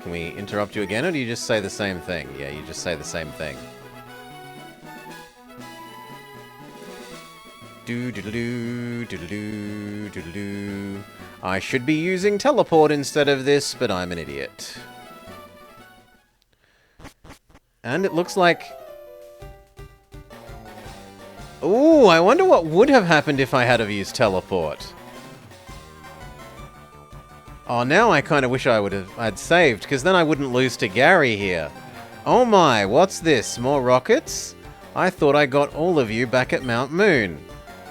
Can we interrupt you again, or do you just say the same thing? Yeah, you just say the same thing. Do-do-do-do, do-do-do, do-do-do. I should be using teleport instead of this, but I'm an idiot. And it looks like... Ooh, I wonder what would have happened if I had have used teleport. Oh, now I kind of wish I'd saved, because then I wouldn't lose to Gary here. Oh my, what's this? More rockets? I thought I got all of you back at Mount Moon.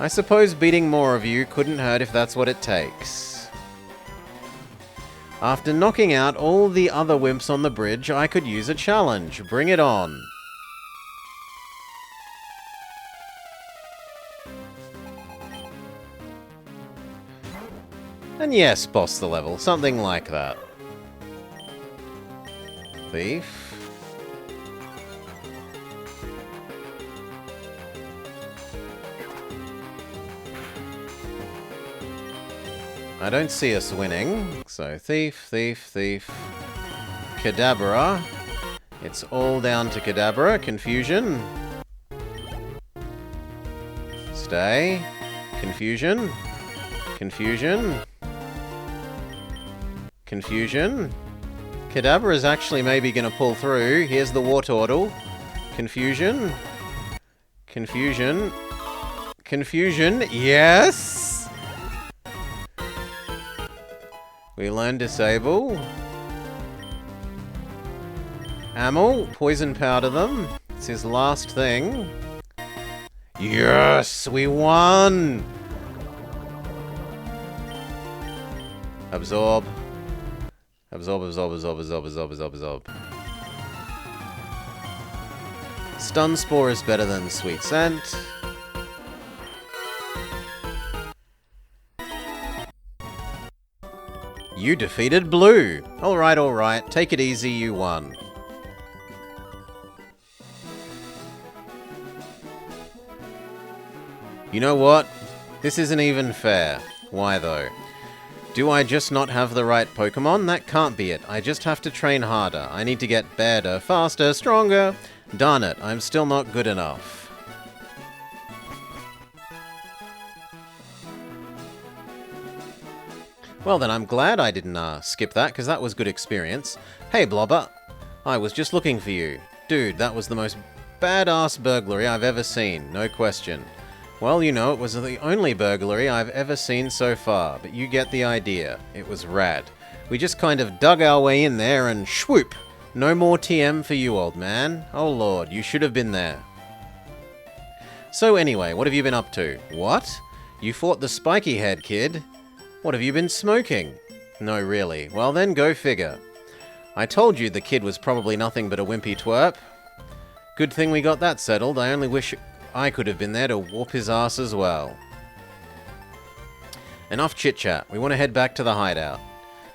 I suppose beating more of you couldn't hurt if that's what it takes. After knocking out all the other wimps on the bridge, I could use a challenge. Bring it on. And yes, boss the level. Something like that. Thief. I don't see us winning. So, thief, thief, thief. Kadabra. It's all down to Kadabra. Confusion. Stay. Confusion. Confusion. Confusion. Kadabra is actually maybe going to pull through. Here's the Wartortle. Confusion. Confusion. Confusion. Yes! We learn Disable. Amel. Poison Powder them. It's his last thing. Yes! We won! Absorb. Absorb, absorb, absorb, absorb, absorb, absorb, absorb. Stun Spore is better than Sweet Scent. You defeated Blue. Alright, alright. Take it easy, you won. You know what? This isn't even fair. Why though? Do I just not have the right Pokemon? That can't be it. I just have to train harder. I need to get better, faster, stronger. Darn it, I'm still not good enough. Well then, I'm glad I didn't skip that, because that was good experience. Hey Blobber, I was just looking for you. Dude, that was the most badass burglary I've ever seen, no question. Well, you know, it was the only burglary I've ever seen so far, but you get the idea. It was rad. We just kind of dug our way in there and shwoop! No more TM for you, old man. Oh lord, you should have been there. So anyway, what have you been up to? What? You fought the spiky head kid? What have you been smoking? No, really. Well then, go figure. I told you the kid was probably nothing but a wimpy twerp. Good thing we got that settled. I only wish I could have been there to whoop his ass as well. Enough chit-chat. We want to head back to the hideout.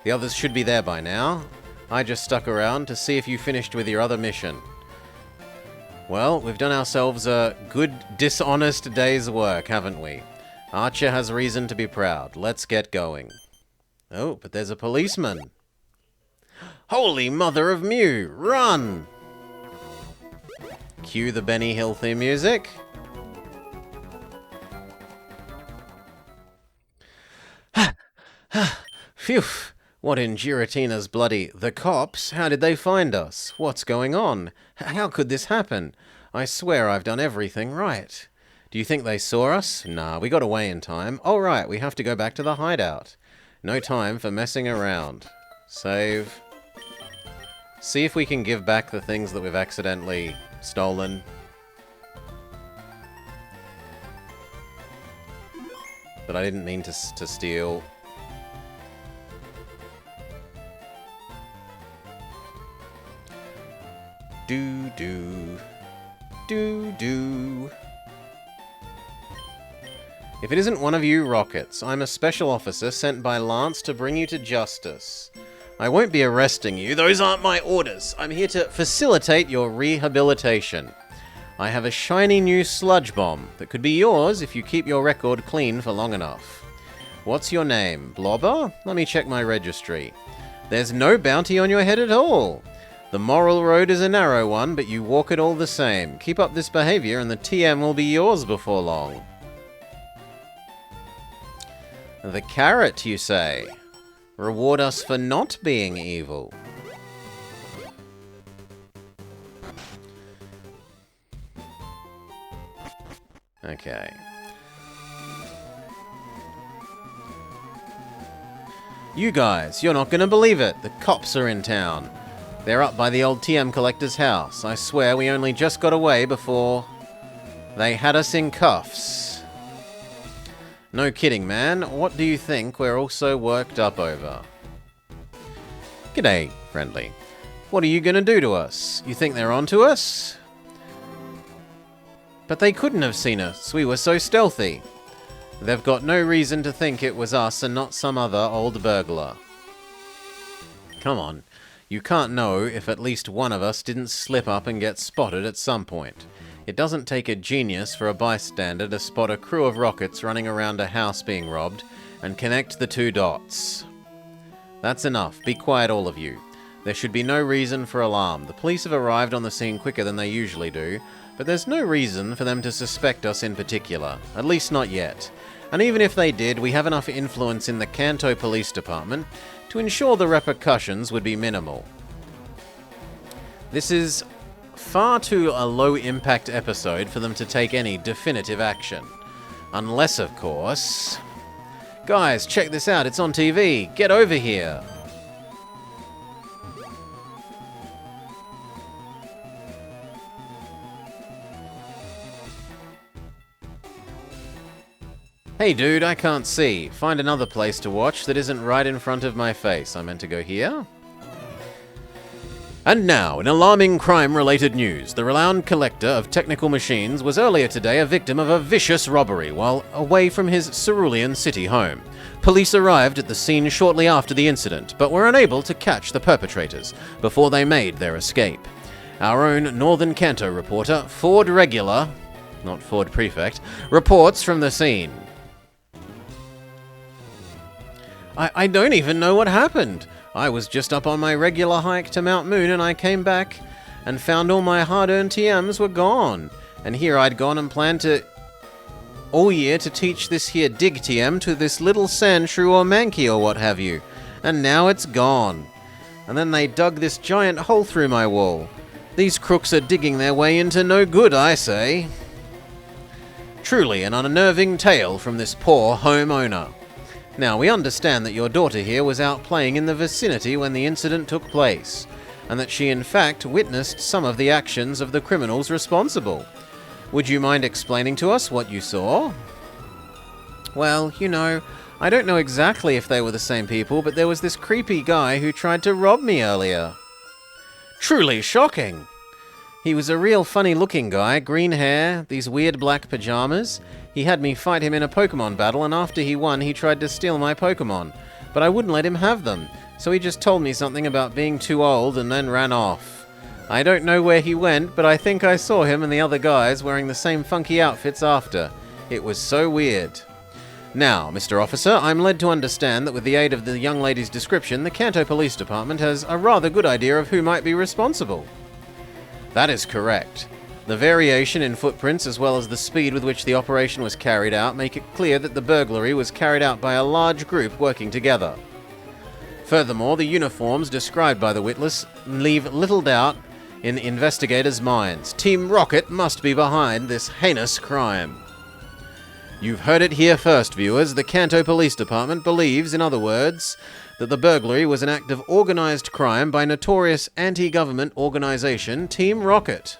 The others should be there by now. I just stuck around to see if you finished with your other mission. Well, we've done ourselves a good, dishonest day's work, haven't we? Archer has reason to be proud. Let's get going. Oh, but there's a policeman. Holy mother of Mew! Run! Cue the Benny Hill theme music. Phew! What in Giratina's bloody... The cops? How did they find us? What's going on? How could this happen? I swear I've done everything right. Do you think they saw us? Nah, we got away in time. Oh right, we have to go back to the hideout. No time for messing around. Save. See if we can give back the things that we've accidentally stolen. That I didn't mean to steal. Do-do. Do-do. If it isn't one of you rockets, I'm a special officer sent by Lance to bring you to justice. I won't be arresting you. Those aren't my orders. I'm here to facilitate your rehabilitation. I have a shiny new sludge bomb that could be yours if you keep your record clean for long enough. What's your name? Blobber? Let me check my registry. There's no bounty on your head at all. The moral road is a narrow one, but you walk it all the same. Keep up this behavior and the TM will be yours before long. The carrot, you say? Reward us for not being evil. Okay. You guys, you're not gonna believe it. The cops are in town. They're up by the old TM collector's house. I swear we only just got away before they had us in cuffs. No kidding, man. What do you think we're all so worked up over? G'day, friendly. What are you gonna do to us? You think they're onto us? But they couldn't have seen us. We were so stealthy. They've got no reason to think it was us and not some other old burglar. Come on. You can't know if at least one of us didn't slip up and get spotted at some point. It doesn't take a genius for a bystander to spot a crew of rockets running around a house being robbed and connect the two dots. That's enough. Be quiet, all of you. There should be no reason for alarm. The police have arrived on the scene quicker than they usually do, but there's no reason for them to suspect us in particular. At least not yet. And even if they did, we have enough influence in the Kanto Police Department to ensure the repercussions would be minimal. This is far too a low-impact episode for them to take any definitive action. Unless, of course... Guys, check this out, it's on TV! Get over here! Hey dude, I can't see. Find another place to watch that isn't right in front of my face. I meant to go here. And now, in alarming crime-related news, the renowned collector of technical machines was earlier today a victim of a vicious robbery while away from his Cerulean city home. Police arrived at the scene shortly after the incident, but were unable to catch the perpetrators before they made their escape. Our own Northern Kanto reporter, Ford Regular, not Ford Prefect, reports from the scene. I don't even know what happened. I was just up on my regular hike to Mount Moon and I came back and found all my hard-earned TMs were gone. And here I'd gone and planned to... all year to teach this here dig TM to this little sand shrew or manky or what have you, and now it's gone. And then they dug this giant hole through my wall. These crooks are digging their way into no good, I say. Truly an unnerving tale from this poor homeowner. Now, we understand that your daughter here was out playing in the vicinity when the incident took place, and that she in fact witnessed some of the actions of the criminals responsible. Would you mind explaining to us what you saw? Well, you know, I don't know exactly if they were the same people, but there was this creepy guy who tried to rob me earlier. Truly shocking! He was a real funny-looking guy, green hair, these weird black pajamas. He had me fight him in a Pokemon battle, and after he won, he tried to steal my Pokemon. But I wouldn't let him have them, so he just told me something about being too old and then ran off. I don't know where he went, but I think I saw him and the other guys wearing the same funky outfits after. It was so weird. Now, Mr. Officer, I'm led to understand that with the aid of the young lady's description, the Kanto Police Department has a rather good idea of who might be responsible. That is correct. The variation in footprints as well as the speed with which the operation was carried out make it clear that the burglary was carried out by a large group working together. Furthermore, the uniforms described by the witness leave little doubt in investigators' minds. Team Rocket must be behind this heinous crime. You've heard it here first, viewers. The Kanto Police Department believes, in other words, that the burglary was an act of organized crime by notorious anti-government organization Team Rocket.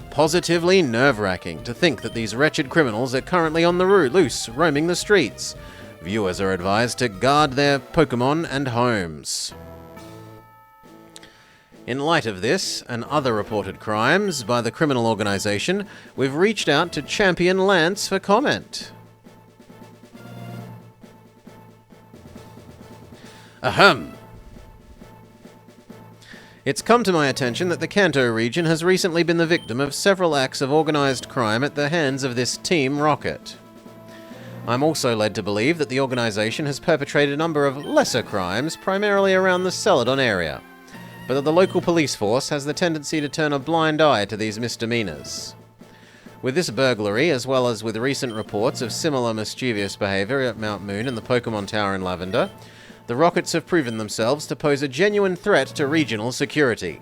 Positively nerve-wracking to think that these wretched criminals are currently on the loose, roaming the streets. Viewers are advised to guard their Pokemon and homes. In light of this and other reported crimes by the criminal organization, we've reached out to Champion Lance for comment. Ahem. It's come to my attention that the Kanto region has recently been the victim of several acts of organized crime at the hands of this Team Rocket. I'm also led to believe that the organization has perpetrated a number of lesser crimes, primarily around the Celadon area, but that the local police force has the tendency to turn a blind eye to these misdemeanors. With this burglary, as well as with recent reports of similar mischievous behavior at Mount Moon and the Pokemon Tower in Lavender, the Rockets have proven themselves to pose a genuine threat to regional security.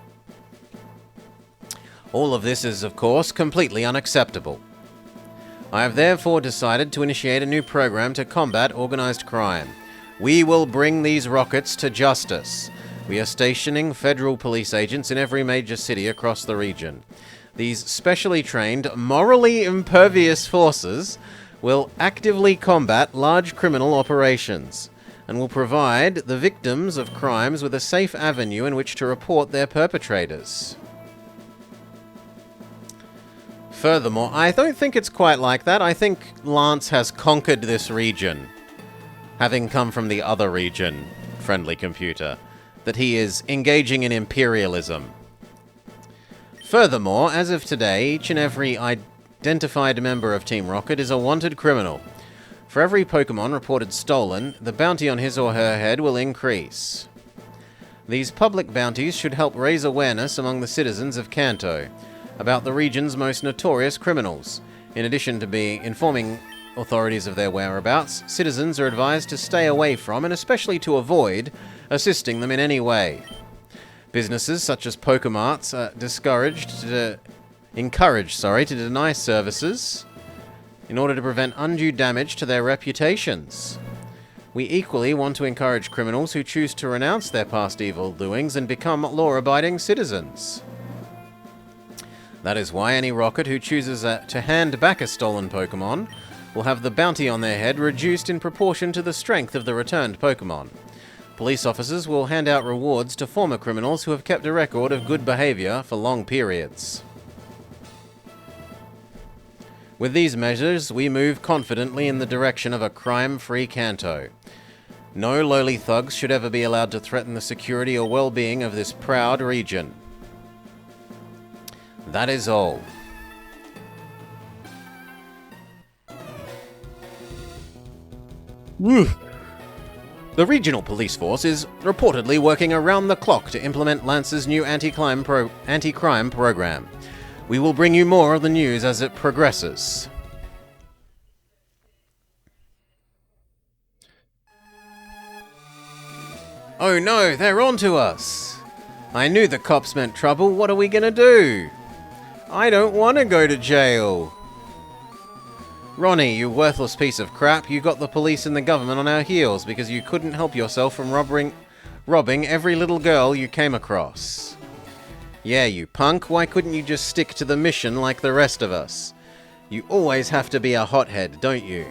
All of this is, of course, completely unacceptable. I have therefore decided to initiate a new program to combat organized crime. We will bring these Rockets to justice. We are stationing federal police agents in every major city across the region. These specially trained, morally impervious forces will actively combat large criminal operations and will provide the victims of crimes with a safe avenue in which to report their perpetrators. Furthermore, I don't think it's quite like that. I think Lance has conquered this region, having come from the other region, friendly computer, that he is engaging in imperialism. Furthermore, as of today, each and every identified member of Team Rocket is a wanted criminal. For every Pokemon reported stolen, the bounty on his or her head will increase. These public bounties should help raise awareness among the citizens of Kanto about the region's most notorious criminals. In addition to informing authorities of their whereabouts, citizens are advised to stay away from and especially to avoid assisting them in any way. Businesses such as Pokemarts are encouraged to deny services in order to prevent undue damage to their reputations. We equally want to encourage criminals who choose to renounce their past evil doings and become law-abiding citizens. That is why any Rocket who chooses to hand back a stolen Pokemon will have the bounty on their head reduced in proportion to the strength of the returned Pokemon. Police officers will hand out rewards to former criminals who have kept a record of good behavior for long periods. With these measures, we move confidently in the direction of a crime-free Kanto. No lowly thugs should ever be allowed to threaten the security or well-being of this proud region. That is all. The regional police force is reportedly working around the clock to implement Lance's new anti-crime program. We will bring you more of the news as it progresses. Oh no, they're onto us! I knew the cops meant trouble. What are we gonna do? I don't want to go to jail. Ronnie, you worthless piece of crap. You got the police and the government on our heels because you couldn't help yourself from robbing every little girl you came across. Yeah, you punk. Why couldn't you just stick to the mission like the rest of us? You always have to be a hothead, don't you?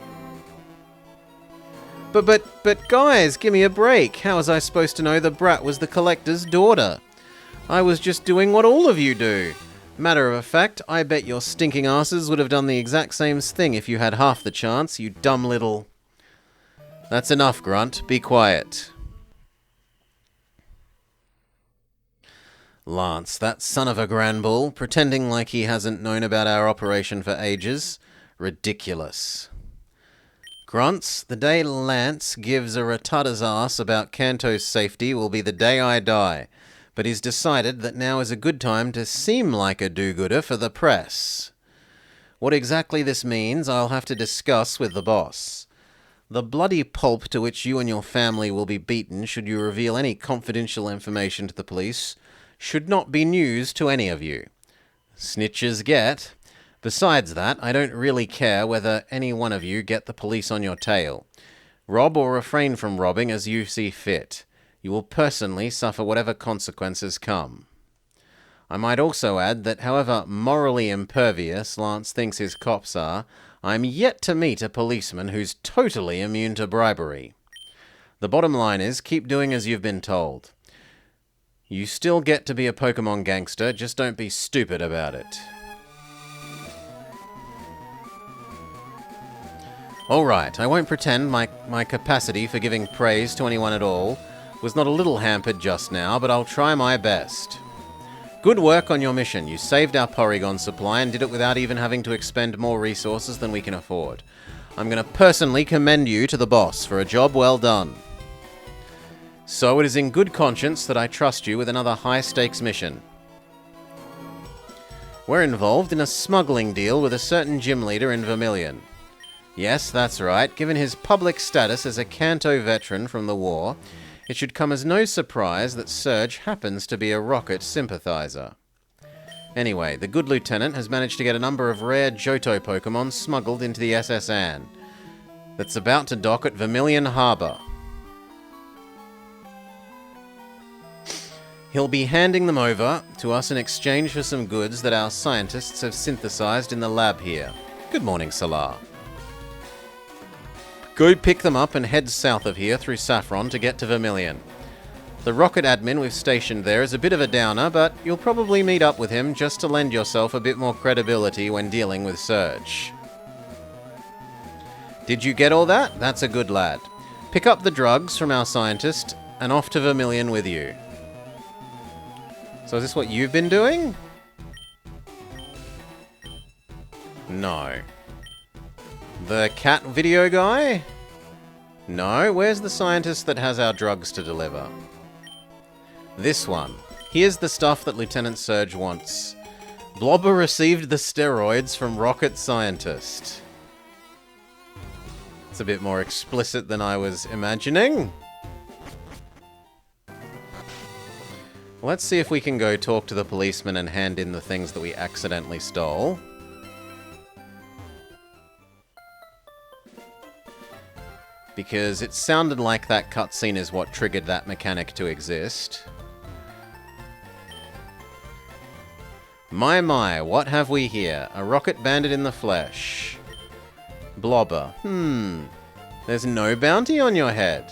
But guys, give me a break. How was I supposed to know the brat was the collector's daughter? I was just doing what all of you do. Matter of fact, I bet your stinking asses would have done the exact same thing if you had half the chance, you dumb little... That's enough, Grunt. Be quiet. Lance, that son of a granbull, pretending like he hasn't known about our operation for ages. Ridiculous. Grunts, the day Lance gives a ratata's ass about Kanto's safety will be the day I die, but he's decided that now is a good time to seem like a do-gooder for the press. What exactly this means, I'll have to discuss with the boss. The bloody pulp to which you and your family will be beaten should you reveal any confidential information to the police should not be news to any of you. Snitches get... Besides that, I don't really care whether any one of you get the police on your tail. Rob or refrain from robbing as you see fit. You will personally suffer whatever consequences come. I might also add that however morally impervious Lance thinks his cops are, I'm yet to meet a policeman who's totally immune to bribery. The bottom line is, keep doing as you've been told. You still get to be a Pokemon gangster, just don't be stupid about it. Alright, I won't pretend my capacity for giving praise to anyone at all was not a little hampered just now, but I'll try my best. Good work on your mission. You saved our Porygon supply and did it without even having to expend more resources than we can afford. I'm going to personally commend you to the boss for a job well done. So it is in good conscience that I trust you with another high-stakes mission. We're involved in a smuggling deal with a certain gym leader in Vermilion. Yes, that's right. Given his public status as a Kanto veteran from the war, it should come as no surprise that Surge happens to be a Rocket sympathizer. Anyway, the good lieutenant has managed to get a number of rare Johto Pokemon smuggled into the SS Anne that's about to dock at Vermilion Harbor. He'll be handing them over to us in exchange for some goods that our scientists have synthesized in the lab here. Good morning, Salar. Go pick them up and head south of here through Saffron to get to Vermilion. The Rocket admin we've stationed there is a bit of a downer, but you'll probably meet up with him just to lend yourself a bit more credibility when dealing with Surge. Did you get all that? That's a good lad. Pick up the drugs from our scientist and off to Vermilion with you. So is this what you've been doing? No. The cat video guy? No, where's the scientist that has our drugs to deliver? This one. Here's the stuff that Lieutenant Surge wants. Blobber received the steroids from Rocket Scientist. It's a bit more explicit than I was imagining. Let's see if we can go talk to the policeman and hand in the things that we accidentally stole. Because it sounded like that cutscene is what triggered that mechanic to exist. My, what have we here? A rocket bandit in the flesh. Blobber. There's no bounty on your head.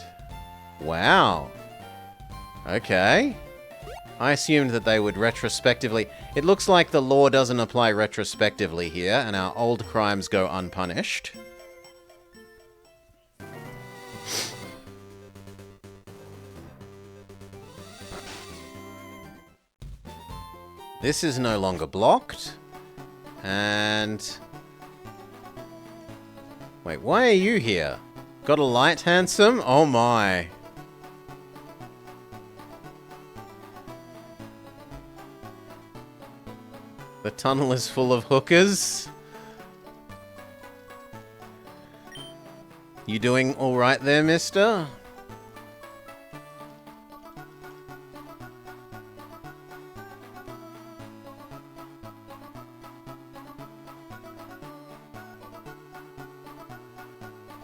Wow. Okay. I assumed that they would retrospectively... It looks like the law doesn't apply retrospectively here, and our old crimes go unpunished. This is no longer blocked. And... Wait, why are you here? Got a light, handsome? Oh my. The tunnel is full of hookers. You doing alright there, mister?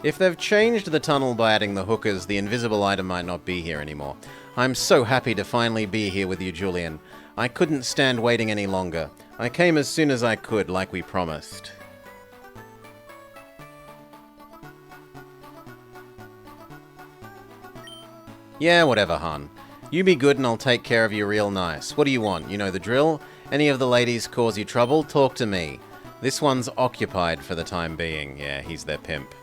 If they've changed the tunnel by adding the hookers, the invisible item might not be here anymore. I'm so happy to finally be here with you, Julian. I couldn't stand waiting any longer. I came as soon as I could, like we promised. Yeah, whatever, hon. You be good and I'll take care of you real nice. What do you want? You know the drill? Any of the ladies cause you trouble? Talk to me. This one's occupied for the time being. Yeah, he's their pimp.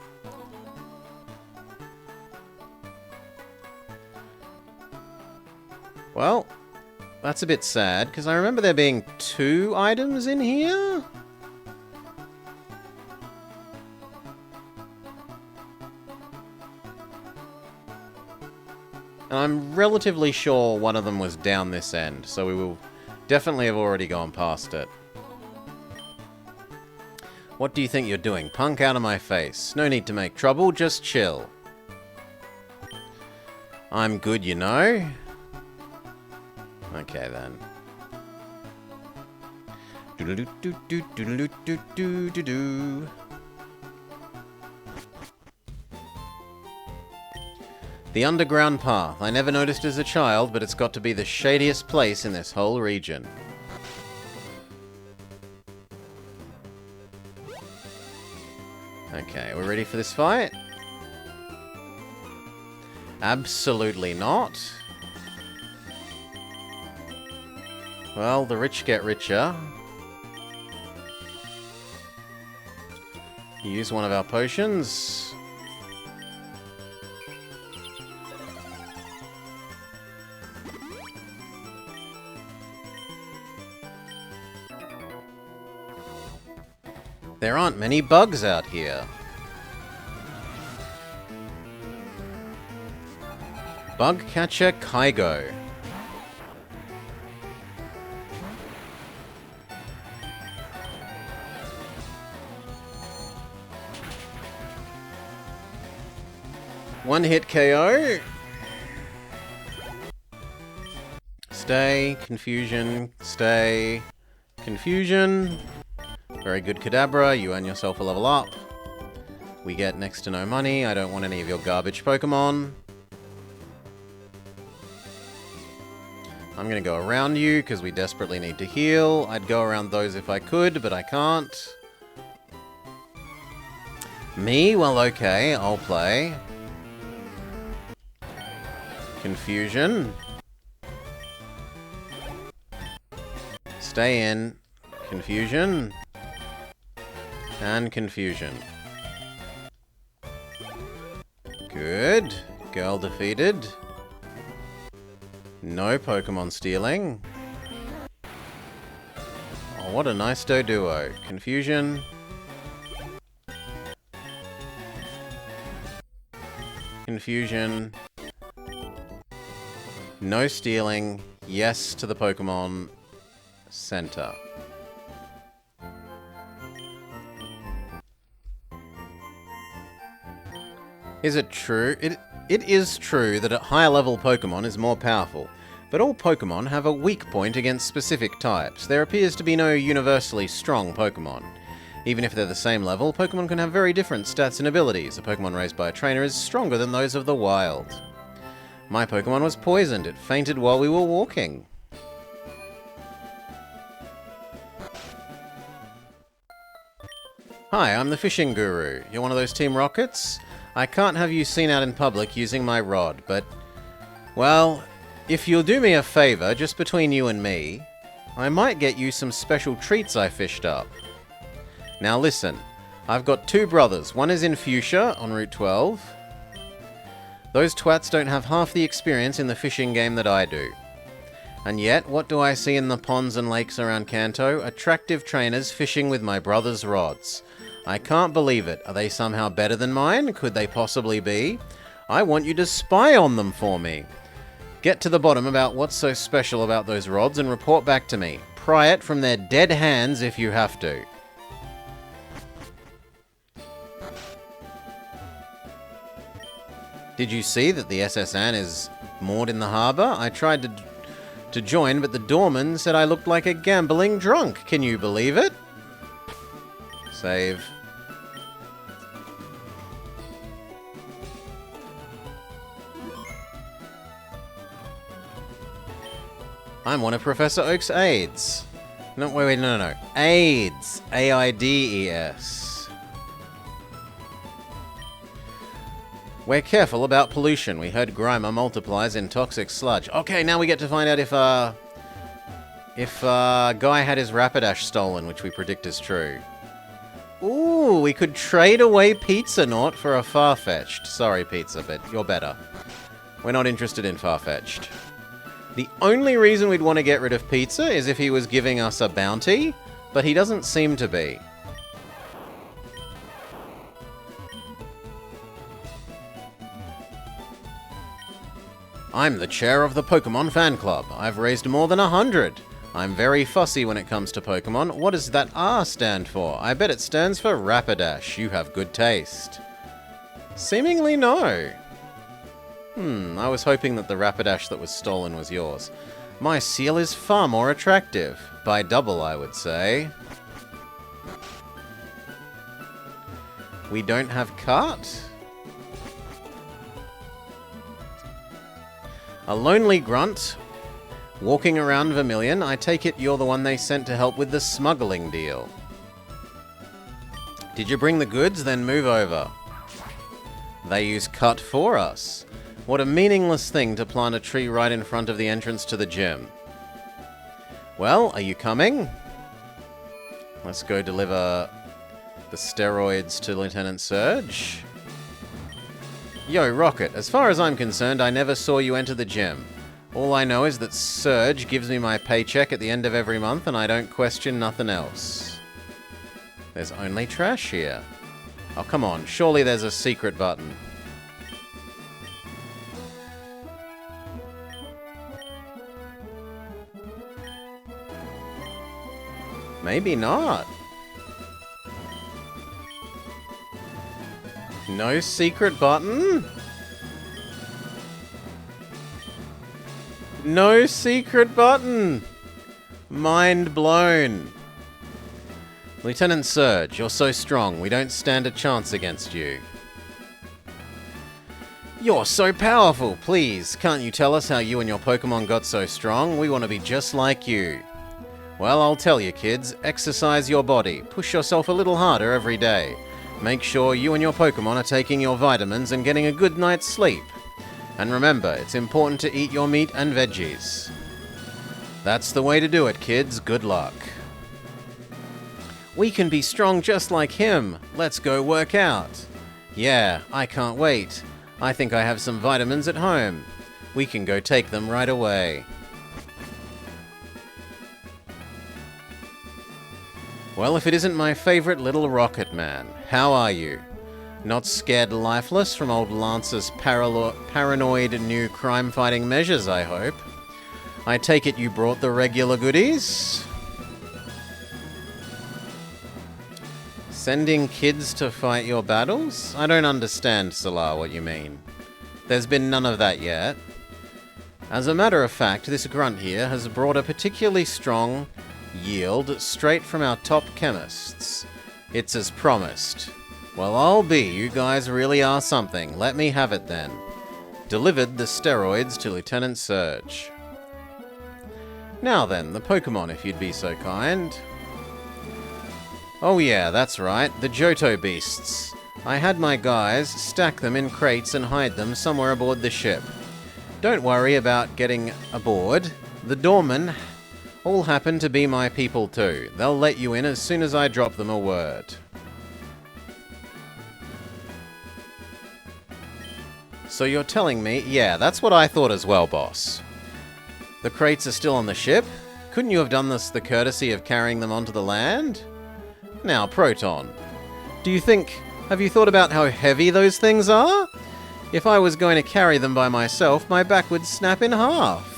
Well, that's a bit sad, because I remember there being 2 items in here? And I'm relatively sure one of them was down this end, so we will definitely have already gone past it. What do you think you're doing? Punk out of my face. No need to make trouble, just chill. I'm good, you know. Okay, then. Do-do-do-do-do-do-do-do-do-do. The underground path. I never noticed as a child, but it's got to be the shadiest place in this whole region. Okay, we're ready for this fight? Absolutely not. Well, the rich get richer. Use one of our potions. There aren't many bugs out here. Bug catcher Kygo. One hit KO. Stay. Confusion. Stay. Confusion. Very good, Kadabra. You earn yourself a level up. We get next to no money. I don't want any of your garbage Pokemon. I'm going to go around you because we desperately need to heal. I'd go around those if I could, but I can't. Me? Well, okay. I'll play. Confusion. Stay in. Confusion. And confusion. Good. Girl defeated. No Pokemon stealing. Oh, what a nice Doduo. Confusion. Confusion. No stealing. Yes to the Pokemon Center. Is it true? It is true that a higher level Pokemon is more powerful, but all Pokemon have a weak point against specific types. There appears to be no universally strong Pokemon. Even if they're the same level, Pokemon can have very different stats and abilities. A Pokemon raised by a trainer is stronger than those of the wild. My Pokemon was poisoned. It fainted while we were walking. Hi, I'm the fishing guru. You're one of those Team Rockets? I can't have you seen out in public using my rod, but... well, if you'll do me a favor, just between you and me, I might get you some special treats I fished up. Now listen, I've got 2 brothers. One is in Fuchsia, on Route 12. Those twats don't have half the experience in the fishing game that I do. And yet, what do I see in the ponds and lakes around Kanto? Attractive trainers fishing with my brother's rods. I can't believe it. Are they somehow better than mine? Could they possibly be? I want you to spy on them for me. Get to the bottom about what's so special about those rods and report back to me. Pry it from their dead hands if you have to. Did you see that the SS Anne is moored in the harbour? I tried to join, but the doorman said I looked like a gambling drunk. Can you believe it? Save. I'm one of Professor Oak's aides. No, wait, no. Aides. AIDS. We're careful about pollution. We heard Grimer multiplies in toxic sludge. Okay, now we get to find out if Guy had his Rapidash stolen, which we predict is true. Ooh, we could trade away Pizza Naut for a Farfetch'd. Sorry, Pizza, but you're better. We're not interested in Farfetch'd. The only reason we'd want to get rid of Pizza is if he was giving us a bounty, but he doesn't seem to be. I'm the chair of the Pokemon fan club. I've raised more than 100. I'm very fussy when it comes to Pokemon. What does that R stand for? I bet it stands for Rapidash. You have good taste. Seemingly no. I was hoping that the Rapidash that was stolen was yours. My seal is far more attractive. By double, I would say. We don't have cart? A lonely grunt, walking around Vermilion. I take it you're the one they sent to help with the smuggling deal. Did you bring the goods? Then move over. They use cut for us. What a meaningless thing to plant a tree right in front of the entrance to the gym. Well, are you coming? Let's go deliver the steroids to Lieutenant Surge. Yo, Rocket, as far as I'm concerned, I never saw you enter the gym. All I know is that Surge gives me my paycheck at the end of every month, and I don't question nothing else. There's only trash here. Oh, come on, surely there's a secret button. Maybe not. No secret button? No secret button! Mind blown. Lieutenant Surge, you're so strong, we don't stand a chance against you. You're so powerful, please. Can't you tell us how you and your Pokemon got so strong? We want to be just like you. Well, I'll tell you, kids. Exercise your body. Push yourself a little harder every day. Make sure you and your Pokemon are taking your vitamins and getting a good night's sleep. And remember, it's important to eat your meat and veggies. That's the way to do it, kids. Good luck. We can be strong just like him. Let's go work out. Yeah, I can't wait. I think I have some vitamins at home. We can go take them right away. Well, if it isn't my favorite little rocket man, how are you? Not scared lifeless from old Lance's paranoid new crime-fighting measures, I hope. I take it you brought the regular goodies? Sending kids to fight your battles? I don't understand, Salar, what you mean. There's been none of that yet. As a matter of fact, this grunt here has brought a particularly strong yield straight from our top chemists. It's as promised. Well, I'll be. You guys really are something. Let me have it then. Delivered the steroids to Lieutenant Surge. Now then, the Pokemon, if you'd be so kind. Oh yeah, that's right, the Johto beasts. I had my guys stack them in crates and hide them somewhere aboard the ship. Don't worry about getting aboard. The doormen all happen to be my people too. They'll let you in as soon as I drop them a word. So you're telling me... Yeah, that's what I thought as well, boss. The crates are still on the ship? Couldn't you have done this the courtesy of carrying them onto the land? Now, Proton, do you think... Have you thought about how heavy those things are? If I was going to carry them by myself, my back would snap in half.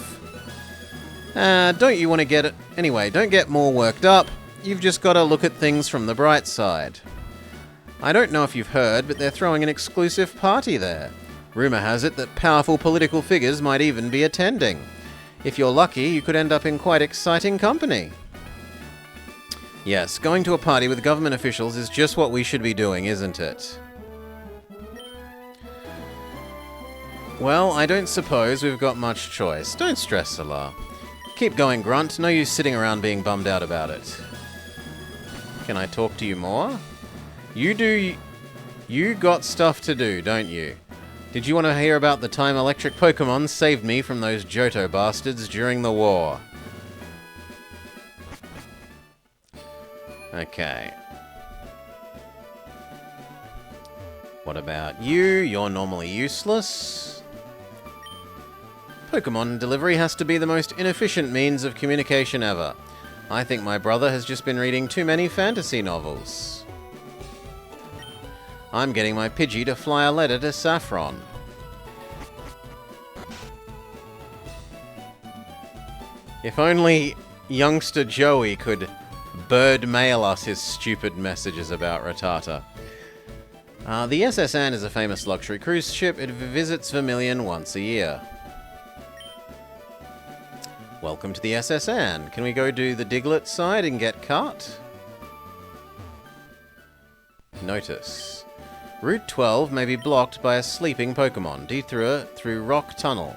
Don't you want to get it... Anyway, don't get more worked up. You've just got to look at things from the bright side. I don't know if you've heard, but they're throwing an exclusive party there. Rumor has it that powerful political figures might even be attending. If you're lucky, you could end up in quite exciting company. Yes, going to a party with government officials is just what we should be doing, isn't it? Well, I don't suppose we've got much choice. Don't stress, Salar. Keep going, Grunt. No use sitting around being bummed out about it. Can I talk to you more? You got stuff to do, don't you? Did you want to hear about the time electric Pokemon saved me from those Johto bastards during the war? Okay. What about you? You're normally useless. Pokemon delivery has to be the most inefficient means of communication ever. I think my brother has just been reading too many fantasy novels. I'm getting my Pidgey to fly a letter to Saffron. If only youngster Joey could bird mail us his stupid messages about Rattata. The SS Anne is a famous luxury cruise ship. It visits Vermilion once a year. Welcome to the SS Anne. Can we go do the Diglett side and get cut? Notice. Route 12 may be blocked by a sleeping Pokemon. Detour through Rock Tunnel.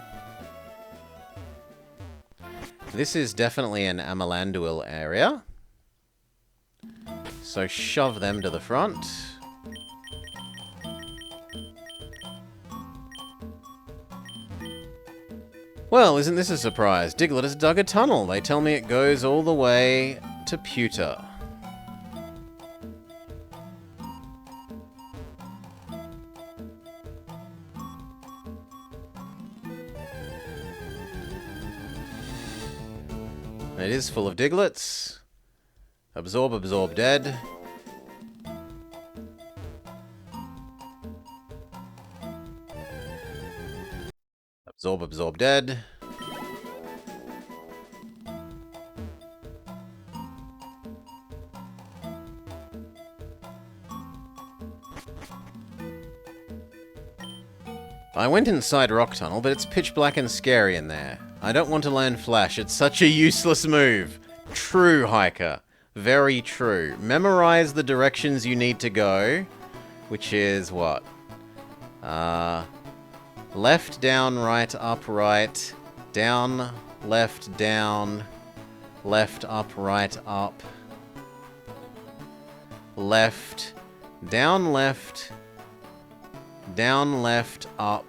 This is definitely an Amalanduil area. So shove them to the front. Well, isn't this a surprise? Diglett has dug a tunnel. They tell me it goes all the way to Pewter. It is full of Digletts. Absorb, absorb, dead. Absorb, absorb, dead. I went inside Rock Tunnel, but it's pitch black and scary in there. I don't want to learn Flash. It's such a useless move. True, Hiker. Very true. Memorize the directions you need to go, which is what? Left, down, right, up, right, down, left, down, left, up, right, up, left, down, left, down, left, up,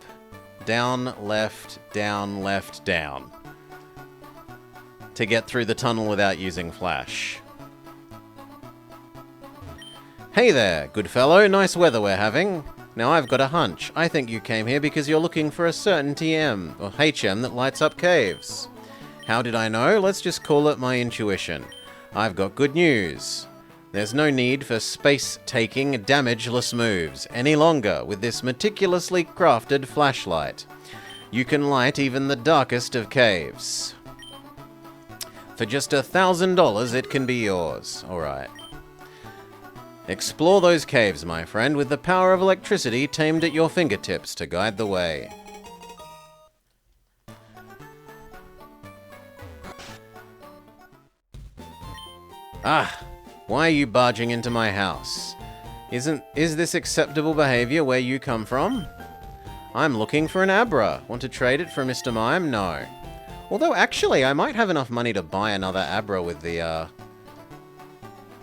down, left, down, left, down. To get through the tunnel without using Flash. Hey there, good fellow. Nice weather we're having. Now I've got a hunch. I think you came here because you're looking for a certain TM, or HM, that lights up caves. How did I know? Let's just call it my intuition. I've got good news. There's no need for space-taking, damageless moves any longer with this meticulously crafted flashlight. You can light even the darkest of caves. For just $1,000, it can be yours. Alright. Explore those caves, my friend, with the power of electricity tamed at your fingertips to guide the way. Ah! Why are you barging into my house? Is this acceptable behavior where you come from? I'm looking for an Abra. Want to trade it for Mr. Mime? No. Although, actually, I might have enough money to buy another Abra with the,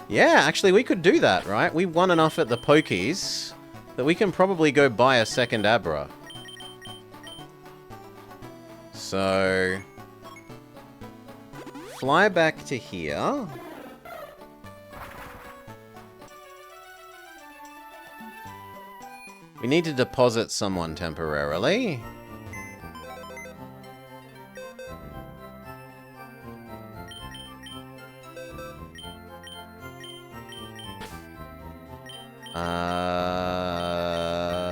Yeah, actually, we could do that, right? We won enough at the Pokies that we can probably go buy a second Abra. So... fly back to here. We need to deposit someone temporarily.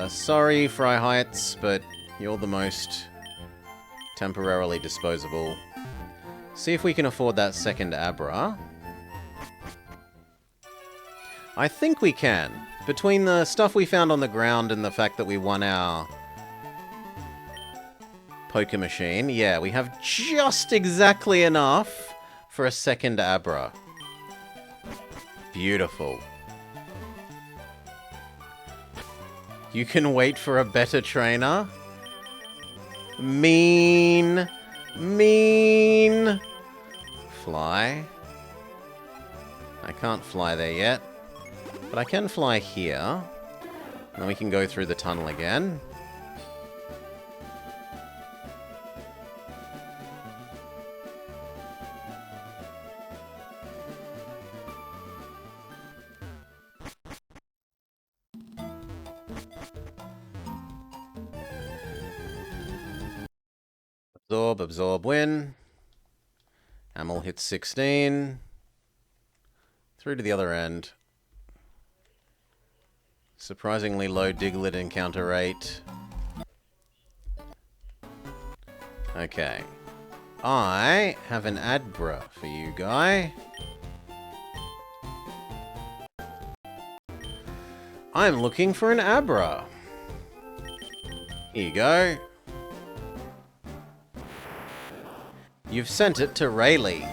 Sorry, Fry Heights, but you're the most temporarily disposable. See if we can afford that second Abra. I think we can. Between the stuff we found on the ground and the fact that we won our poker machine, yeah, we have just exactly enough for a second Abra. Beautiful. You can wait for a better trainer? Mean. Mean. fly. I can't fly there yet. But I can fly here. And then we can go through the tunnel again. Absorb, absorb, win. Amel hits 16. Through to the other end. Surprisingly low Diglett encounter rate. Okay. I have an Adbra for you, Guy. I'm looking for an Abra. Here you go. You've sent it to Rayleigh.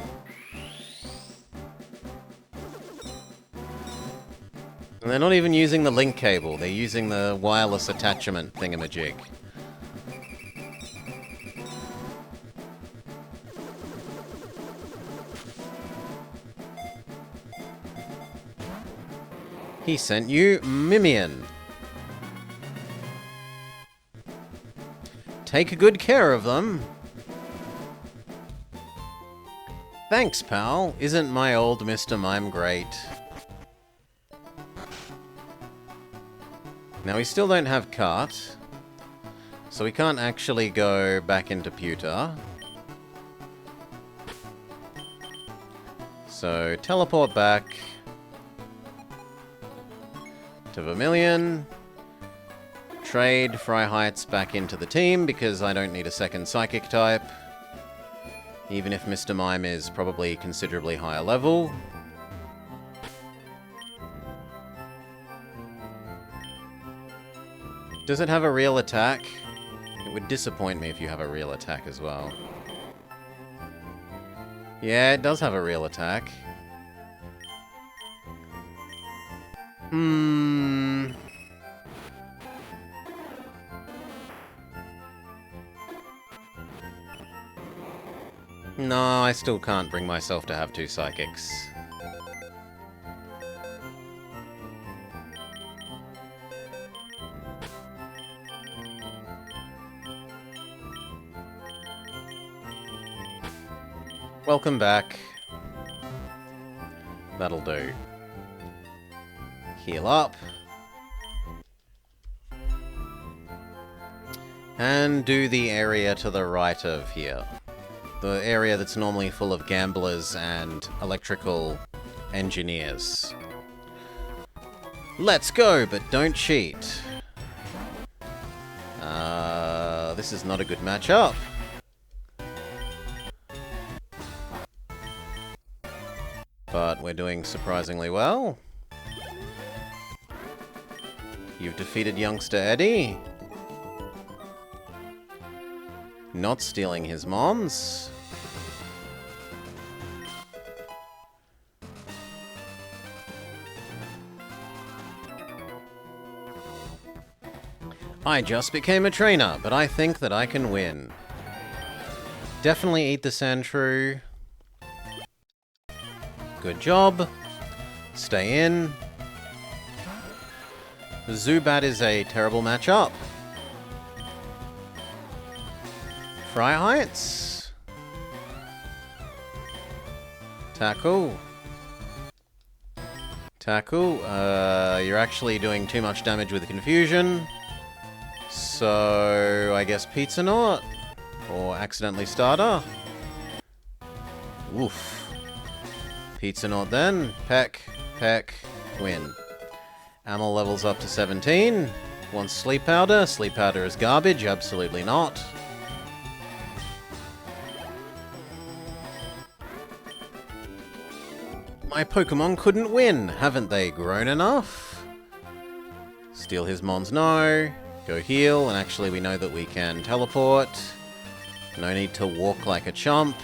And they're not even using the link cable, they're using the wireless attachment thingamajig. He sent you Mimian. Take good care of them. Thanks, pal. Isn't my old Mr. Mime great? Now, we still don't have cart, so we can't actually go back into pewter. So, teleport back to Vermilion. Trade Fry Heights back into the team, because I don't need a second Psychic type. Even if Mr. Mime is probably considerably higher level. Does it have a real attack? It would disappoint me if you have a real attack as well. Yeah, it does have a real attack. No, I still can't bring myself to have two psychics. Welcome back. That'll do. Heal up. And do the area to the right of here. The area that's normally full of gamblers and electrical engineers. Let's go, but don't cheat. This is not a good matchup. But we're doing surprisingly well. You've defeated youngster Eddie. Not stealing his mons. I just became a trainer, but I think that I can win. Definitely eat the Sandshrew. Good job. Stay in. Zubat is a terrible matchup. Fry Heights. Tackle. Tackle. You're actually doing too much damage with the confusion. So, I guess Pizza Knot. Or accidentally Starter. Oof. Pizza Knot then. Peck. Peck. Win. Amel levels up to 17. Wants Sleep Powder. Sleep Powder is garbage. Absolutely not. My Pokemon couldn't win. Haven't they grown enough? Steal his mons, no. Go heal, and actually we know that we can teleport. No need to walk like a chump.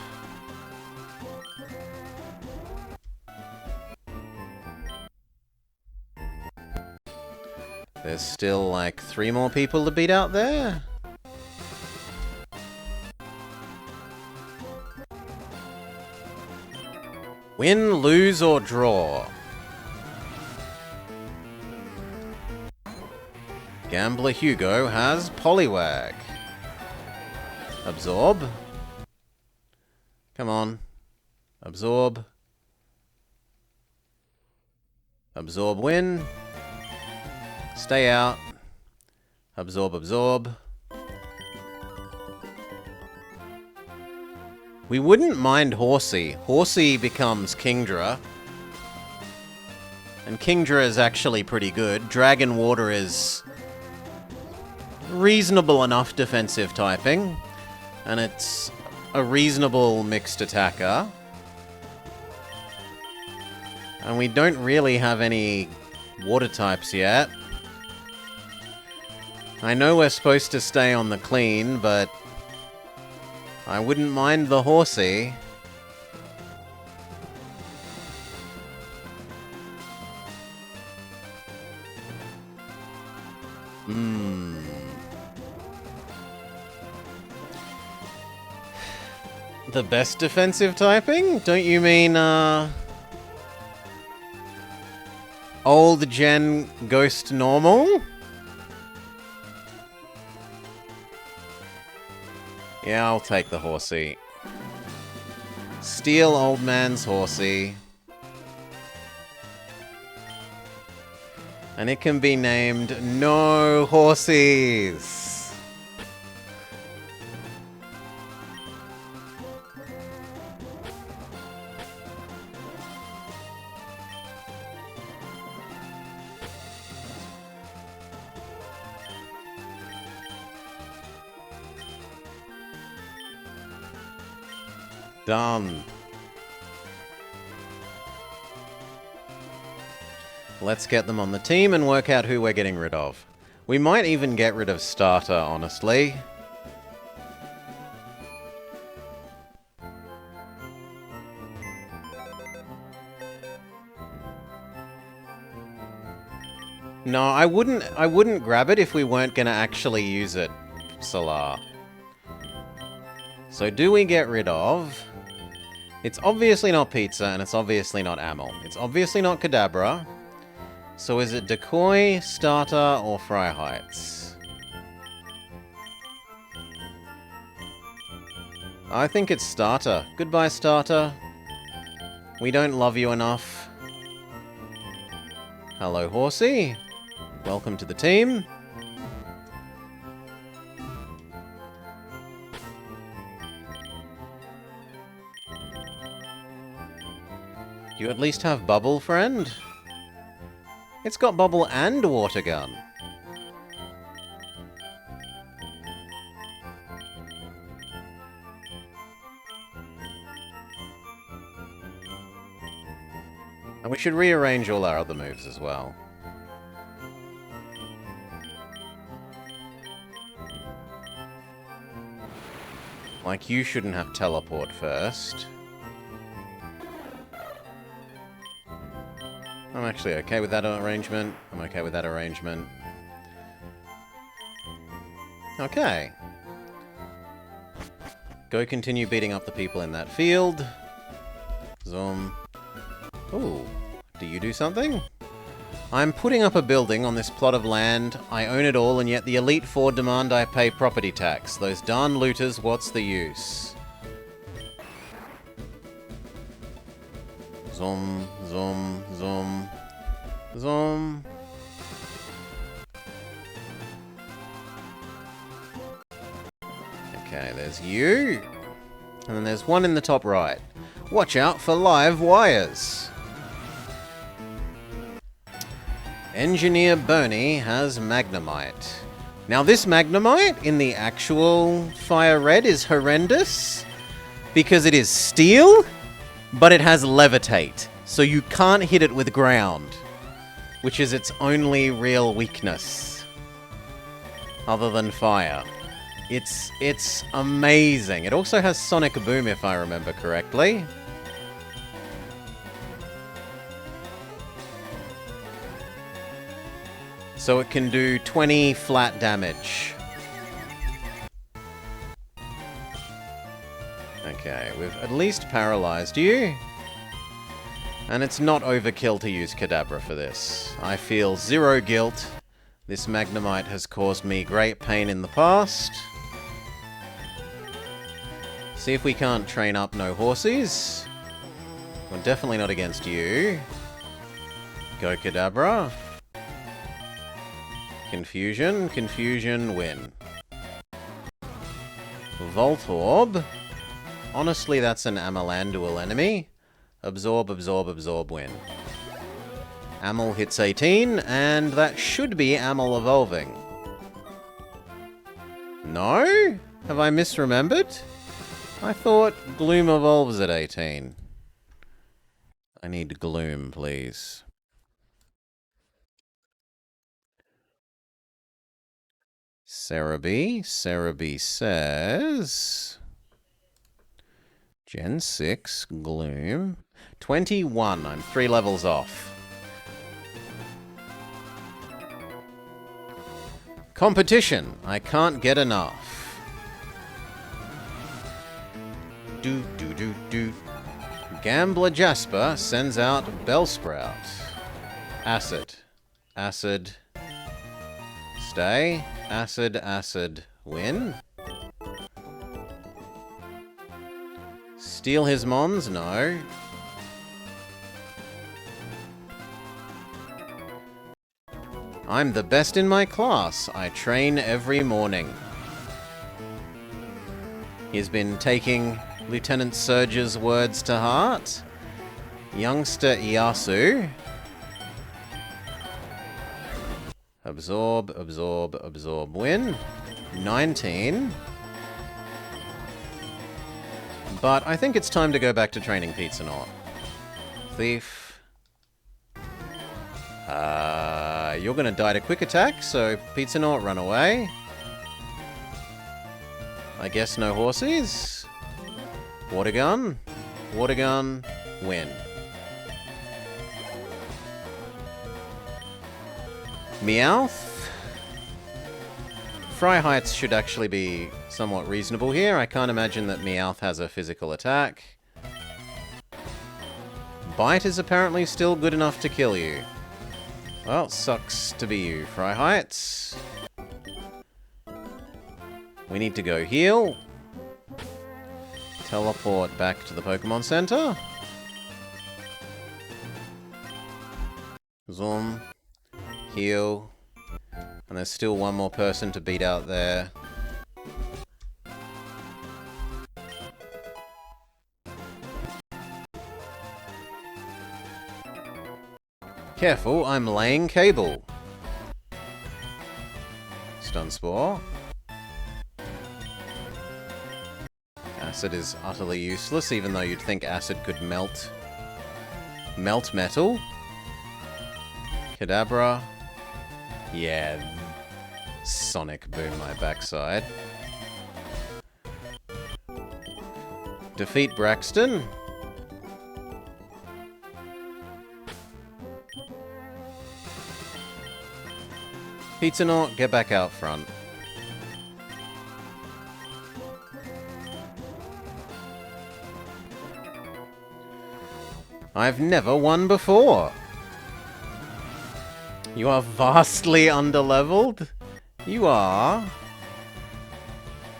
There's still like 3 more people to beat out there. Win, lose, or draw. Gambler Hugo has Poliwag. Absorb. Come on. Absorb. Absorb, win. Stay out. Absorb, absorb. We wouldn't mind Horsey. Horsey becomes Kingdra. And Kingdra is actually pretty good. Dragon Water is reasonable enough defensive typing. And it's a reasonable mixed attacker. And we don't really have any water types yet. I know we're supposed to stay on the clean, but I wouldn't mind the Horsey. The best defensive typing? Don't you mean, old gen Ghost Normal? Yeah, I'll take the Horsey. Steal old man's Horsey. And it can be named No Horsies. Done. Let's get them on the team and work out who we're getting rid of. We might even get rid of Starter, honestly. No, I wouldn't grab it if we weren't gonna actually use it, Solar. So do we get rid of... It's obviously not Pizza, and it's obviously not Amel. It's obviously not Kadabra. So is it Decoy, Starter, or Fry Heights? I think it's Starter. Goodbye, Starter. We don't love you enough. Hello, Horsey. Welcome to the team. You at least have Bubble, friend? It's got Bubble and Water Gun. And we should rearrange all our other moves as well. Like, you shouldn't have Teleport first. I'm actually okay with that arrangement. I'm okay with that arrangement. Okay. Go continue beating up the people in that field. Zoom. Ooh. Do you do something? I'm putting up a building on this plot of land. I own it all, and yet the Elite Four demand I pay property tax. Those darn looters, what's the use? Zoom, zoom, zoom, zoom. Okay, there's you. And then there's one in the top right. Watch out for live wires. Engineer Bernie has Magnemite. Now this Magnemite in the actual FireRed is horrendous because it is steel, but it has Levitate, so you can't hit it with ground, which is its only real weakness, other than fire. It's amazing. It also has Sonic Boom, if I remember correctly. So it can do 20 flat damage. Okay, we've at least paralyzed you. And it's not overkill to use Kadabra for this. I feel zero guilt. This Magnemite has caused me great pain in the past. See if we can't train up no horsies. We're definitely not against you. Go Kadabra. Confusion, confusion, win. Voltorb. Honestly, that's an Amalandual enemy. Absorb, absorb, absorb, win. Amel hits 18, and that should be Amel evolving. No? Have I misremembered? I thought Gloom evolves at 18. I need Gloom, please. Cerebi. Cerebi says... Gen 6, Gloom. 21. I'm 3 levels off. Competition. I can't get enough. Do, do, do, do. Gambler Jasper sends out Bellsprout. Acid. Acid. Stay. Acid, acid. Win. Steal his mons? No. I'm the best in my class. I train every morning. He's been taking Lieutenant Surge's words to heart. Youngster Iyasu. Absorb, absorb, absorb, win. 19. But I think it's time to go back to training Pizza Knot. Thief. You're gonna die to quick attack, so Pizza Knot, run away. I guess no horsies. Water gun. Water gun. Win. Meowth. Fry Heights should actually be somewhat reasonable here. I can't imagine that Meowth has a physical attack. Bite is apparently still good enough to kill you. Well, sucks to be you, Fry Heights. We need to go heal. Teleport back to the Pokemon Center. Zoom. Heal. And there's still one more person to beat out there. Careful, I'm laying cable. Stun Spore. Acid is utterly useless, even though you'd think acid could melt metal. Kadabra. Yeah. Sonic boom my backside. Defeat Braxton. Pizza Knot, get back out front. I've never won before. You are vastly underleveled. You are.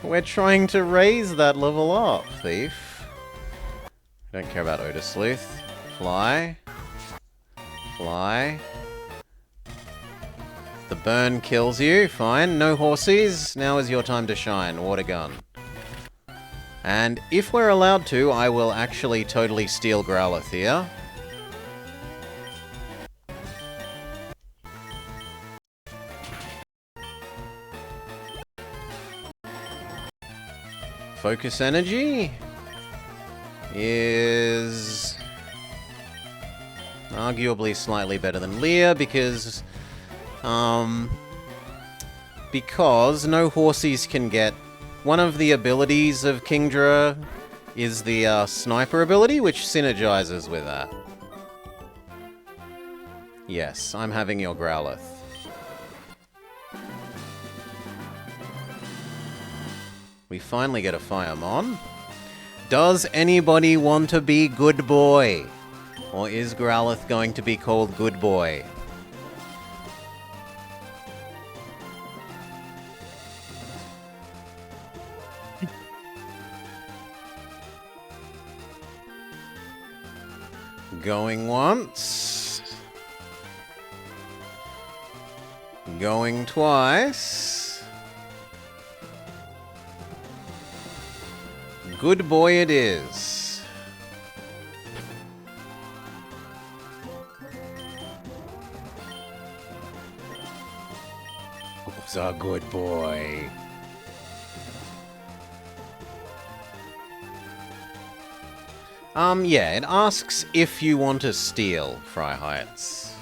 We're trying to raise that level up, Thief. I don't care about Odor Sleuth. Fly. Fly. The burn kills you. Fine. No horsies. Now is your time to shine. Water gun. And if we're allowed to, I will actually totally steal Growlithe here. Focus Energy is arguably slightly better than Leer because no horsies can get... One of the abilities of Kingdra is the sniper ability, which synergizes with that. Yes, I'm having your Growlithe. We finally get a Firemon. Does anybody want to be good boy? Or is Growlithe going to be called Good Boy? Going once. Going twice. Good boy it is. Who's a good boy? Yeah, it asks if you want to steal, Fry Heights.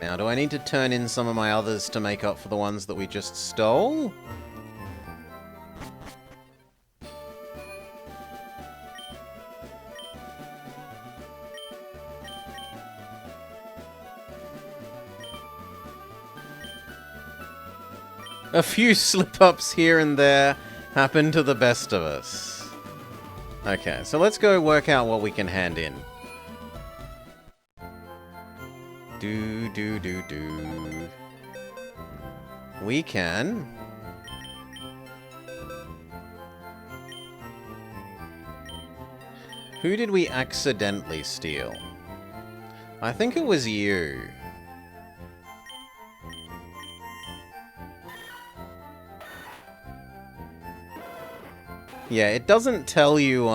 Now, do I need to turn in some of my others to make up for the ones that we just stole? A few slip-ups here and there happen to the best of us. Okay, so let's go work out what we can hand in. Do. We can... Who did we accidentally steal? I think it was you. Yeah, it doesn't tell you,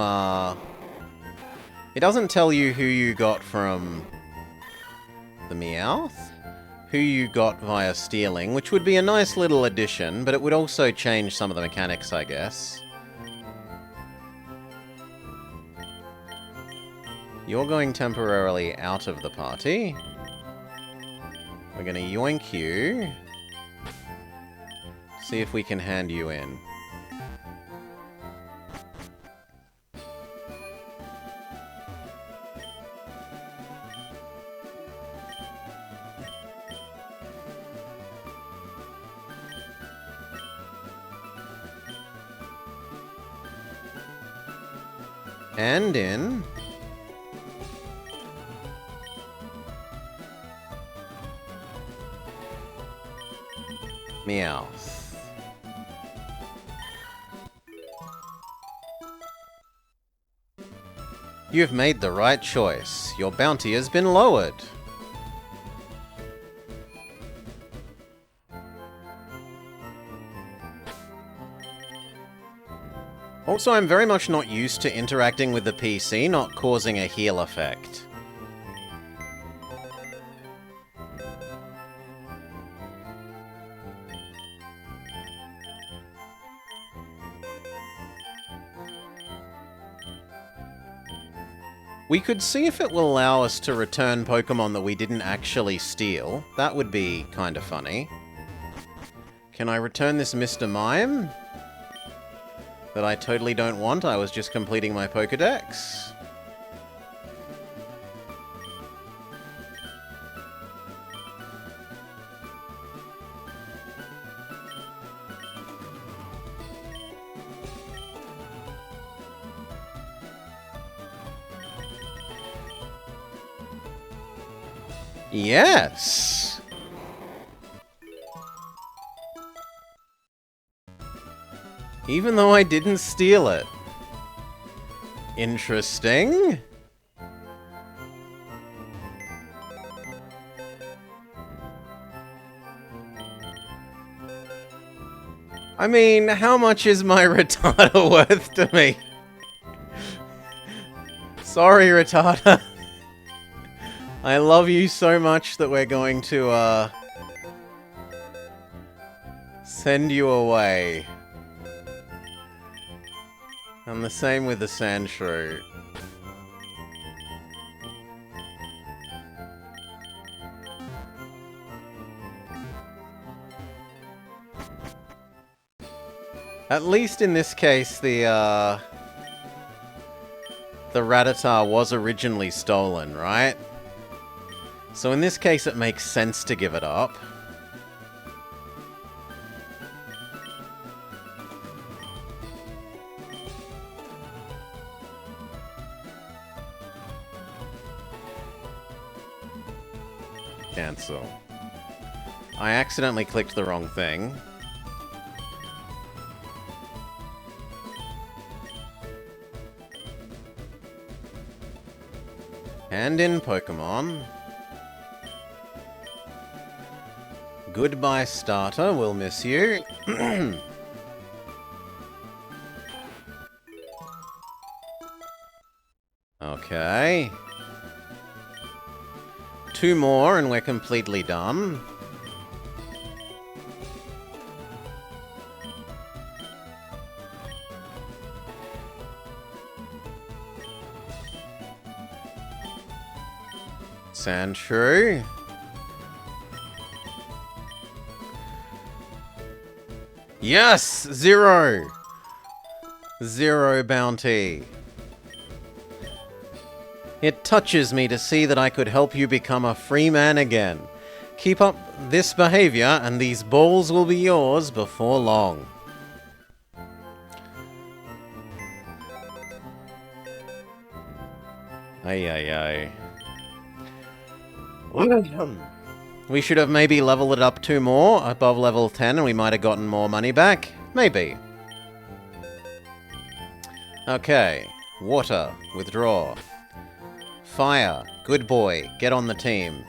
it doesn't tell you who you got from the Meowth, who you got via stealing, which would be a nice little addition, but it would also change some of the mechanics, I guess. You're going temporarily out of the party. We're gonna yoink you. See if we can hand you in. And in. Meowth. You have made the right choice. Your bounty has been lowered. Also, I'm very much not used to interacting with the PC, not causing a heal effect. We could see if it will allow us to return Pokemon that we didn't actually steal. That would be kind of funny. Can I return this Mr. Mime? That I totally don't want, I was just completing my Pokedex. Yes! Even though I didn't steal it. Interesting. I mean, how much is my Rattata worth to me? Sorry, Rattata. I love you so much that we're going to, send you away. And the same with the Sandshrew. At least in this case, the Rattata was originally stolen, right? So in this case, it makes sense to give it up. Cancel. I accidentally clicked the wrong thing. Hand in Pokemon. Goodbye, starter. We'll miss you. Okay. 2 more and we're completely done. Sandshrew. Yes! 0! 0 bounty. It touches me to see that I could help you become a free man again. Keep up this behavior and these balls will be yours before long. Ay. We should have maybe leveled it up 2 more, above level 10, and we might have gotten more money back. Maybe. Okay. Water. Withdraw. Fire. Good boy. Get on the team.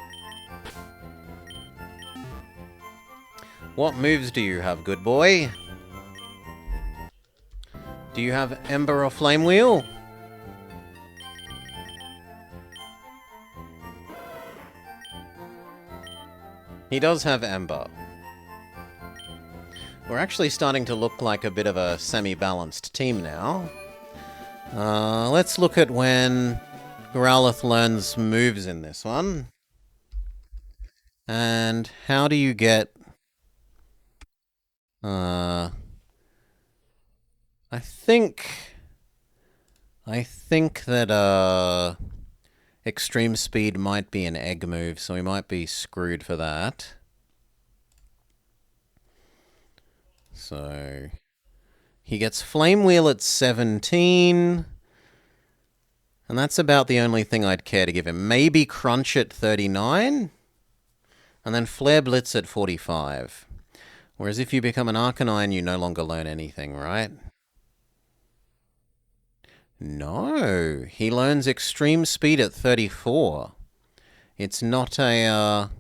What moves do you have, good boy? Do you have Ember or Flame Wheel? He does have Ember. We're actually starting to look like a bit of a semi-balanced team now. Let's look at when Growlithe learns moves in this one. And how do you get... I think that Extreme Speed might be an egg move, so we might be screwed for that. So he gets Flame Wheel at 17. And that's about the only thing I'd care to give him. Maybe Crunch at 39. And then Flare Blitz at 45. Whereas if you become an Arcanine, you no longer learn anything, right? No, he learns Extreme Speed at 34. It's not a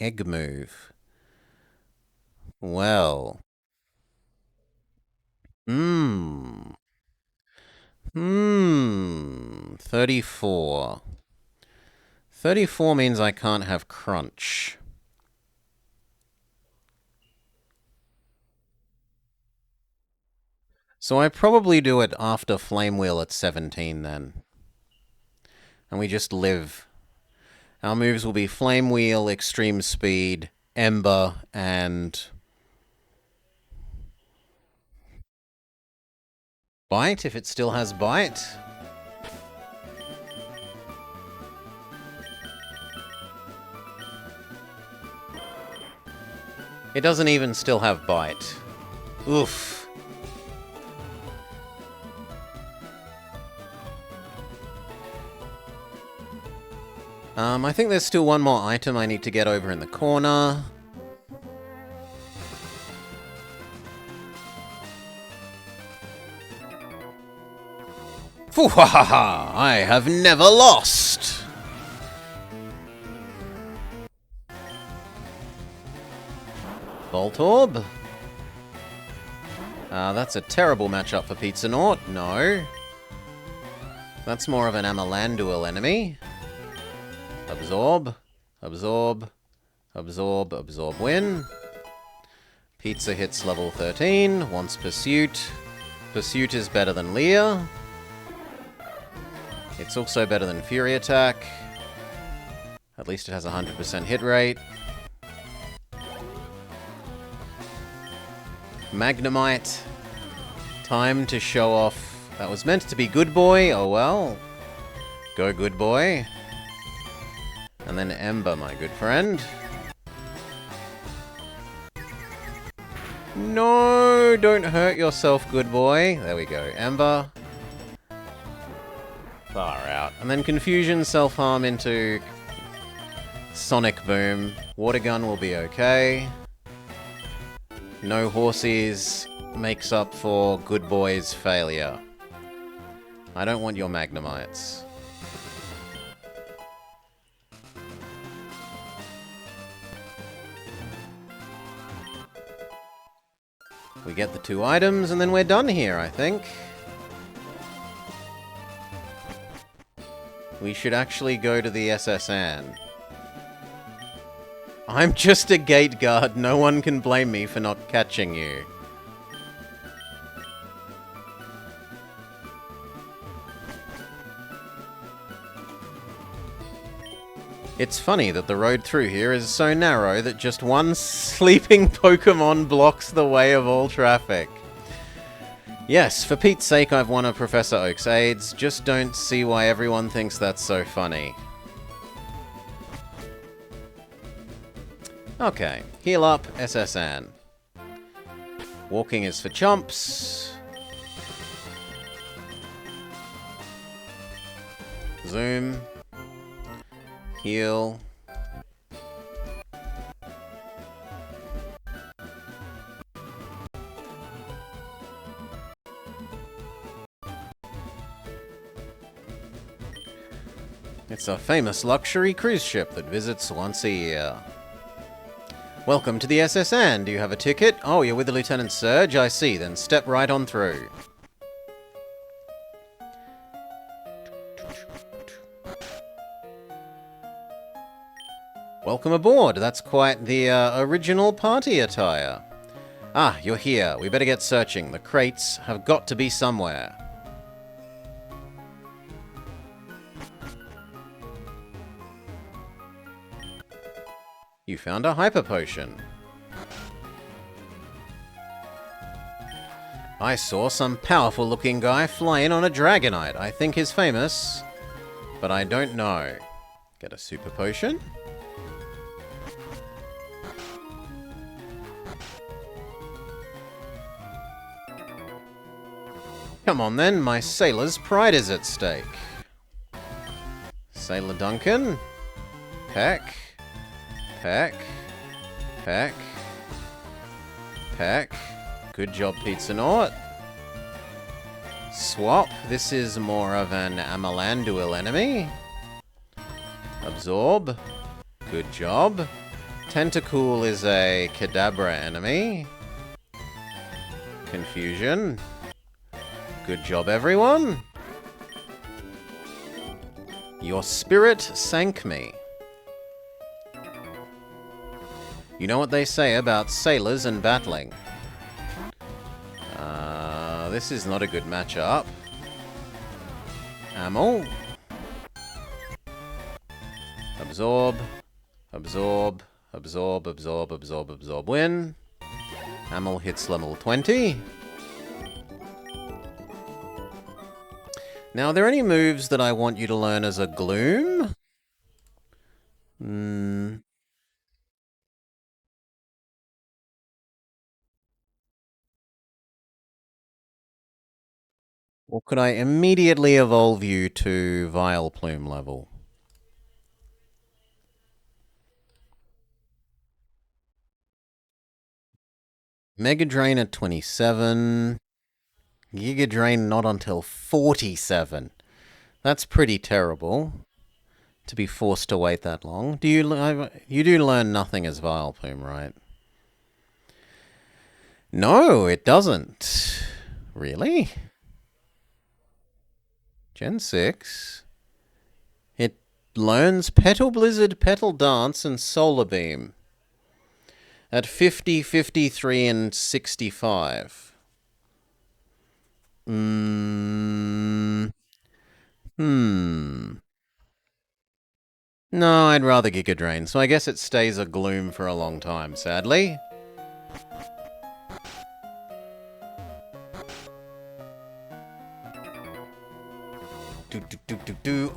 egg move. Well. 34. 34 means I can't have Crunch. So I probably do it after Flame Wheel at 17 then. And we just live. Our moves will be Flame Wheel, Extreme Speed, Ember, and... Bite, if it still has Bite. It doesn't even still have Bite. Oof. I think there's still one more item I need to get over in the corner. Foo-ha-ha-ha! I have never lost! Voltorb? That's a terrible matchup for Pizza Nort. No. That's more of an Amalanduel enemy. Absorb. Absorb. Absorb. Absorb. Win. Pizza hits level 13. Wants Pursuit. Pursuit is better than Leer. It's also better than Fury Attack. At least it has a 100% hit rate. Magnemite. Time to show off. That was meant to be Good Boy. Oh well. Go Good Boy. And then Ember, my good friend. No, don't hurt yourself, good boy. There we go. Ember. Far out. And then Confusion, self-harm into Sonic Boom. Water Gun will be okay. No Horsies makes up for Good Boy's failure. I don't want your Magnemites. We get the 2 items, and then we're done here, I think. We should actually go to the SSN. I'm just a gate guard. No one can blame me for not catching you. It's funny that the road through here is so narrow that just one sleeping Pokemon blocks the way of all traffic. Yes, for Pete's sake, I've won a Professor Oak's AIDS. Just don't see why everyone thinks that's so funny. Okay, heal up, SSN. Walking is for chumps. Zoom. Heal. It's a famous luxury cruise ship that visits once a year. Welcome to the SSN. Do you have a ticket? Oh, you're with the Lieutenant Surge? I see. Then step right on through. Welcome aboard. That's quite the original party attire. Ah, you're here. We better get searching. The crates have got to be somewhere. You found a hyper potion. I saw some powerful looking guy flying on a Dragonite. I think he's famous, but I don't know. Get a super potion. Come on then, my sailor's pride is at stake. Sailor Duncan. Peck. Peck. Peck. Peck. Good job, Pizza Nort. Swap. This is more of an Amalanduil enemy. Absorb. Good job. Tentacool is a Kadabra enemy. Confusion. Good job, everyone. Your spirit sank me. You know what they say about sailors and battling. This is not a good matchup. Ammo. Absorb. Absorb. Absorb, absorb, absorb, absorb. Win. Ammo hits level 20. Now, are there any moves that I want you to learn as a Gloom? Or could I immediately evolve you to Vileplume level? Mega Drain at 27. Giga Drain not until 47. That's pretty terrible. To be forced to wait that long. You do learn nothing as Vileplume, right? No, it doesn't. Really? Gen 6? It learns Petal Blizzard, Petal Dance, and Solar Beam. At 50, 53, and 65. No, I'd rather Giga Drain, so I guess it stays a Gloom for a long time, sadly.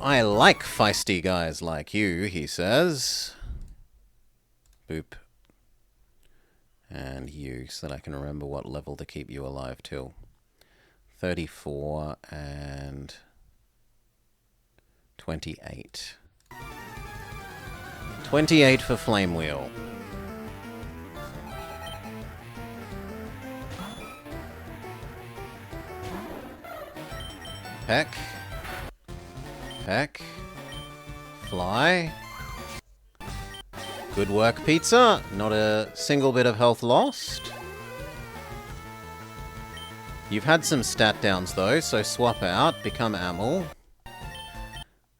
I like feisty guys like you, he says. Boop. And you, so that I can remember what level to keep you alive till. 34 and 28. 28 for Flame Wheel. Peck. Peck. Fly. Good work, Pizza. Not a single bit of health lost. You've had some stat downs though, so swap out, become Amel.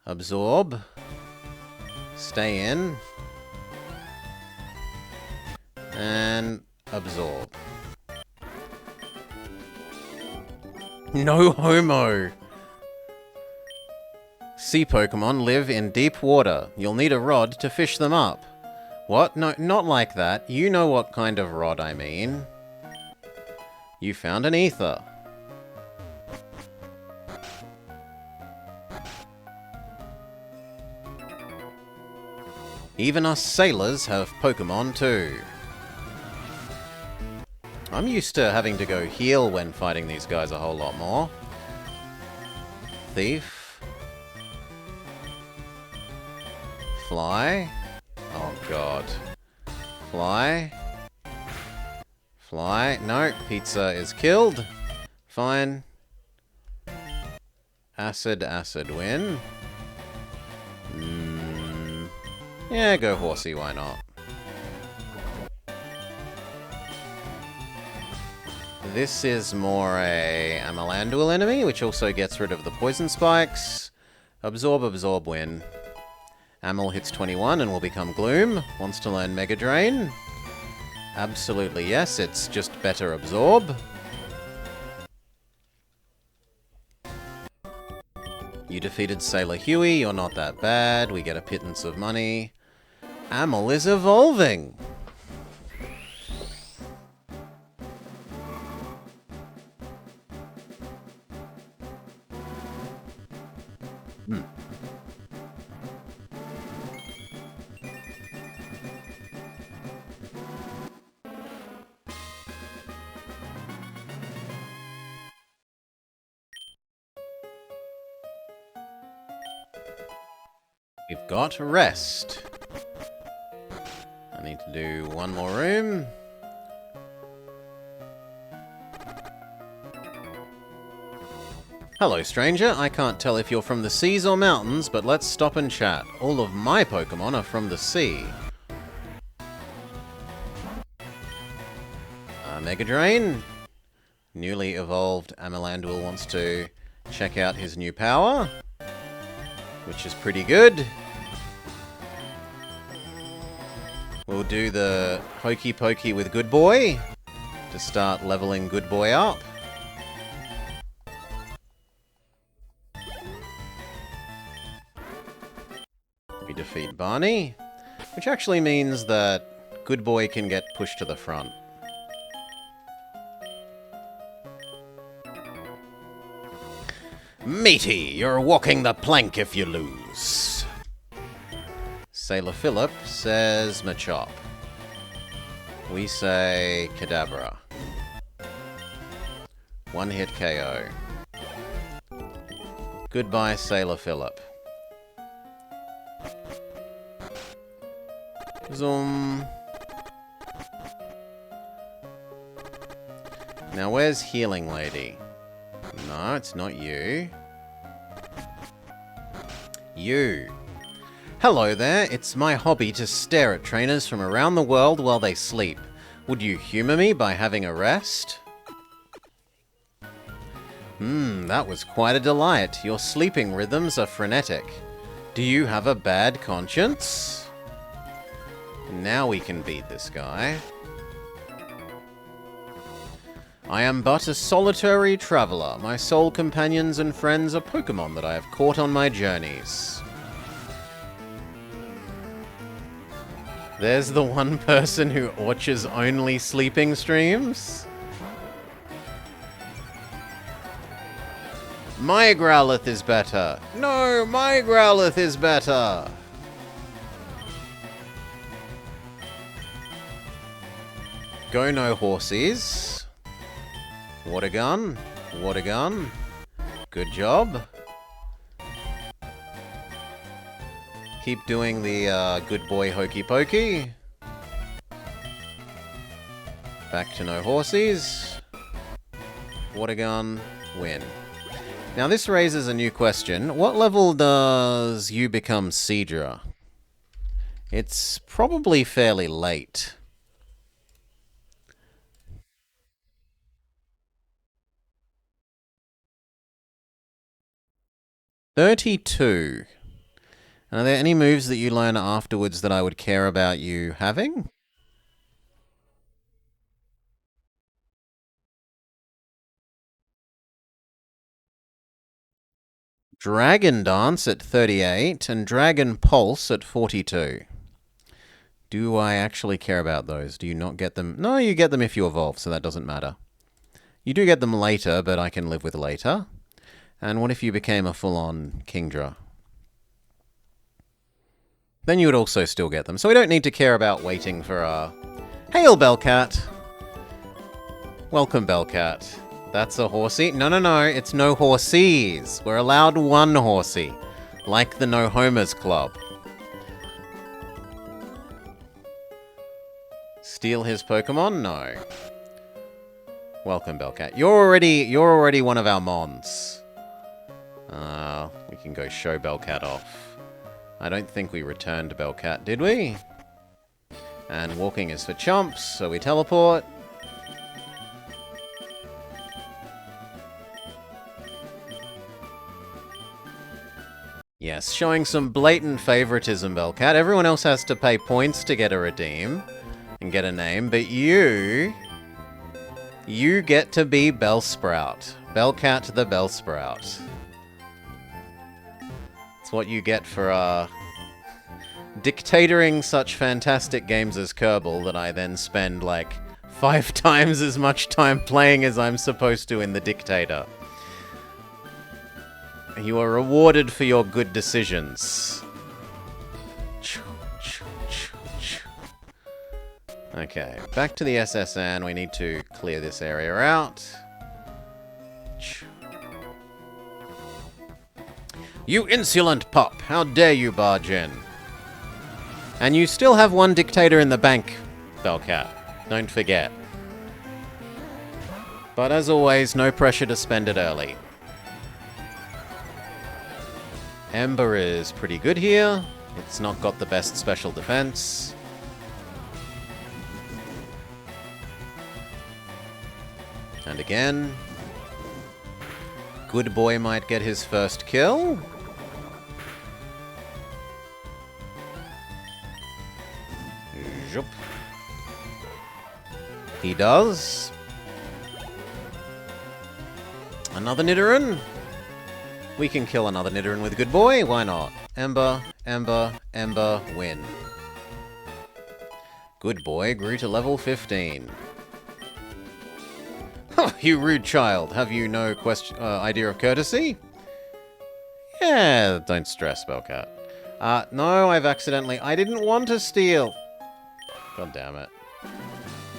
Absorb. Stay in. And absorb. No homo! Sea Pokemon live in deep water. You'll need a rod to fish them up. What? No, not like that. You know what kind of rod I mean. You found an ether. Even us sailors have Pokemon too. I'm used to having to go heal when fighting these guys a whole lot more. Thief. Fly. Oh god. Fly. Fly. No, Pizza is killed. Fine. Acid, acid win. Yeah, go Horsey, why not? This is more a Amalanduel enemy, which also gets rid of the poison spikes. Absorb, absorb, win. Amel hits 21 and will become Gloom. Wants to learn Mega Drain. Absolutely yes, it's just better absorb. You defeated Sailor Huey, you're not that bad. We get a pittance of money. Amel is evolving! We've got rest. I need to do one more room. Hello, stranger. I can't tell if you're from the seas or mountains, but let's stop and chat. All of my Pokemon are from the sea. Mega Drain. Newly evolved Amalanduel wants to check out his new power, which is pretty good. We'll do the Hokey Pokey with Good Boy to start leveling Good Boy up. We defeat Barney, which actually means that Good Boy can get pushed to the front. Matey, you're walking the plank if you lose. Sailor Philip says Machop. We say Kadabra. One hit KO. Goodbye, Sailor Philip. Zoom. Now where's Healing Lady? No, it's not you. You. Hello there, it's my hobby to stare at trainers from around the world while they sleep. Would you humour me by having a rest? That was quite a delight. Your sleeping rhythms are frenetic. Do you have a bad conscience? Now we can beat this guy. I am but a solitary traveller. My sole companions and friends are Pokemon that I have caught on my journeys. There's the one person who watches only sleeping streams. My Growlithe is better. No, my Growlithe is better. Go no horsies. Water gun. Water gun. Good job. Keep doing the good boy hokey pokey. Back to no horsies. Water gun, win. Now this raises a new question. What level does you become Seadra? It's probably fairly late. $32. And are there any moves that you learn afterwards that I would care about you having? Dragon Dance at 38 and Dragon Pulse at 42. Do I actually care about those? Do you not get them? No, you get them if you evolve, so that doesn't matter. You do get them later, but I can live with later. And what if you became a full-on Kingdra? Then you would also still get them. So we don't need to care about waiting for our... Hail, Bellcat! Welcome, Bellcat. That's a horsey? No, no, no, it's no horsies. We're allowed one horsey. Like the No Homers Club. Steal his Pokemon? No. Welcome, Bellcat. You're already one of our mons. We can go show Bellcat off. I don't think we returned Bellcat, did we? And walking is for chumps, so we teleport. Yes, showing some blatant favoritism, Bellcat. Everyone else has to pay points to get a redeem and get a name, but you get to be Bellsprout. Bellcat the Bellsprout. It's what you get for dictatoring such fantastic games as Kerbal that I then spend like 5 times as much time playing as I'm supposed to in the Dictator. You are rewarded for your good decisions. Okay, back to the SSN. We need to clear this area out. You insolent pup! How dare you barge in? And you still have one Dictator in the bank, Bellcat. Don't forget. But as always, no pressure to spend it early. Ember is pretty good here. It's not got the best special defense. And again, good boy might get his first kill. Zhup. He does. Another Nidoran. We can kill another Nidoran with good boy. Why not? Ember, Ember, Ember, win. Good boy grew to level 15. Huh, you rude child. Have you no idea of courtesy? Yeah, don't stress, Bellcat. No, I've accidentally... I didn't want to steal. God damn it.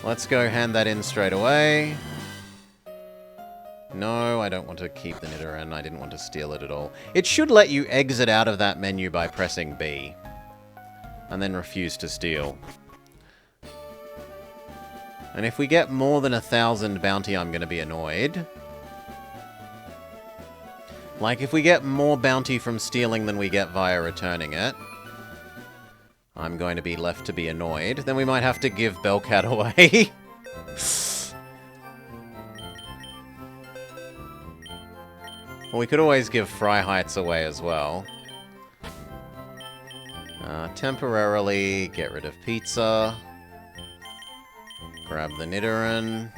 Let's go hand that in straight away. No, I don't want to keep the Nidoran. I didn't want to steal it at all. It should let you exit out of that menu by pressing B. And then refuse to steal. And if we get more than 1,000 bounty, I'm going to be annoyed. Like, if we get more bounty from stealing than we get via returning it, I'm going to be left to be annoyed. Then we might have to give Bellcat away. Well, we could always give Fry Heights away as well. Temporarily get rid of Pizza. Grab the Nidoran.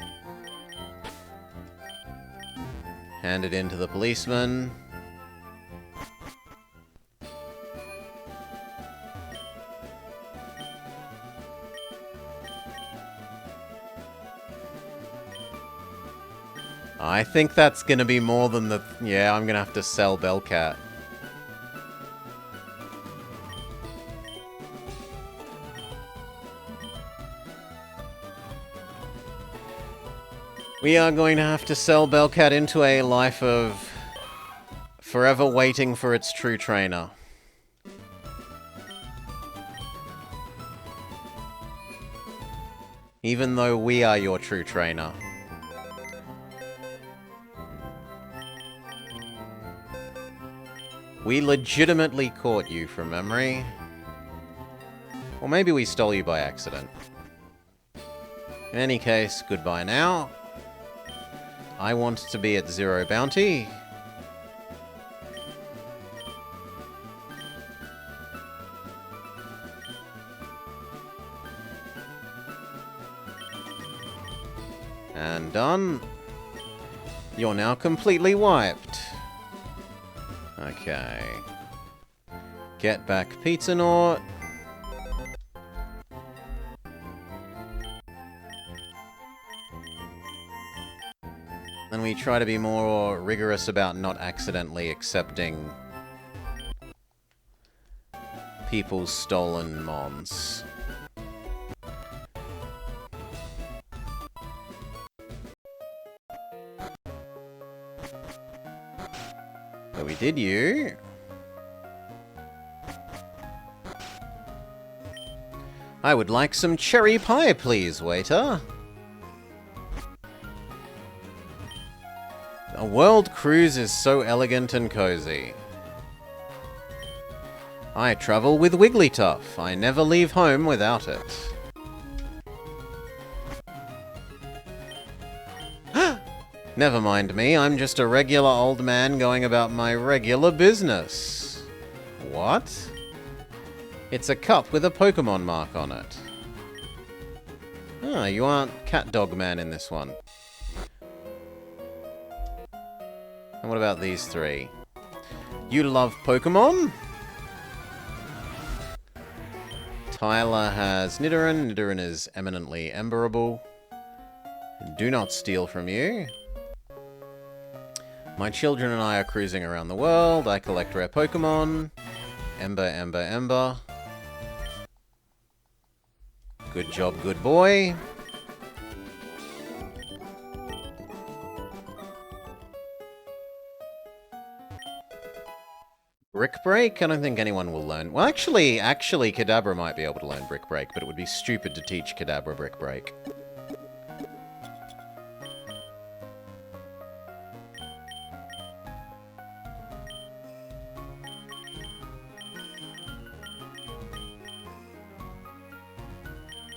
Hand it in to the policeman. I think that's gonna be more than the... Yeah, I'm gonna have to sell Bellcat. We are going to have to sell Bellcat into a life of forever waiting for its true trainer. Even though we are your true trainer. We legitimately caught you from memory. Or maybe we stole you by accident. In any case, goodbye now. I want to be at 0 bounty. And done. You're now completely wiped. Okay. Get back Pizza Nort. And we try to be more rigorous about not accidentally accepting people's stolen mons. So we did you. I would like some cherry pie, please, waiter. A world cruise is so elegant and cozy. I travel with Wigglytuff. I never leave home without it. Never mind me, I'm just a regular old man going about my regular business. What? It's a cup with a Pokemon mark on it. Ah, you aren't Cat Dog Man in this one. And what about these three? You love Pokemon? Tyler has Nidoran. Nidoran is eminently emberable. Do not steal from you. My children and I are cruising around the world. I collect rare Pokemon. Ember, Ember, Ember. Good job, good boy. Brick Break? I don't think anyone will learn. Well, actually, Kadabra might be able to learn Brick Break, but it would be stupid to teach Kadabra Brick Break.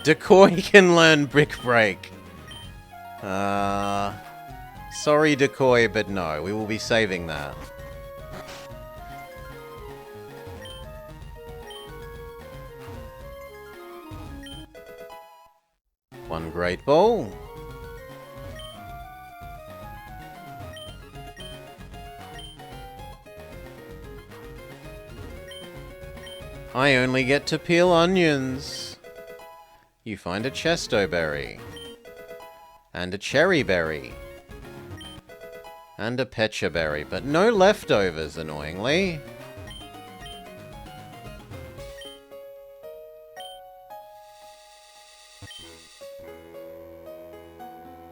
Decoy can learn Brick Break. Sorry, Decoy, but no. We will be saving that. One Great Ball. I only get to peel onions. You find a Chesto Berry. And a Cherry Berry. And a Pecha Berry, but no leftovers, annoyingly.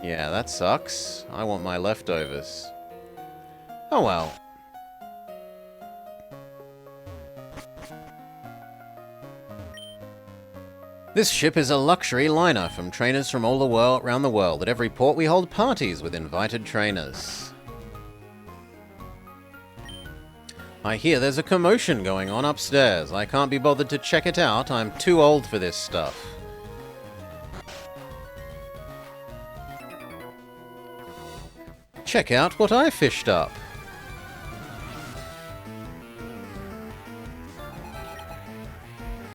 Yeah, that sucks. I want my leftovers. Oh well. This ship is a luxury liner from trainers from all around the world. At every port we hold parties with invited trainers. I hear there's a commotion going on upstairs. I can't be bothered to check it out. I'm too old for this stuff. Check out what I fished up.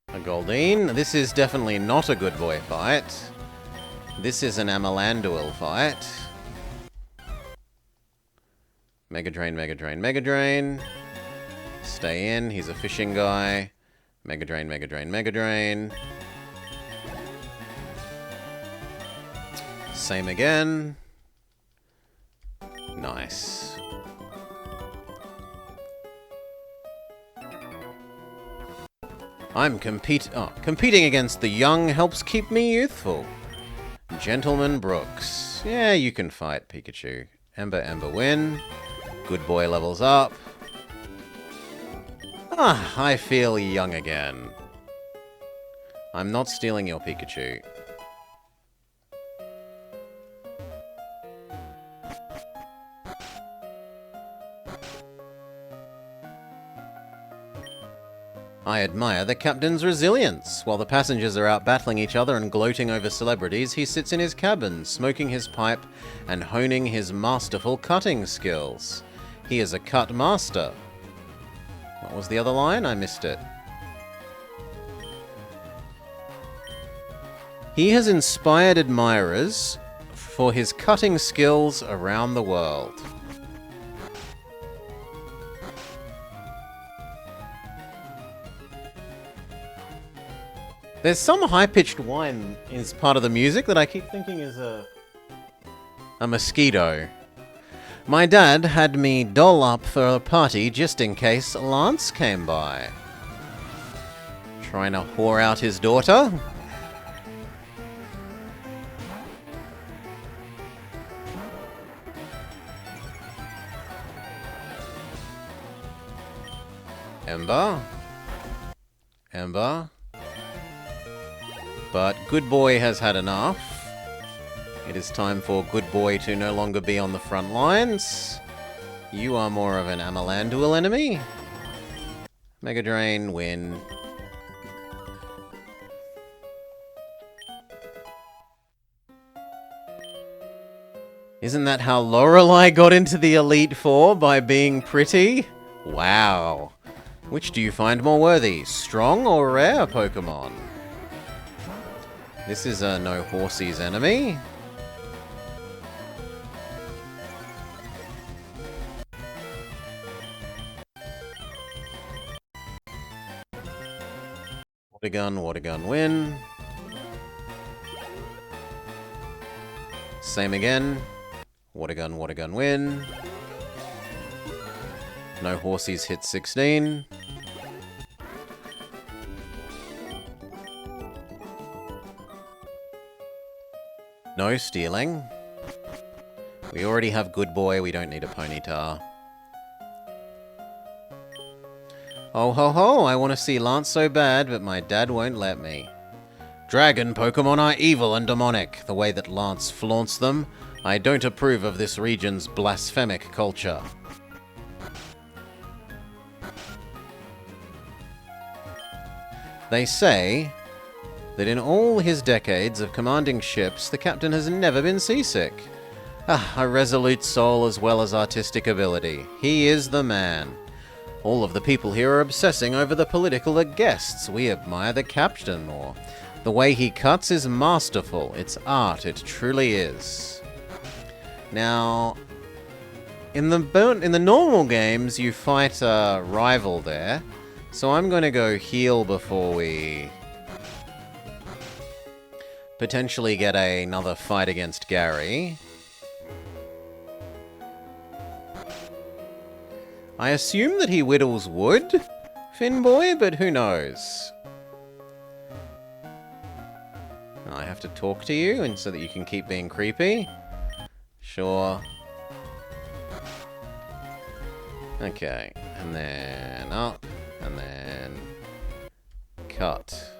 A Goldeen. This is definitely not a good boy fight. This is an Amalanduil fight. Mega Drain, Mega Drain, Mega Drain. Stay in. He's a fishing guy. Mega Drain, Mega Drain, Mega Drain. Same again. Nice. I'm competing against the young helps keep me youthful. Gentleman Brooks. Yeah, you can fight, Pikachu. Ember, Ember win. Good boy levels up. Ah, I feel young again. I'm not stealing your Pikachu. I admire the captain's resilience. While the passengers are out battling each other and gloating over celebrities, he sits in his cabin, smoking his pipe and honing his masterful cutting skills. He is a cut master. What was the other line? I missed it. He has inspired admirers for his cutting skills around the world. There's some high-pitched whine as part of the music that I keep thinking is a mosquito. My dad had me doll up for a party just in case Lance came by. Trying to whore out his daughter? Ember. Ember. But Good Boy has had enough. It is time for Good Boy to no longer be on the front lines. You are more of an Amalandual enemy. Mega Drain, win. Isn't that how Lorelei got into the Elite Four, by being pretty? Wow. Which do you find more worthy, strong or rare Pokemon? This is a no horsies enemy. Water gun, win. Same again. Water gun, win. No horsies hit 16. No stealing. We already have Good Boy, we don't need a Ponyta. Oh ho ho, I want to see Lance so bad, but my dad won't let me. Dragon Pokemon are evil and demonic, the way that Lance flaunts them. I don't approve of this region's blasphemic culture. They say that in all his decades of commanding ships, the captain has never been seasick. Ah, a resolute soul as well as artistic ability. He is the man. All of the people here are obsessing over the political guests. We admire the captain more. The way he cuts is masterful. It's art, it truly is. Now, in the normal games, you fight a rival there. So I'm going to go heal before we potentially get another fight against Gary. I assume that he whittles wood, Finboy, but who knows? I have to talk to you and so that you can keep being creepy. Sure. Okay, and then up, and then cut.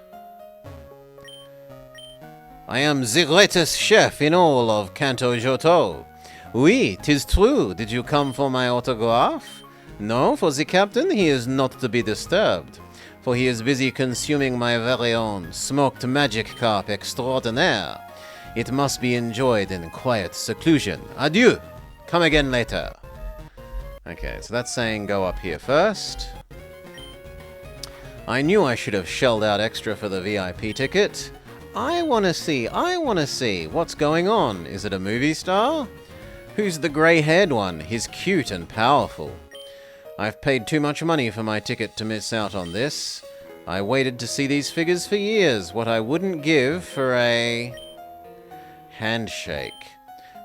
I am the greatest chef in all of Kanto Johto. Oui, 'tis true. Did you come for my autograph? No, for the captain, he is not to be disturbed, for he is busy consuming my very own smoked magic carp extraordinaire. It must be enjoyed in quiet seclusion. Adieu! Come again later. Okay, so that's saying go up here first. I knew I should have shelled out extra for the VIP ticket. I wanna see what's going on. Is it a movie star? Who's the grey-haired one? He's cute and powerful. I've paid too much money for my ticket to miss out on this. I waited to see these figures for years, what I wouldn't give for a handshake.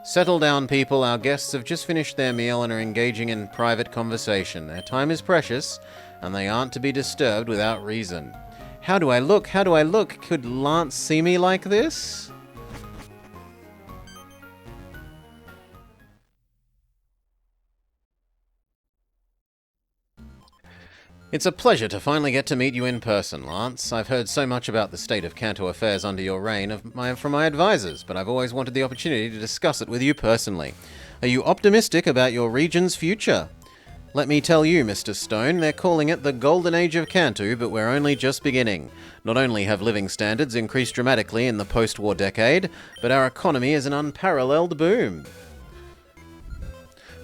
Settle down, people. Our guests have just finished their meal and are engaging in private conversation. Their time is precious, and they aren't to be disturbed without reason. How do I look? How do I look? Could Lance see me like this? It's a pleasure to finally get to meet you in person, Lance. I've heard so much about the state of Kanto affairs under your reign from my advisors, but I've always wanted the opportunity to discuss it with you personally. Are you optimistic about your region's future? Let me tell you, Mr. Stone, they're calling it the Golden Age of Cantu, but we're only just beginning. Not only have living standards increased dramatically in the post-war decade, but our economy is an unparalleled boom.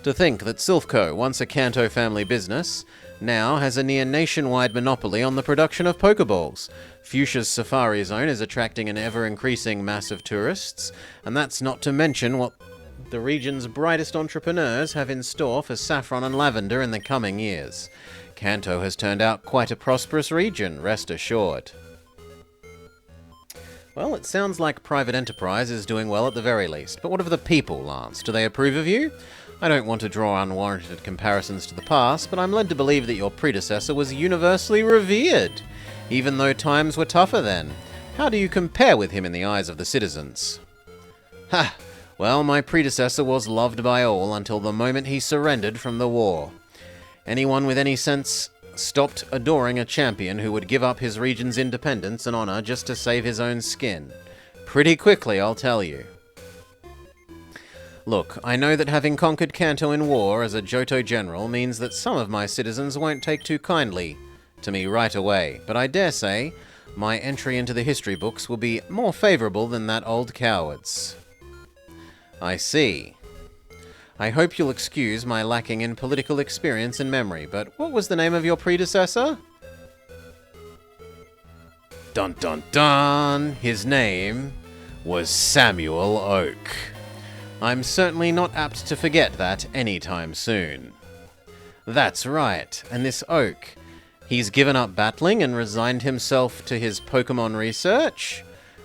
To think that Silphco, once a Kanto family business, now has a near nationwide monopoly on the production of Pokeballs. Fuchsia's Safari Zone is attracting an ever-increasing mass of tourists, and that's not to mention what the region's brightest entrepreneurs have in store for saffron and lavender in the coming years. Kanto has turned out quite a prosperous region, rest assured. Well, it sounds like private enterprise is doing well at the very least, but what of the people, Lance? Do they approve of you? I don't want to draw unwarranted comparisons to the past, but I'm led to believe that your predecessor was universally revered, even though times were tougher then. How do you compare with him in the eyes of the citizens? Ha! Well, my predecessor was loved by all until the moment he surrendered from the war. Anyone with any sense stopped adoring a champion who would give up his region's independence and honor just to save his own skin. Pretty quickly, I'll tell you. Look, I know that having conquered Kanto in war as a Johto general means that some of my citizens won't take too kindly to me right away, but I dare say my entry into the history books will be more favorable than that old coward's. I see. I hope you'll excuse my lacking in political experience and memory, but what was the name of your predecessor? Dun dun dun! His name was Samuel Oak. I'm certainly not apt to forget that anytime soon. That's right, and this Oak, he's given up battling and resigned himself to his Pokemon research?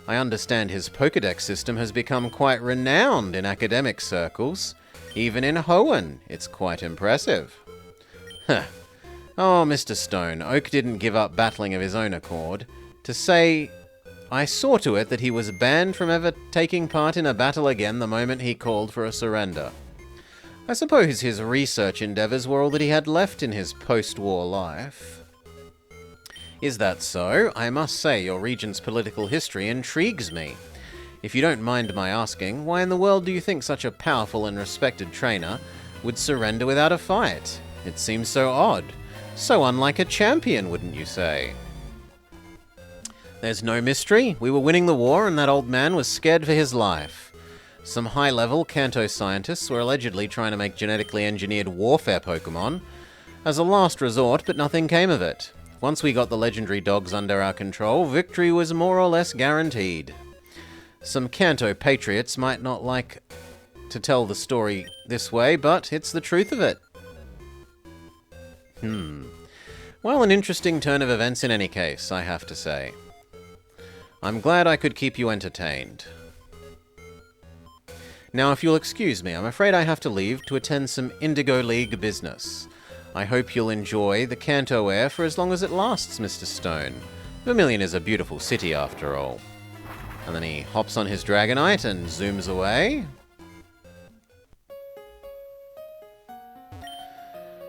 I understand his Pokedex system has become quite renowned in academic circles. Even in Hoenn, it's quite impressive. Huh. Oh, Mr. Stone, Oak didn't give up battling of his own accord. To say, I saw to it that he was banned from ever taking part in a battle again the moment he called for a surrender. I suppose his research endeavors were all that he had left in his post-war life. Is that so? I must say your region's political history intrigues me. If you don't mind my asking, why in the world do you think such a powerful and respected trainer would surrender without a fight? It seems so odd. So unlike a champion, wouldn't you say? There's no mystery. We were winning the war and that old man was scared for his life. Some high-level Kanto scientists were allegedly trying to make genetically engineered warfare Pokemon as a last resort, but nothing came of it. Once we got the legendary dogs under our control, victory was more or less guaranteed. Some Kanto patriots might not like to tell the story this way, but it's the truth of it. Well, an interesting turn of events in any case, I have to say. I'm glad I could keep you entertained. Now, if you'll excuse me, I'm afraid I have to leave to attend some Indigo League business. I hope you'll enjoy the Kanto air for as long as it lasts, Mr. Stone. Vermilion is a beautiful city, after all. And then he hops on his Dragonite and zooms away.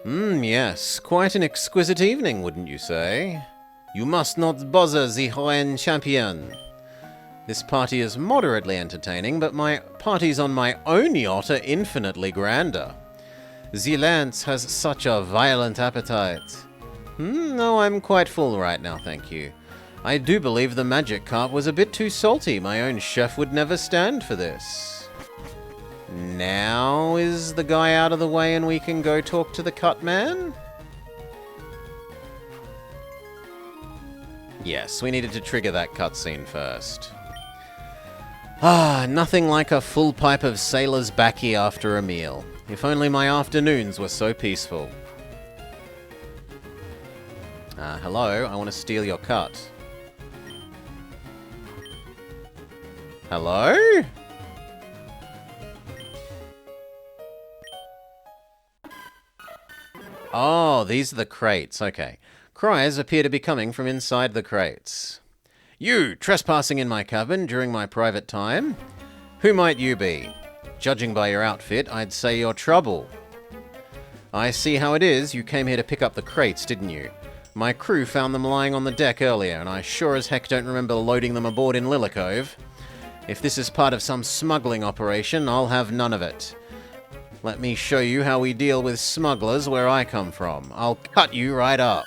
Yes, quite an exquisite evening, wouldn't you say? You must not bother the Hoenn champion. This party is moderately entertaining, but my parties on my own yacht are infinitely grander. The Lance has such a violent appetite. No, I'm quite full right now, thank you. I do believe the magic carp was a bit too salty. My own chef would never stand for this. Now is the guy out of the way and we can go talk to the cut man? Yes, we needed to trigger that cutscene first. Nothing like a full pipe of sailor's baccy after a meal. If only my afternoons were so peaceful. Hello, I want to steal your cut. Hello? Oh, these are the crates, okay. Cries appear to be coming from inside the crates. You, trespassing in my cabin during my private time? Who might you be? Judging by your outfit, I'd say you're trouble. I see how it is. You came here to pick up the crates, didn't you? My crew found them lying on the deck earlier, and I sure as heck don't remember loading them aboard in Lillicove. If this is part of some smuggling operation, I'll have none of it. Let me show you how we deal with smugglers where I come from. I'll cut you right up.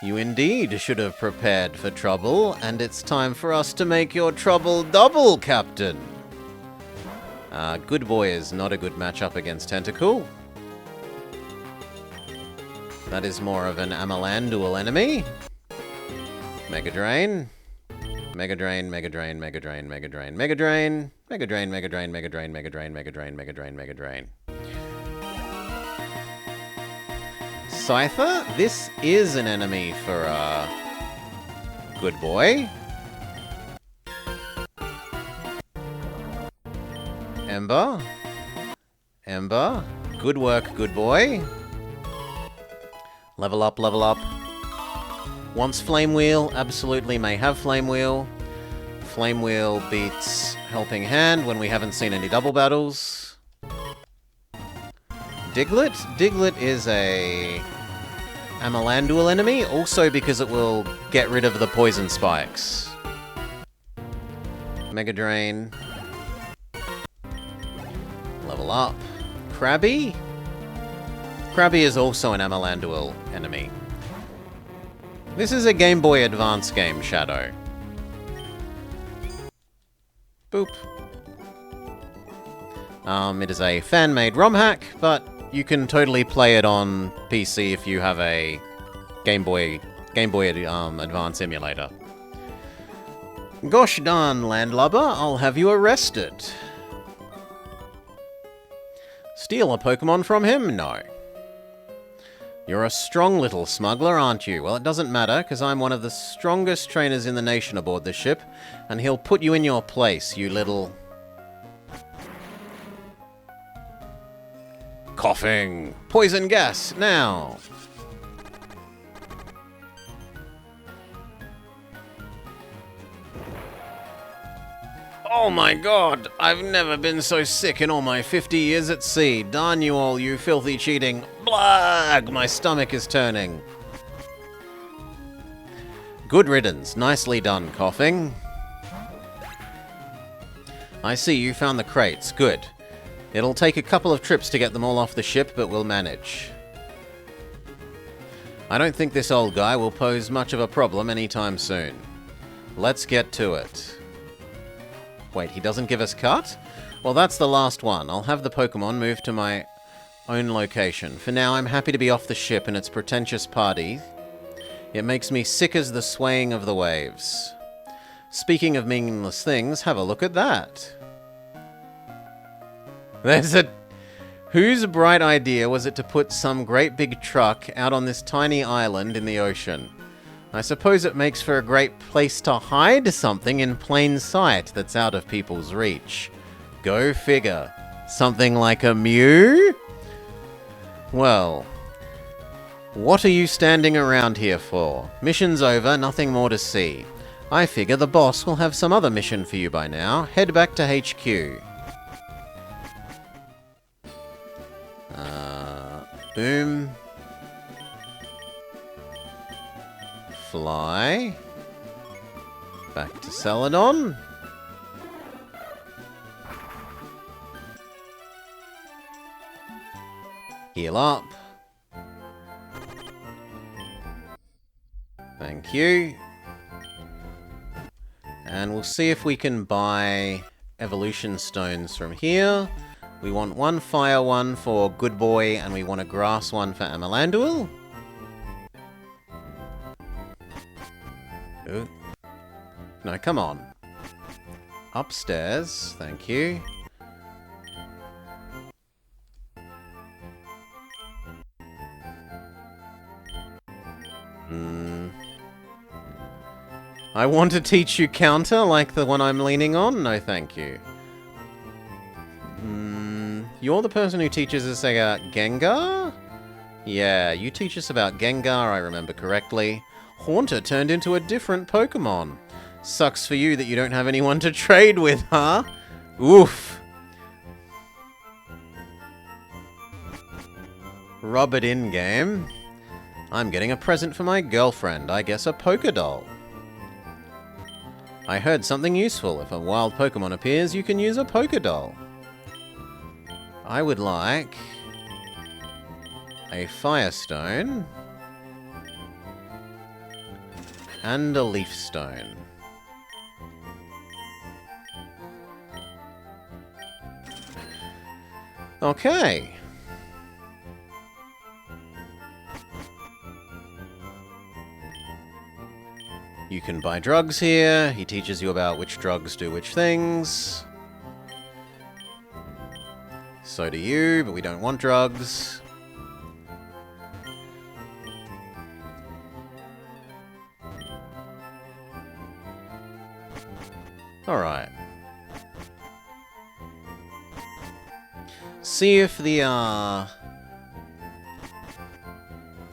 You indeed should have prepared for trouble, and it's time for us to make your trouble double, Captain. Good Boy is not a good matchup against Tentacle. That is more of an Amalandual enemy. Mega Drain. Mega Drain, Mega Drain, Mega Drain, Mega Drain, Mega Drain, Mega Drain, Mega Drain, Mega Drain, Mega Drain, Mega Drain, Mega Drain, Mega Drain. Scyther, this is an enemy for, Good Boy. Ember. Ember. Good work, Good Boy. Level up, level up. Wants Flame Wheel, absolutely may have Flame Wheel. Flame Wheel beats Helping Hand when we haven't seen any double battles. Diglett? Diglett is a Amalandual enemy, also because it will get rid of the poison spikes. Mega Drain. Level up. Krabby? Krabby is also an Amalandual enemy. This is a Game Boy Advance game, Shadow. Boop. It is a fan-made ROM hack, but you can totally play it on PC if you have a Game Boy Advance emulator. Gosh darn, Landlubber, I'll have you arrested. Steal a Pokemon from him? No. You're a strong little smuggler, aren't you? Well, it doesn't matter, because I'm one of the strongest trainers in the nation aboard the ship, and he'll put you in your place, you little... Coughing! Poison gas, now! Oh my god! I've never been so sick in all my 50 years at sea. Darn you all, you filthy cheating... Blag! My stomach is turning. Good riddance. Nicely done, Coughing. I see you found the crates. Good. It'll take a couple of trips to get them all off the ship, but we'll manage. I don't think this old guy will pose much of a problem anytime soon. Let's get to it. Wait, he doesn't give us cut? Well, that's the last one. I'll have the Pokemon move to my own location. For now, I'm happy to be off the ship and its pretentious party. It makes me sick as the swaying of the waves. Speaking of meaningless things, have a look at that. There's a... Whose bright idea was it to put some great big truck out on this tiny island in the ocean? I suppose it makes for a great place to hide something in plain sight that's out of people's reach. Go figure. Something like a Mew? Well, what are you standing around here for? Mission's over, nothing more to see. I figure the boss will have some other mission for you by now. Head back to HQ. Boom. Fly. Back to Celadon. Heal up. Thank you. And we'll see if we can buy evolution stones from here. We want one fire one for Good Boy, and we want a grass one for Amalandual. Ooh. No, come on. Upstairs, thank you. I want to teach you counter like the one I'm leaning on? No, thank you. You're the person who teaches us about Gengar? Yeah, you teach us about Gengar, I remember correctly. Haunter turned into a different Pokemon. Sucks for you that you don't have anyone to trade with, huh? Oof. Rub it in, game. I'm getting a present for my girlfriend. I guess a Pokédoll. I heard something useful. If a wild Pokemon appears, you can use a Pokédoll. I would like a Firestone and a Leaf Stone. Okay. You can buy drugs here. He teaches you about which drugs do which things. So do you, but we don't want drugs. Alright. See if the,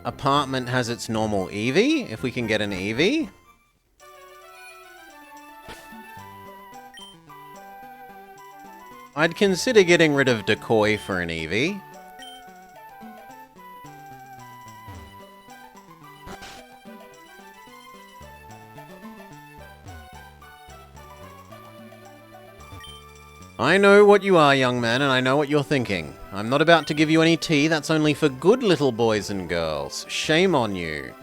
apartment has its normal Eevee, if we can get an Eevee. I'd consider getting rid of Decoy for an Eevee. I know what you are, young man, and I know what you're thinking. I'm not about to give you any tea, that's only for good little boys and girls. Shame on you.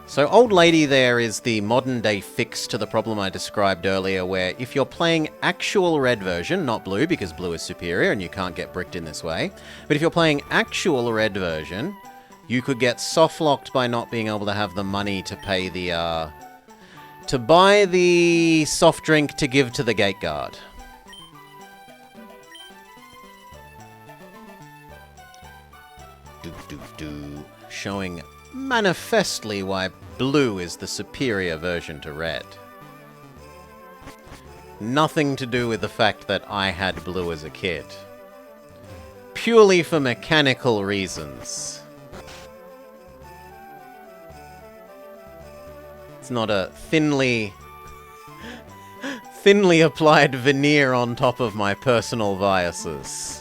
So Old Lady there is the modern-day fix to the problem I described earlier, where if you're playing actual red version, not blue, because blue is superior and you can't get bricked in this way, but if you're playing actual red version, you could get soft-locked by not being able to have the money to pay the, to buy the soft drink to give to the gate guard. Showing manifestly why blue is the superior version to red. Nothing to do with the fact that I had blue as a kid. Purely for mechanical reasons. It's not a thinly applied veneer on top of my personal biases.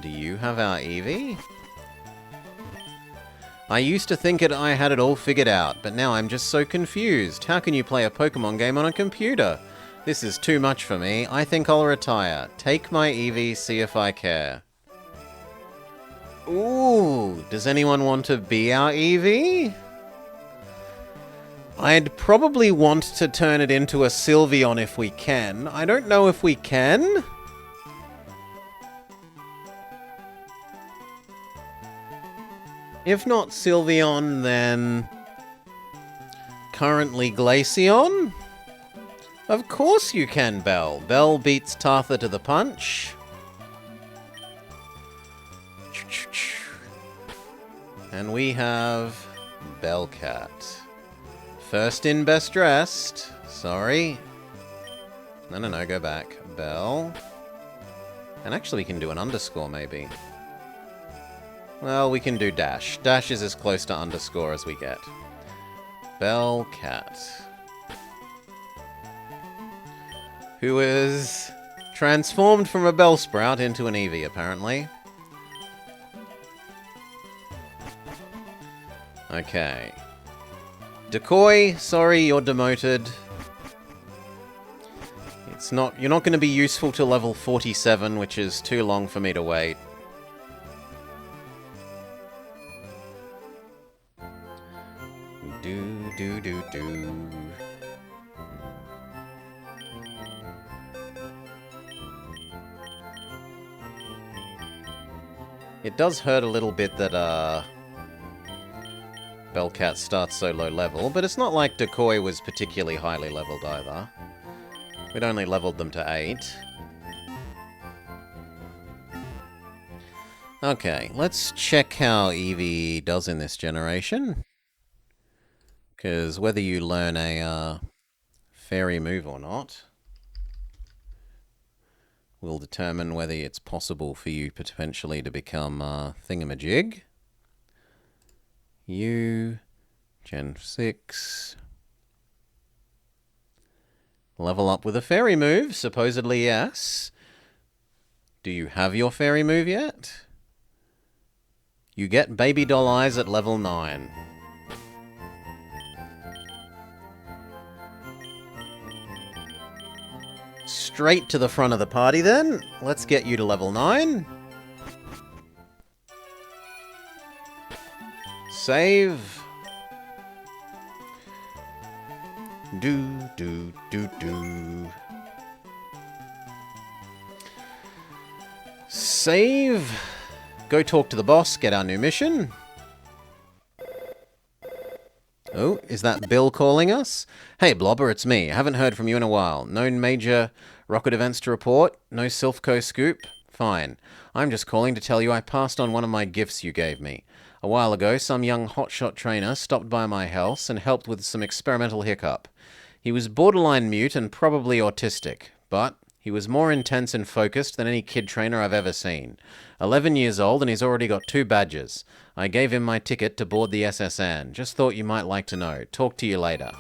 Do you have our Eevee? I used to think I had it all figured out, but now I'm just so confused. How can you play a Pokemon game on a computer? This is too much for me. I think I'll retire. Take my Eevee, see if I care. Ooh, does anyone want to be our Eevee? I'd probably want to turn it into a Sylveon if we can. I don't know if we can. If not Sylveon, then currently Glaceon? Of course you can, Bell. Bell beats Tartha to the punch. And we have Bellcat. First in, best dressed. Sorry. No, go back. Bell. And actually we can do an underscore, maybe. Well, we can do dash. Dash is as close to underscore as we get. Bellcat. Who is transformed from a Bellsprout into an Eevee, apparently. Okay. Decoy, sorry, you're demoted. You're not going to be useful till level 47, which is too long for me to wait. Do. It does hurt a little bit that, Bellcat starts so low level, but it's not like Decoy was particularly highly leveled either. We'd only leveled them to 8. Okay, let's check how Eevee does in this generation. Because whether you learn a fairy move or not will determine whether it's possible for you potentially to become Thingamajig. You, Gen 6. Level up with a fairy move, supposedly yes. Do you have your fairy move yet? You get Baby Doll Eyes at level 9. straight to the front of the party then. Let's get you to level 9. Save. Do. Save. Go talk to the boss, get our new mission. Oh, is that Bill calling us? Hey, Blobber, it's me. I haven't heard from you in a while. No major rocket events to report? No Silphco scoop? Fine. I'm just calling to tell you I passed on one of my gifts you gave me. A while ago, some young hotshot trainer stopped by my house and helped with some experimental hiccup. He was borderline mute and probably autistic, but he was more intense and focused than any kid trainer I've ever seen. 11 years old and he's already got 2 badges. I gave him my ticket to board the SSN. Just thought you might like to know. Talk to you later.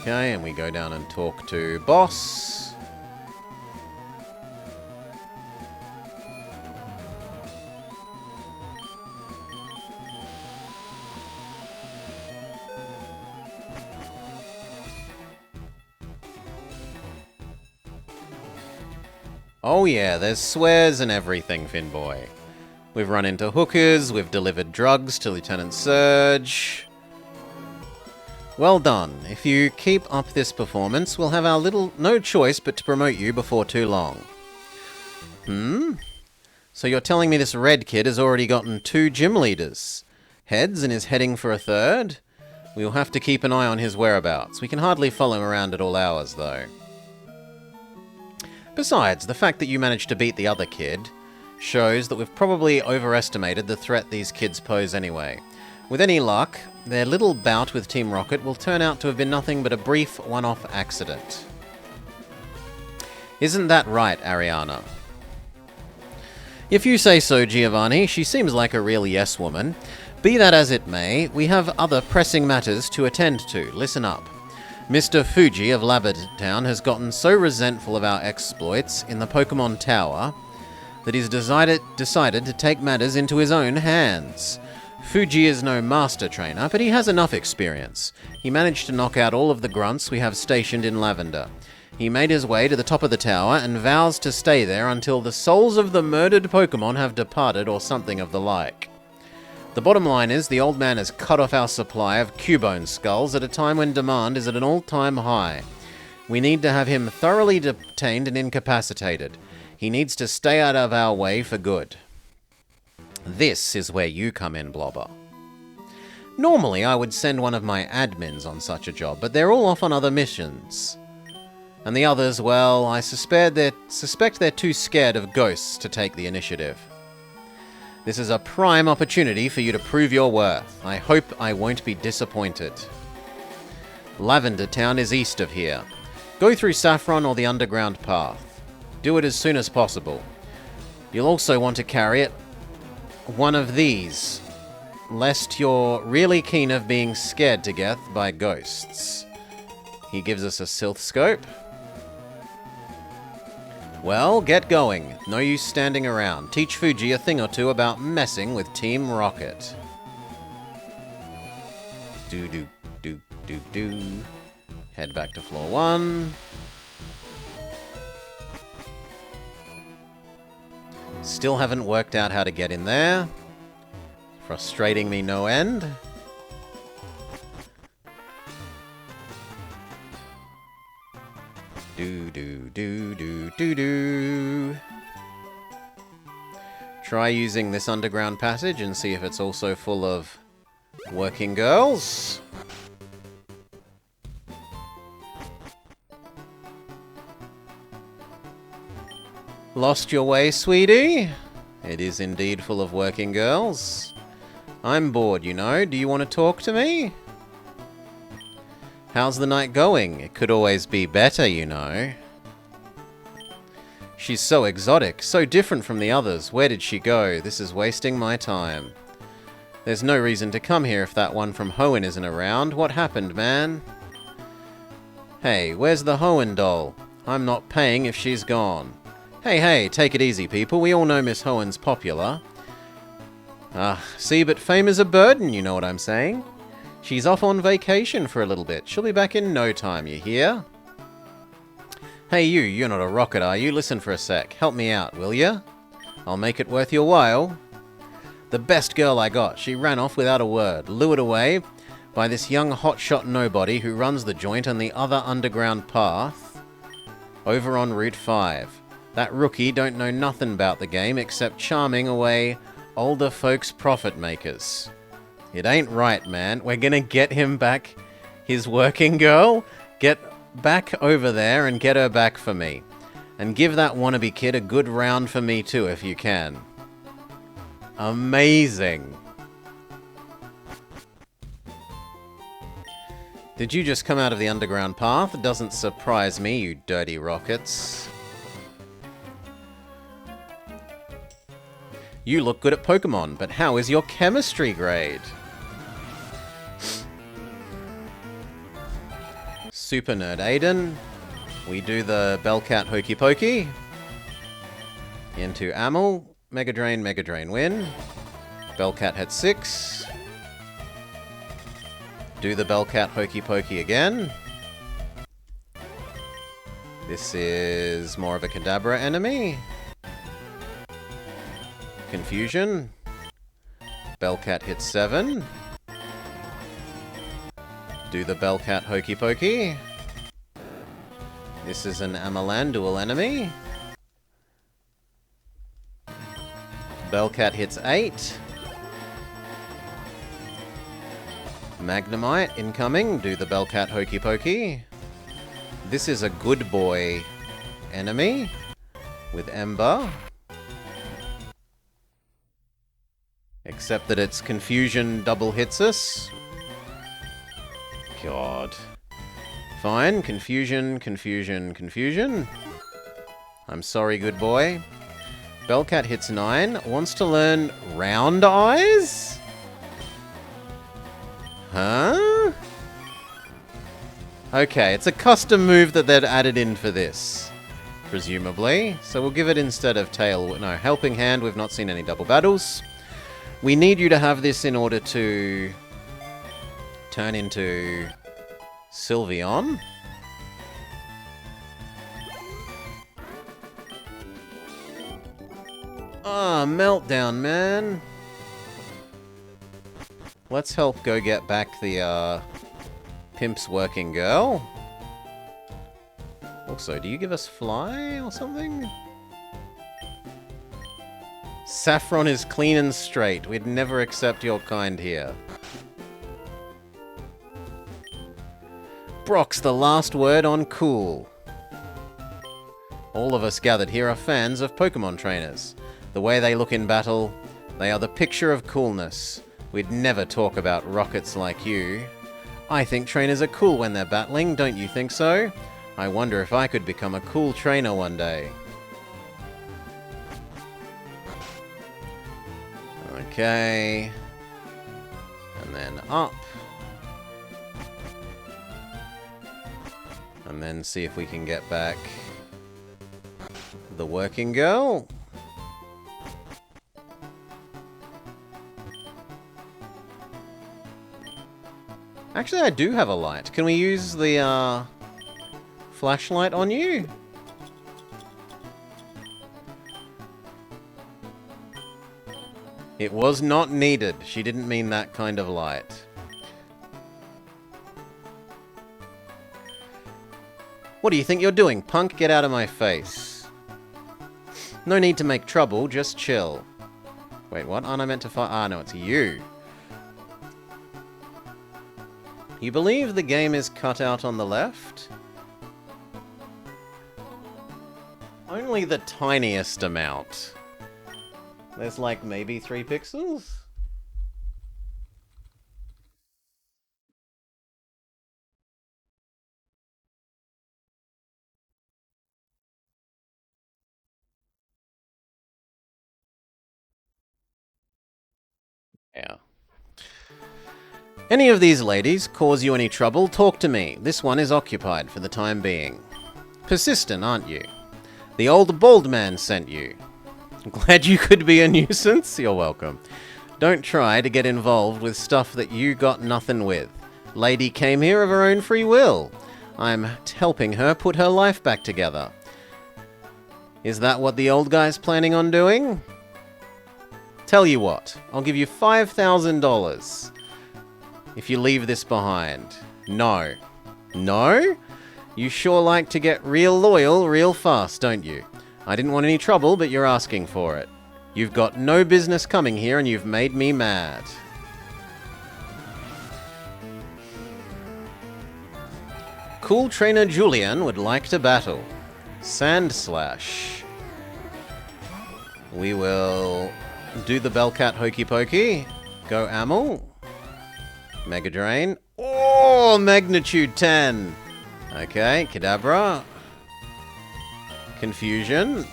Okay, and we go down and talk to boss. Oh yeah, there's swears and everything, Finboy. We've run into hookers, we've delivered drugs to Lieutenant Surge. Well done. If you keep up this performance, we'll have our no choice but to promote you before too long. So you're telling me this red kid has already gotten 2 gym leaders? Heads and is heading for a 3rd? We'll have to keep an eye on his whereabouts. We can hardly follow him around at all hours, though. Besides, the fact that you managed to beat the other kid shows that we've probably overestimated the threat these kids pose anyway. With any luck, their little bout with Team Rocket will turn out to have been nothing but a brief one-off accident. Isn't that right, Ariana? If you say so, Giovanni, she seems like a real yes woman. Be that as it may, we have other pressing matters to attend to. Listen up. Mr. Fuji of Labbertown has gotten so resentful of our exploits in the Pokemon Tower that he's decided to take matters into his own hands. Fuji is no master trainer, but he has enough experience. He managed to knock out all of the grunts we have stationed in Lavender. He made his way to the top of the tower and vows to stay there until the souls of the murdered Pokemon have departed or something of the like. The bottom line is, the old man has cut off our supply of Cubone skulls at a time when demand is at an all-time high. We need to have him thoroughly detained and incapacitated. He needs to stay out of our way for good. This is where you come in, Blobber. Normally, I would send one of my admins on such a job, but they're all off on other missions. And the others, well, I suspect they're too scared of ghosts to take the initiative. This is a prime opportunity for you to prove your worth. I hope I won't be disappointed. Lavender Town is east of here. Go through Saffron or the underground path. Do it as soon as possible. You'll also want to carry it one of these, lest you're really keen of being scared to death by ghosts. He gives us a Silphscope. Well, get going. No use standing around. Teach Fuji a thing or two about messing with Team Rocket. Do. Head back to floor 1. Still haven't worked out how to get in there. Frustrating me no end. Do. Try using this underground passage and see if it's also full of working girls. Lost your way, sweetie? It is indeed full of working girls. I'm bored, you know. Do you want to talk to me? How's the night going? It could always be better, you know. She's so exotic, so different from the others. Where did she go? This is wasting my time. There's no reason to come here if that one from Hoenn isn't around. What happened, man? Hey, where's the Hoenn doll? I'm not paying if she's gone. Hey, take it easy, people. We all know Miss Hoenn's popular. See, but fame is a burden, you know what I'm saying? She's off on vacation for a little bit. She'll be back in no time, you hear? Hey you're not a rocket, are you? Listen for a sec. Help me out, will ya? I'll make it worth your while. The best girl I got. She ran off without a word, lured away by this young hotshot nobody who runs the joint on the other underground path over on Route 5. That rookie don't know nothing about the game except charming away older folks' profit makers. It ain't right, man. We're gonna get him back, his working girl. Get back over there and get her back for me. And give that wannabe kid a good round for me too, if you can. Amazing. Did you just come out of the underground path? Doesn't surprise me, you dirty rockets. You look good at Pokemon, but how is your chemistry grade? Super Nerd Aiden. We do the Bellcat Hokey Pokey. Into Amel. Mega Drain, win. Bellcat had 6. Do the Bellcat Hokey Pokey again. This is more of a Kadabra enemy. Confusion. Bellcat hits 7. Do the Bellcat Hokey Pokey. This is an Amalan dual enemy. Bellcat hits 8. Magnemite incoming. Do the Bellcat Hokey Pokey. This is a good boy enemy with Ember. Except that its Confusion double hits us. God. Fine. Confusion. I'm sorry, good boy. Bellcat hits 9. Wants to learn Round Eyes? Huh? Okay, it's a custom move that they'd added in for this. Presumably. So we'll give it instead of Tail... No, Helping Hand. We've not seen any double battles. We need you to have this in order to turn into Sylveon. Ah, meltdown, man. Let's help go get back the Pimp's working girl. Also, do you give us Fly or something? Saffron is clean and straight. We'd never accept your kind here. Brock's the last word on cool. All of us gathered here are fans of Pokemon trainers. The way they look in battle, they are the picture of coolness. We'd never talk about rockets like you. I think trainers are cool when they're battling, don't you think so? I wonder if I could become a cool trainer one day. Okay. And then up. And then see if we can get back the working girl. Actually, I do have a light. Can we use the flashlight on you? It was not needed. She didn't mean that kind of light. What do you think you're doing, punk? Get out of my face. No need to make trouble, just chill. Wait, what? Aren't I meant to fight? Ah, no, it's you. You believe the game is cut out on the left? Only the tiniest amount. There's like maybe 3 pixels? Yeah. Any of these ladies cause you any trouble, talk to me. This one is occupied for the time being. Persistent, aren't you? The old bald man sent you. Glad you could be a nuisance? You're welcome. Don't try to get involved with stuff that you got nothing with. Lady came here of her own free will. I'm helping her put her life back together. Is that what the old guy's planning on doing? Tell you what, I'll give you $5,000 if you leave this behind. No. No? You sure like to get real loyal real fast, don't you? I didn't want any trouble, but you're asking for it. You've got no business coming here and you've made me mad. Cool Trainer Julian would like to battle. Sand Slash. We will do the Bellcat Hokey Pokey. Go Amel. Mega Drain. Oh, Magnitude 10. Okay, Kadabra. Confusion.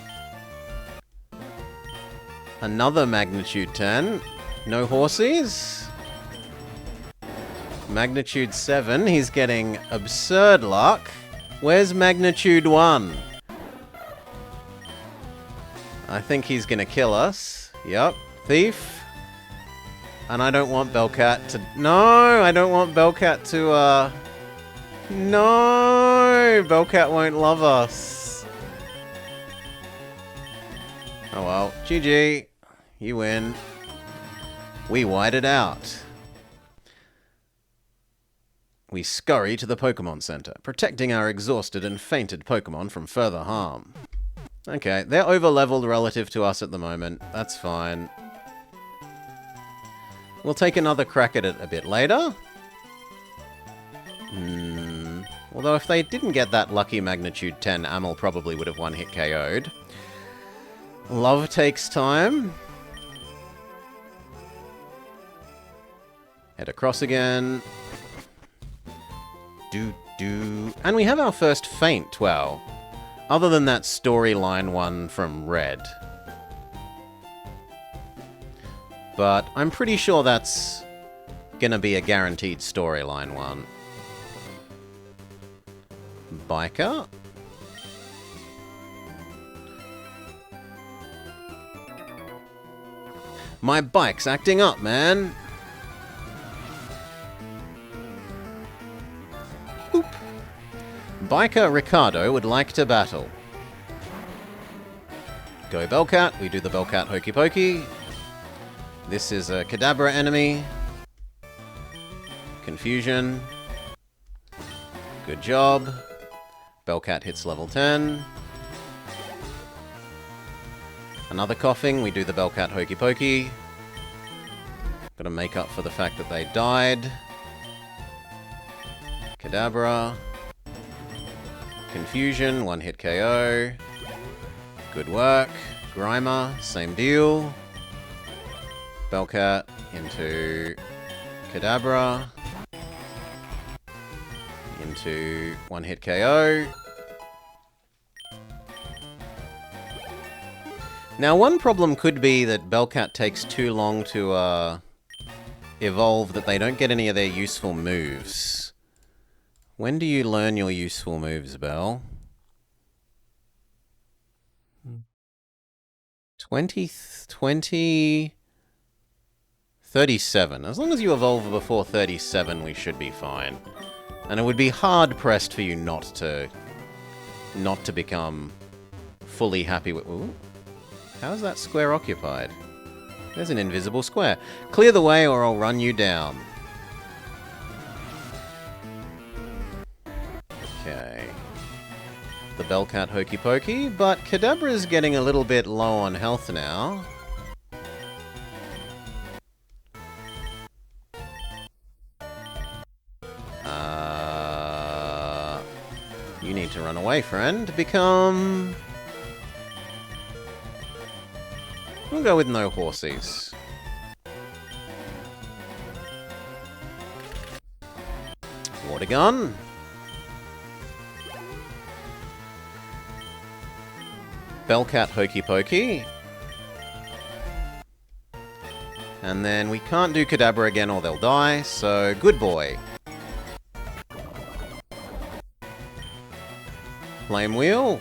Another Magnitude 10. No horsies. Magnitude 7. He's getting absurd luck. Where's Magnitude 1? I think he's gonna kill us. Yup. Thief. And I don't want Bellcat to... No! I don't want Bellcat to, No! Bellcat won't love us. Oh well. GG. You win. We white it out. We scurry to the Pokemon Center, protecting our exhausted and fainted Pokemon from further harm. Okay, they're over-leveled relative to us at the moment. That's fine. We'll take another crack at it a bit later. Although if they didn't get that lucky Magnitude 10, Amel probably would have one-hit KO'd. Love takes time. Head across again. And we have our first feint, well, other than that storyline one from Red. But I'm pretty sure that's gonna be a guaranteed storyline one. Biker? My bike's acting up, man! Boop. Biker Ricardo would like to battle. Go Bellcat, we do the Bellcat Hokey Pokey. This is a Kadabra enemy. Confusion. Good job. Bellcat hits level 10. Another coughing, we do the Bellcat Hokey Pokey. Gotta make up for the fact that they died. Kadabra. Confusion, one-hit KO. Good work. Grimer, same deal. Bellcat into Kadabra. Into one-hit KO. Now, one problem could be that Bellcat takes too long to evolve, that they don't get any of their useful moves. When do you learn your useful moves, Bell? 37. As long as you evolve before 37, we should be fine. And it would be hard-pressed for you not to become fully happy with... Ooh. How's that square occupied? There's an invisible square. Clear the way or I'll run you down. Okay. The Bellcat Hokey Pokey, but Kadabra's getting a little bit low on health now. You need to run away, friend. Become... We'll go with no horsies. Water gun. Bellcat Hokey Pokey. And then we can't do Kadabra again or they'll die, so good boy. Flame Wheel.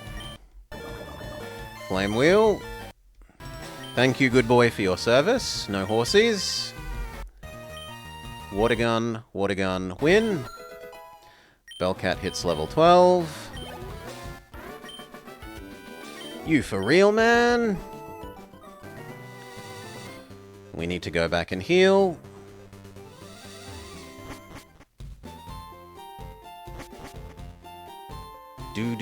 Flame Wheel. Thank you, good boy, for your service. No horsies. Water gun, win. Bellcat hits level 12. You for real, man? We need to go back and heal. Do.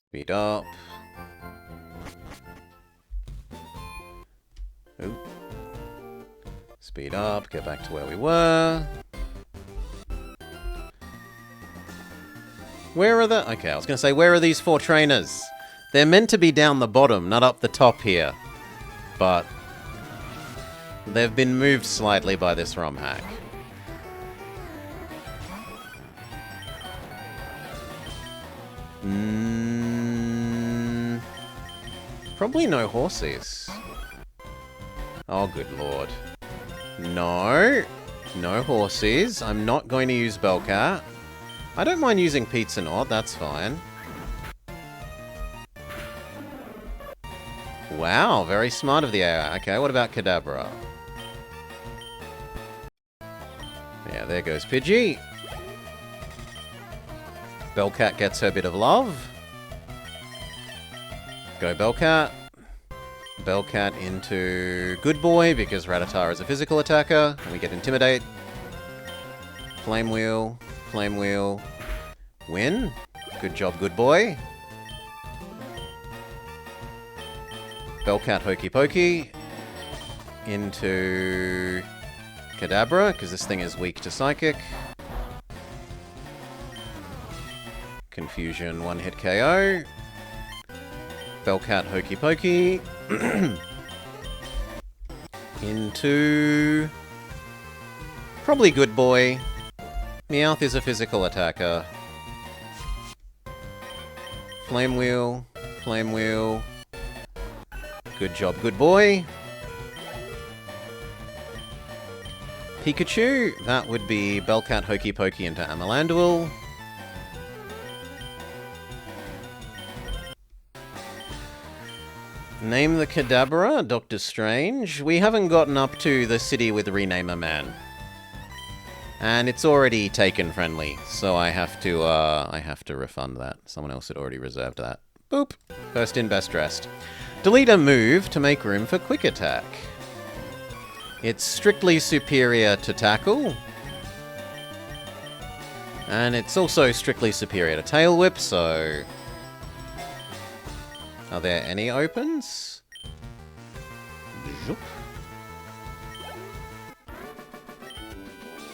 Speed up. Oop. Speed up, get back to where we were. Where are the... Okay, I was going to say, where are these 4 trainers? They're meant to be down the bottom, not up the top here. But they've been moved slightly by this ROM hack. Probably no horses. Oh, good lord. No. No horses. I'm not going to use Bellcat. I don't mind using Pizza Nord, that's fine. Wow, very smart of the AI. Okay, what about Kadabra? Yeah, there goes Pidgey. Bellcat gets her bit of love. Go Bellcat. Bellcat into Good Boy, because Rattata is a physical attacker. And we get Intimidate. Flame Wheel. Flame Wheel. Win. Good job, Good Boy. Bellcat Hokey Pokey. Into Kadabra, because this thing is weak to Psychic. Confusion, 1-hit KO. Bellcat Hokey Pokey. Into... probably Good Boy. Meowth is a physical attacker. Flame Wheel. Flame Wheel. Good job, Good Boy. Pikachu. That would be Bellcat Hokey Pokey into Amalanduel. Name the Kadabra, Doctor Strange. We haven't gotten up to the city with Renamer Man. And it's already taken friendly, so I have to refund that. Someone else had already reserved that. Boop. First in, best dressed. Delete a move to make room for Quick Attack. It's strictly superior to Tackle. And it's also strictly superior to Tail Whip, so... Are there any opens?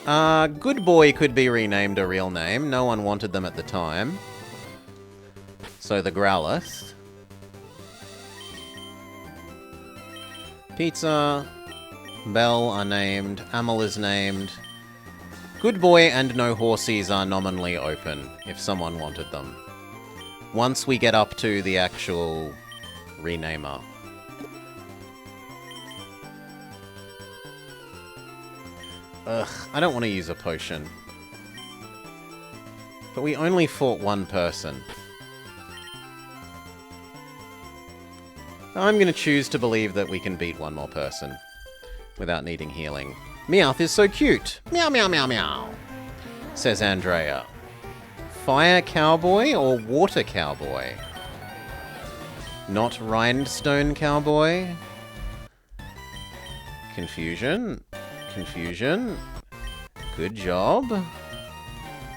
Good Boy could be renamed a real name. No one wanted them at the time. So the Growlithe. Pizza. Bell are named. Amel is named. Good Boy and no Horsies are nominally open, if someone wanted them. Once we get up to the actual renamer. Ugh, I don't want to use a potion. But we only fought one person. I'm going to choose to believe that we can beat one more person without needing healing. Meowth is so cute. Meow, meow, meow, meow, says Andrea. Fire Cowboy or Water Cowboy? Not Rhinestone Cowboy? Confusion. Confusion. Good job.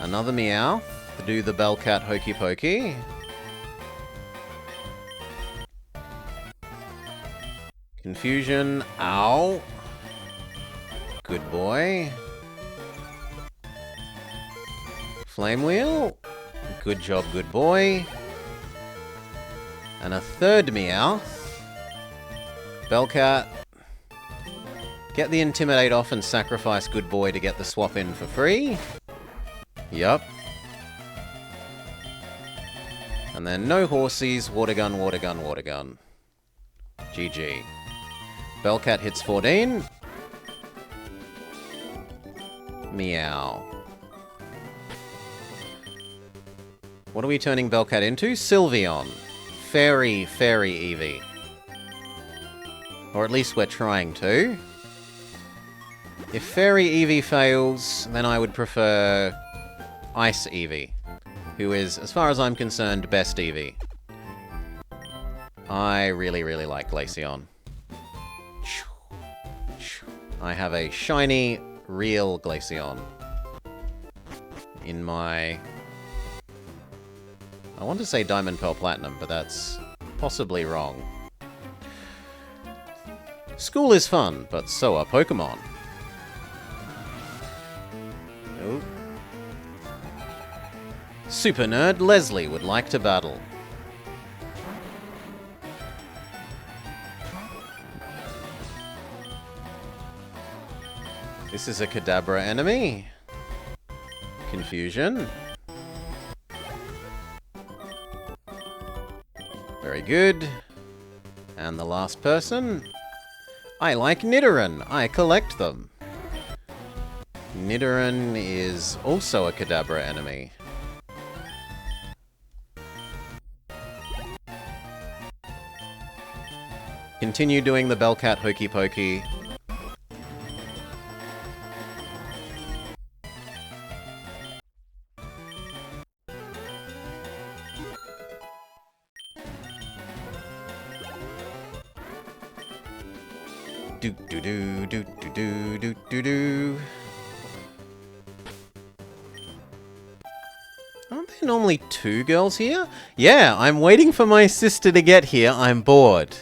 Another Meowth to do the Bellcat Hokey Pokey. Confusion. Ow. Good boy. Flame Wheel. Good job, good boy. And a third Meowth. Bellcat. Get the Intimidate off and sacrifice Good Boy to get the swap in for free. Yup. And then no Horsies, Water Gun, Water Gun, Water Gun. GG. Bellcat hits 14. Meow. What are we turning Bellcat into? Sylveon. Fairy Eevee. Or at least we're trying to. If Fairy Eevee fails, then I would prefer Ice Eevee, who is, as far as I'm concerned, best Eevee. I really, really like Glaceon. I have a shiny, real Glaceon in my... I want to say Diamond, Pearl, Platinum, but that's possibly wrong. School is fun, but so are Pokemon. Oh. Super Nerd Leslie would like to battle. This is a Kadabra enemy. Confusion. Very good. And the last person. I like Nidoran. I collect them. Nidoran is also a Kadabra enemy. Continue doing the Bellcat Hokey Pokey. Do do do do do do do do do. Aren't there normally 2 girls here? Yeah, I'm waiting for my sister to get here. I'm bored.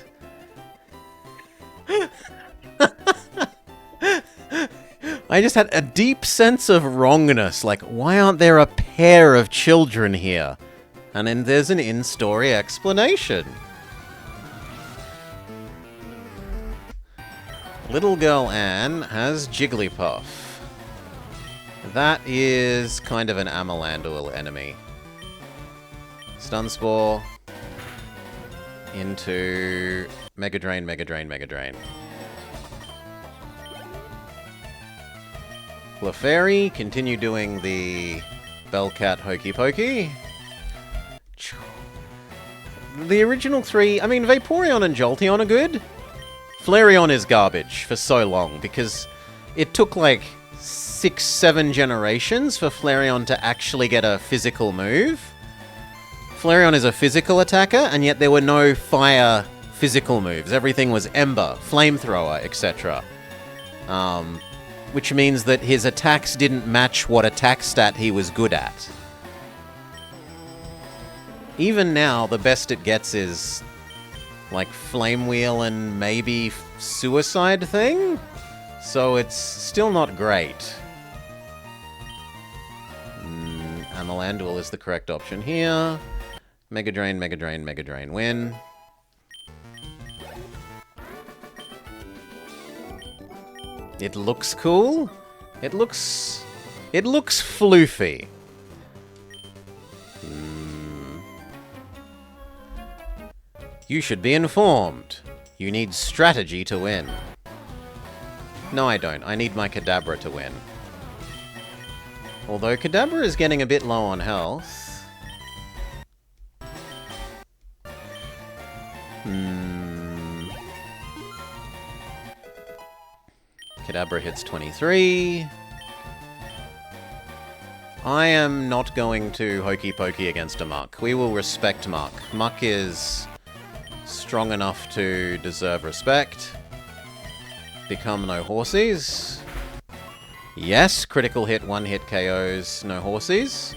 I just had a deep sense of wrongness. Like, why aren't there a pair of children here? And then there's an in-story explanation. Little girl Anne has Jigglypuff. That is kind of an Amalandul enemy. Stun Spore into Mega Drain, Mega Drain, Mega Drain. Clefairy, continue doing the Bellcat Hokey Pokey. The original 3, I mean, Vaporeon and Jolteon are good. Flareon is garbage for so long, because it took like 6-7 generations for Flareon to actually get a physical move. Flareon is a physical attacker, and yet there were no fire physical moves. Everything was Ember, Flamethrower, etc. Which means that his attacks didn't match what attack stat he was good at. Even now, the best it gets is like Flame Wheel and maybe Suicide Thing? So it's still not great. Amalandul is the correct option here. Mega Drain, Mega Drain, Mega Drain, win. It looks cool. It looks floofy. You should be informed. You need strategy to win. No, I don't. I need my Kadabra to win. Although Kadabra is getting a bit low on health. Kadabra hits 23. I am not going to Hokey Pokey against a Muck. We will respect Muck. Muck is strong enough to deserve respect. Become no horsies. Yes, critical hit, 1-hit KOs, no horsies.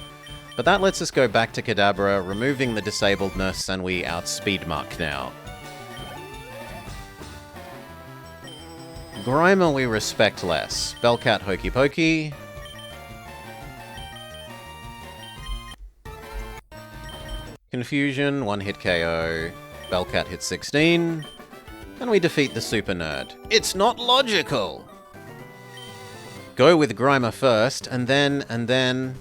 But that lets us go back to Kadabra, removing the disabledness, and we outspeed Muck now. Grimer we respect less. Bellcat Hokey Pokey. Confusion, 1-hit KO. Bellcat hits 16. And we defeat the Super Nerd. It's not logical! Go with Grimer first, and then...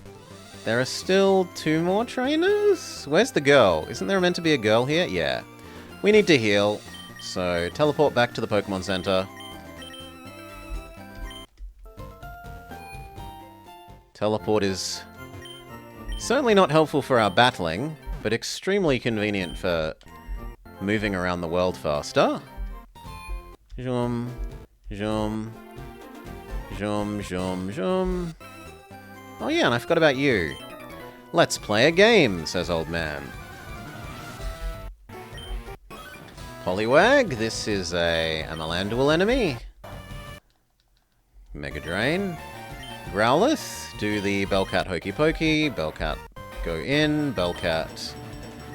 There are still 2 more trainers? Where's the girl? Isn't there meant to be a girl here? Yeah. We need to heal, so teleport back to the Pokemon Center. Teleport is certainly not helpful for our battling, but extremely convenient for moving around the world faster. Zoom, zoom, zoom, zoom, zoom. Oh yeah, and I forgot about you. Let's play a game, says Old Man. Poliwag, this is a Amalandual enemy. Mega Drain. Growlithe, do the Bellcat Hokey Pokey. Bellcat go in. Bellcat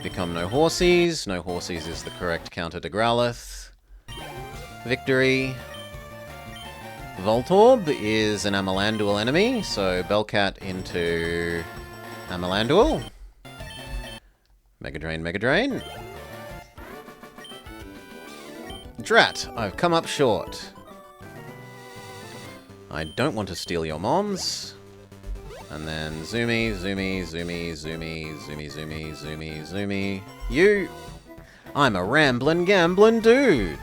become no Horsies. No Horsies is the correct counter to Growlithe. Victory. Voltorb is an Amalandual enemy, so Bellcat into Amalandual. Mega Drain, Mega Drain. Drat, I've come up short. I don't want to steal your moms. And then Zoomy, Zoomy, Zoomy, Zoomy, Zoomy, Zoomy, Zoomy, Zoomy. You! I'm a ramblin' gamblin' dude!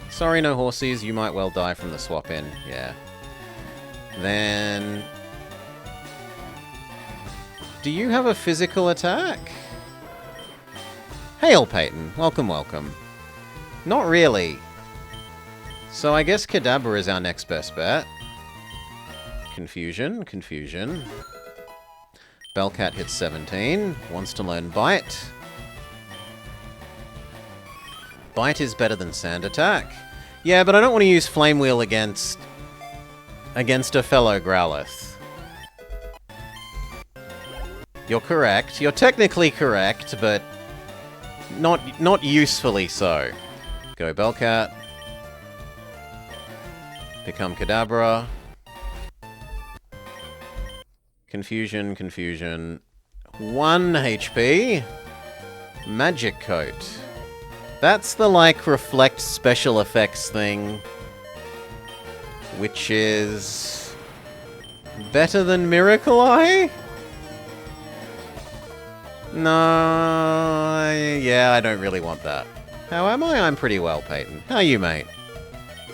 Sorry, no Horsies. You might well die from the swap-in. Yeah. Then... do you have a physical attack? Hail, Peyton. Welcome, welcome. Not really. So I guess Kadabra is our next best bet. Confusion, confusion. Bellcat hits 17. Wants to learn Bite. Bite is better than Sand Attack. Yeah, but I don't want to use Flame Wheel against a fellow Growlithe. You're correct. You're technically correct, but not usefully so. Go Bellcat. Become Kadabra. Confusion, confusion. 1 HP. Magic Coat. That's the, like, reflect special effects thing. Which is... better than Miracle Eye? No... yeah, I don't really want that. How am I? I'm pretty well, Peyton. How are you, mate?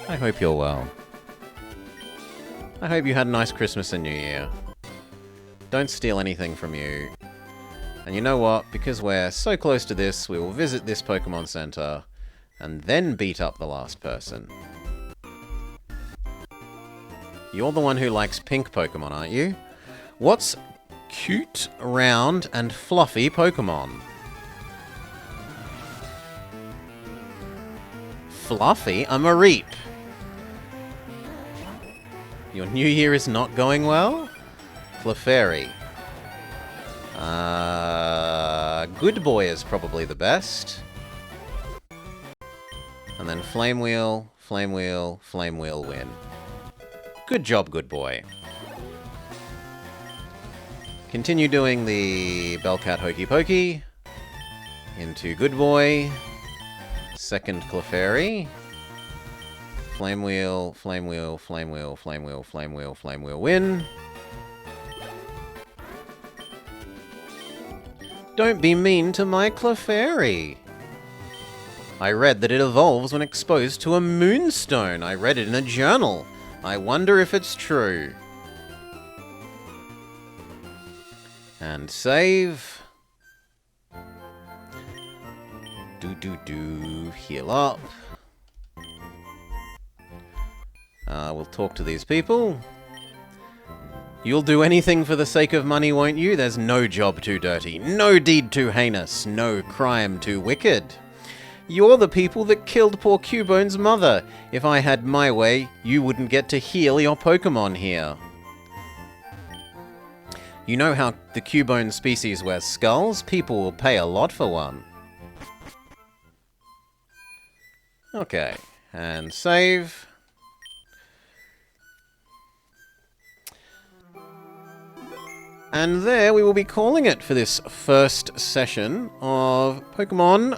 I hope you're well. I hope you had a nice Christmas and New Year. Don't steal anything from you. And you know what? Because we're so close to this, we will visit this Pokemon Center and then beat up the last person. You're the one who likes pink Pokemon, aren't you? What's cute, round, and fluffy Pokemon? Fluffy? A Mareep. Your new year is not going well? Clefairy. Good Boy is probably the best. And then Flame Wheel, Flame Wheel, Flame Wheel win. Good job, Good Boy. Continue doing the Bellcat Hokey Pokey. Into Good Boy. Second Clefairy. Flame Wheel, Flame Wheel, Flame Wheel, Flame Wheel, Flame Wheel, Flame Wheel win. Don't be mean to my Clefairy. I read that it evolves when exposed to a moonstone. I read it in a journal. I wonder if it's true. And save. Heal up. We'll talk to these people. You'll do anything for the sake of money, won't you? There's no job too dirty, no deed too heinous, no crime too wicked. You're the people that killed poor Cubone's mother. If I had my way, you wouldn't get to heal your Pokemon here. You know how the Cubone species wears skulls? People will pay a lot for one. Okay, and save. And there we will be calling it for this first session of Pokemon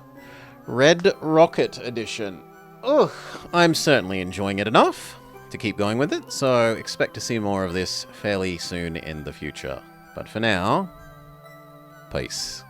Red Rocket Edition. Ugh, I'm certainly enjoying it enough to keep going with it, so expect to see more of this fairly soon in the future. But for now, peace.